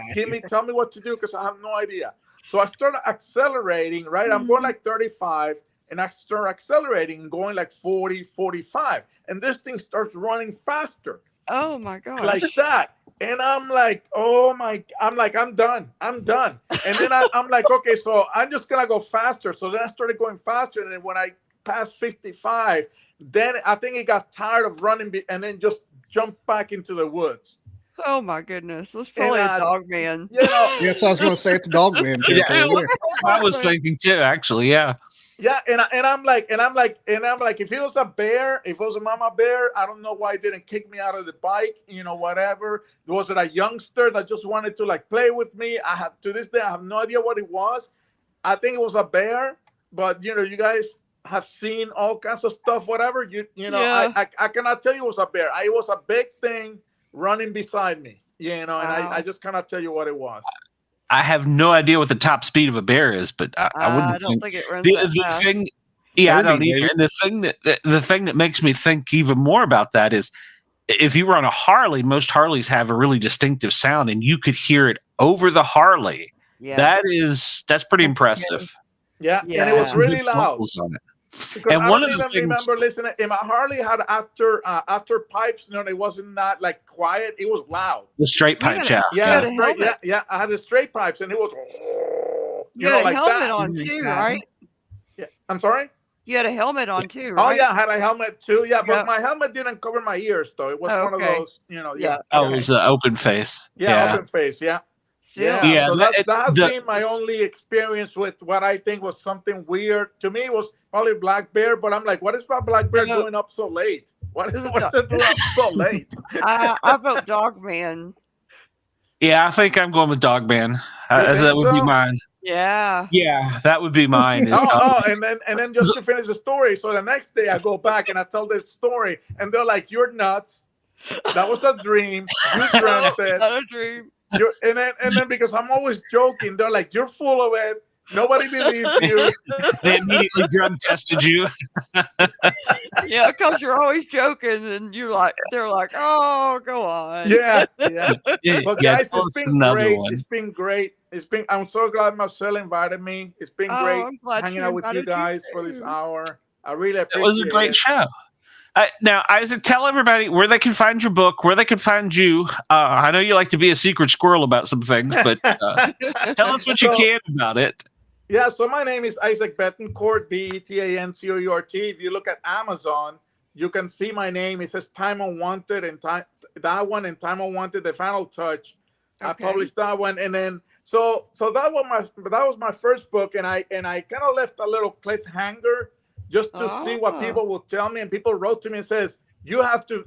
I: tell me what to do, because I have no idea. So I started accelerating, right? I'm going like 35, and I start accelerating, going like 40, 45. And this thing starts running faster.
E: Oh my God.
I: Like that. And I'm like, I'm done. And then I'm like, okay, so I'm just going to go faster. So then I started going faster. And then when I passed 55, then I think it got tired of running and then just jumped back into the woods.
E: Oh my goodness, that's probably a dog man.
C: Yeah, that's what I was going to say. It's a dog man.
B: I was thinking too, actually. Yeah.
I: Yeah, and I'm like, if it was a bear, if it was a mama bear, I don't know why it didn't kick me out of the bike, whatever. Was it a youngster that just wanted to like play with me? To this day, I have no idea what it was. I think it was a bear, but you guys have seen all kinds of stuff, whatever. I cannot tell you it was a bear. It was a big thing running beside me, and I just cannot tell you what it was.
B: I have no idea what the top speed of a bear is, but I wouldn't.
E: I don't think it runs
B: the thing. Yeah, I don't either. And the thing that makes me think even more about that is, if you run a Harley, most Harleys have a really distinctive sound, and you could hear it over the Harley. Yeah. That's pretty impressive.
I: Yeah, and it was really loud.
B: On it.
I: Because and one of the things, remember listening, and my Harley had after pipes, it wasn't that like quiet, it was loud.
B: The straight pipes,
I: I had the straight pipes, and it was
E: you had a
I: like
E: helmet
I: that.
E: on too, right?
I: Yeah, I'm sorry.
E: You had a helmet on too, right?
I: Oh yeah, I had a helmet too. Yeah, but my helmet didn't cover my ears though. It was one of those,
B: Yeah. Oh, it was the open face.
I: Yeah, open face. Yeah. Yeah, so that has been my only experience with what I think was something weird. To me, it was probably black bear, but I'm like, what is my black bear doing up so late? What is it doing up so late?
E: I vote dog man.
B: Yeah, I think I'm going with dog man. That would be mine.
E: Yeah.
B: Yeah, that would be mine.
I: And then just to finish the story. So the next day I go back and I tell the story, and they're like, "You're nuts. That was a dream. You dreamt it.
E: Not a dream."
I: And then because I'm always joking, they're like, "You're full of it. Nobody believes you.
B: They immediately drug tested you.
E: Yeah, because you're always joking, and they're like, oh, go on.
I: Yeah. But
B: Yeah,
I: guys,
B: tell
I: it's
B: us
I: been
B: another
I: great.
B: one.
I: It's been great. I'm so glad Marcel invited me. It's been great
E: I'm glad
I: hanging
E: she
I: out with you
E: invited you
I: guys for this
E: too.
I: hour. I really
B: It
I: appreciate
B: was a great
I: it.
B: show. Now, Isaac, tell everybody where they can find your book, where they can find you. I know you like to be a secret squirrel about some things, but tell us what you can about it.
I: Yeah, so my name is Isaac Betancourt, Betancourt. If you look at Amazon, you can see my name. It says Time Unwanted, and Time Unwanted, The Final Touch.
E: Okay.
I: I published that one, and then so that was my first book, and I kind of left a little cliffhanger just to see what people will tell me, and people wrote to me and says, you have to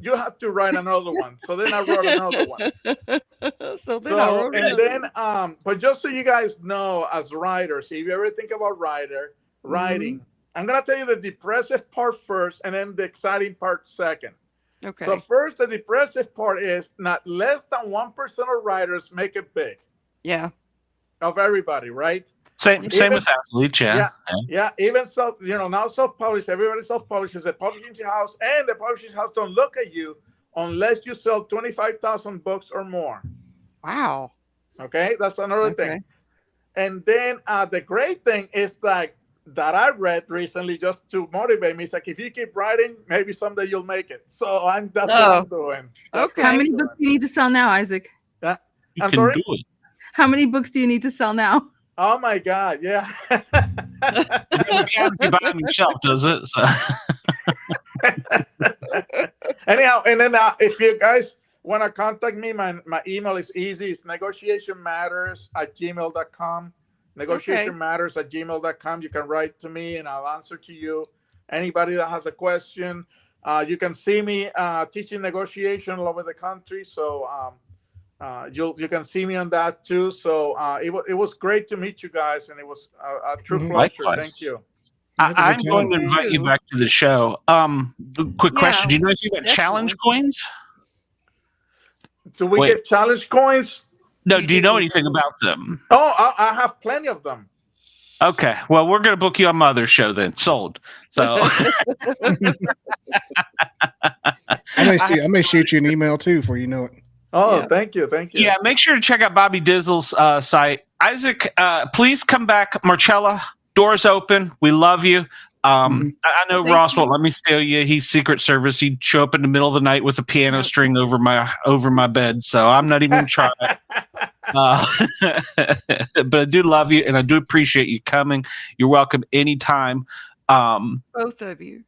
I: write another one. So then I wrote another one. But just so you guys know, as writers, if you ever think about writing, I'm gonna tell you the depressive part first, and then the exciting part second.
E: Okay.
I: So first, the depressive part is not less than 1% of writers make it big.
E: Yeah.
I: Of everybody, right?
B: Same with athletes, yeah.
I: Even now self-published, everybody self-publishes. The publishing house and the publishing house don't look at you unless you sell 25,000 books or more.
E: Wow.
I: Okay, that's another thing. And then the great thing is that I read recently, just to motivate me, it's like, if you keep writing, maybe someday you'll make it. So that's what I'm doing.
E: Okay.
H: How many books do you need to sell now, Isaac?
I: Yeah.
B: You can do it.
H: How many books do you need to sell now?
I: Oh my God, yeah.
B: It counts you behind the shelf, does it? So.
I: Anyhow, and then if you guys want to contact me, my email is easy. It's negotiationmatters@gmail.com. Negotiationmatters@gmail.com. You can write to me and I'll answer to you. Anybody that has a question, you can see me teaching negotiation all over the country. So you can see me on that too. So it was great to meet you guys, and it was a true pleasure.
B: Likewise.
I: Thank you.
B: I'm going to invite you back to the show. Quick question: do you know anything about challenge coins?
I: Do we give challenge coins?
B: No. Do you know anything about them?
I: Oh, I have plenty of them.
B: Okay. Well, we're going to book you on my other show then. Sold. So
C: I may shoot you an email too, for you know it.
I: Oh, thank you.
B: Yeah, make sure to check out Bobby Dizzle's site. Isaac, please come back. Marcella, doors open. We love you. I know Ross won't let me steal you. He's Secret Service. He'd show up in the middle of the night with a piano string over my bed. So I'm not even trying. But I do love you, and I do appreciate you coming. You're welcome anytime.
E: Both of you.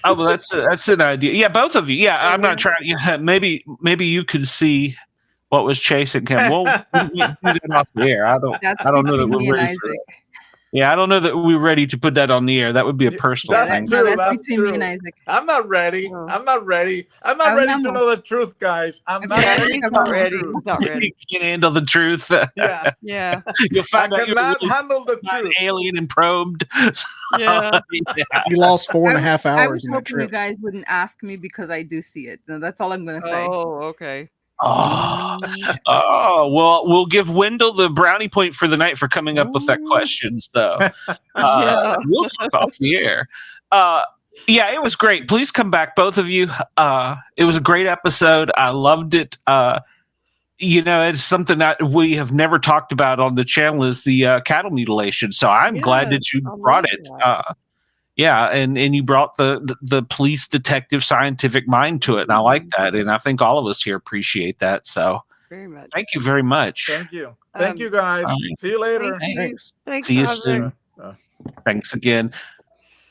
B: Oh, well, that's an idea. Yeah, both of you. Yeah, I'm not trying. Yeah, maybe you could see what was chasing him. Well, we do that off the air. I don't know that we're ready for it. Yeah, I don't know that we're ready to put that on the air. That would be a personal thing.
H: That's between me and Isaac.
I: I'm not ready. I'm not ready to know the truth, guys. I'm not ready.
E: Not ready.
B: You can't handle the truth.
I: Yeah.
E: Yeah.
B: You'll find out you're
I: handle the truth.
B: Alien and probed.
E: Yeah.
C: You lost 4.5 hours
H: I was
C: in that
H: hoping
C: trip.
H: you guys wouldn't ask me because I do see it. So that's all I'm going to say.
E: Oh, okay.
B: Oh, well, we'll give Wendell the brownie point for the night for coming up with that question. So we'll talk off the air. Yeah, it was great. Please come back, both of you. It was a great episode. I loved it. It's something that we have never talked about on the channel is the cattle mutilation. So I'm glad that you brought it. Yeah, and you brought the police detective scientific mind to it, and I like that, and I think all of us here appreciate that. So,
E: very much.
B: Thank you very much.
I: Thank you, guys. See you later.
E: Thanks.
B: See you soon. Thanks again.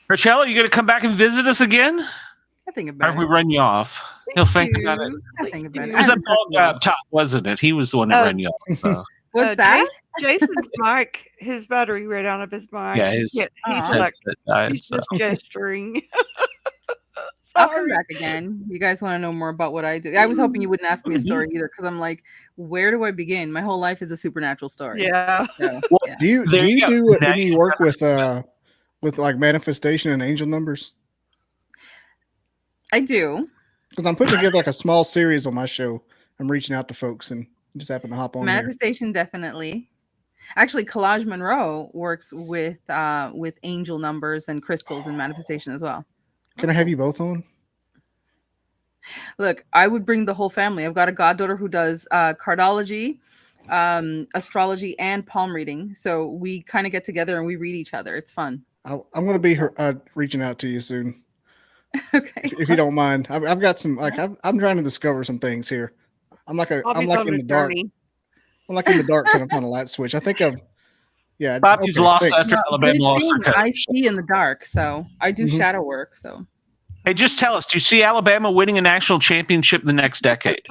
B: Rochelle, are you going to come back and visit us again?
H: I think about it.
B: Or have we run you off? He'll think about it.
H: I think about it.
B: It was that bald guy up top, wasn't it? He was the one that ran you off. So.
H: What's that?
E: Jason's mic, his battery ran out of his mic.
B: Yeah,
E: he's just gesturing.
H: I'll come back again. You guys want to know more about what I do? I was hoping you wouldn't ask me a story either, because I'm like, where do I begin? My whole life is a supernatural story.
E: Yeah.
H: So,
C: Do you do any work with like manifestation and angel numbers?
H: I do.
C: Because I'm putting together like a small series on my show. I'm reaching out to folks and just happen to hop on
H: Manifestation, definitely. Actually, Collage Monroe works with angel numbers and crystals and manifestation as well.
C: Can I have you both on?
H: Look, I would bring the whole family. I've got a goddaughter who does cardology, astrology, and palm reading. So we kind of get together and we read each other. It's fun.
C: I'm going to be reaching out to you soon.
H: Okay.
C: If you don't mind. I've got some, like, I'm trying to discover some things here. I'm like in the dark. I'm like in the dark trying to find a light switch. I think
B: Bobby's lost after Alabama lost their coach.
H: I see in the dark, so I do shadow work. So,
B: hey, just tell us, do you see Alabama winning a national championship the next decade?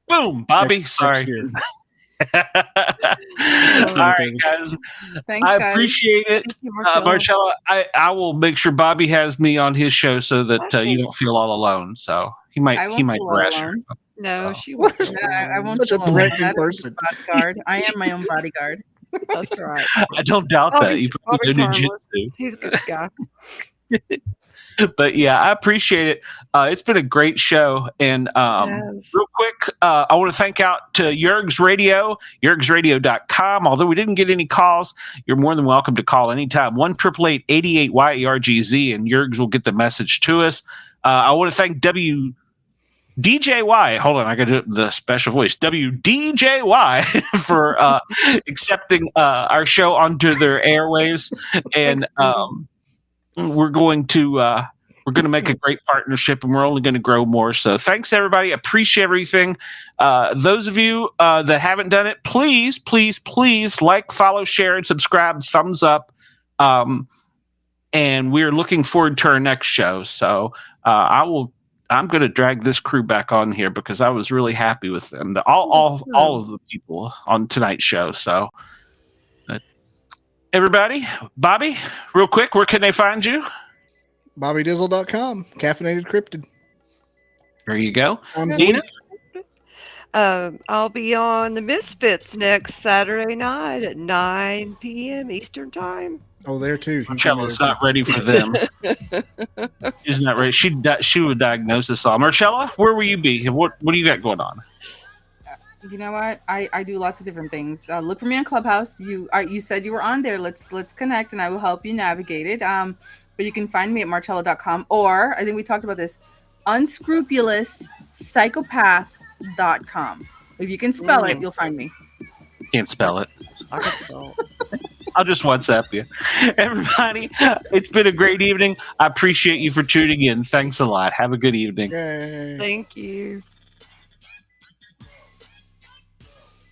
B: Boom, Bobby. Sorry. All right, guys.
H: Thanks,
B: I
H: guys.
B: Appreciate it.
E: Thank you, Marcella.
B: Marcella, I will make sure Bobby has me on his show so that you don't feel all alone. So he might harass you.
E: No, she won't.
H: I won't.
C: Such a
H: feel alone.
C: threatening
H: That is
C: person.
H: Bodyguard. I am my own bodyguard.
E: That's right.
B: I don't doubt that. You probably do
E: Bobby's harmless.
B: jujitsu.
E: He's a good guy.
B: But yeah, I appreciate it. It's been a great show. And real quick, I want to thank out to Yerg's Radio, yergsradio.com. Although we didn't get any calls, you're more than welcome to call anytime. 1-888-88-YERGZ, and Yergs will get the message to us. I want to thank DJY, hold on, I got to do the special voice. WDJY for accepting our show onto their airwaves, and we're going to make a great partnership, and we're only going to grow more. So thanks everybody, appreciate everything. Those of you that haven't done it, please like, follow, share, and subscribe. Thumbs up. And we're looking forward to our next show. So I'm going to drag this crew back on here because I was really happy with them. All of the people on tonight's show. So, everybody, Bobby, real quick, where can they find you?
C: BobbyDizzle.com. Caffeinated cryptid.
B: There you go.
C: Nina?
E: I'll be on the Misfits next Saturday night at 9 p.m. Eastern Time.
C: Oh, there too.
B: Marcella's not ready for them. She's not ready. She would diagnose us all. Marcella, where will you be? What do you got going on?
H: You know what? I do lots of different things. Look for me on Clubhouse. You said you were on there. Let's connect, and I will help you navigate it. But you can find me at marcella.com, or I think we talked about this, unscrupulouspsychopath.com. If you can spell it, you'll find me.
B: Can't spell it.
E: I can spell it.
B: I'll just WhatsApp you. Everybody, it's been a great evening. I appreciate you for tuning in. Thanks a lot. Have a good evening.
C: Yay.
E: Thank you.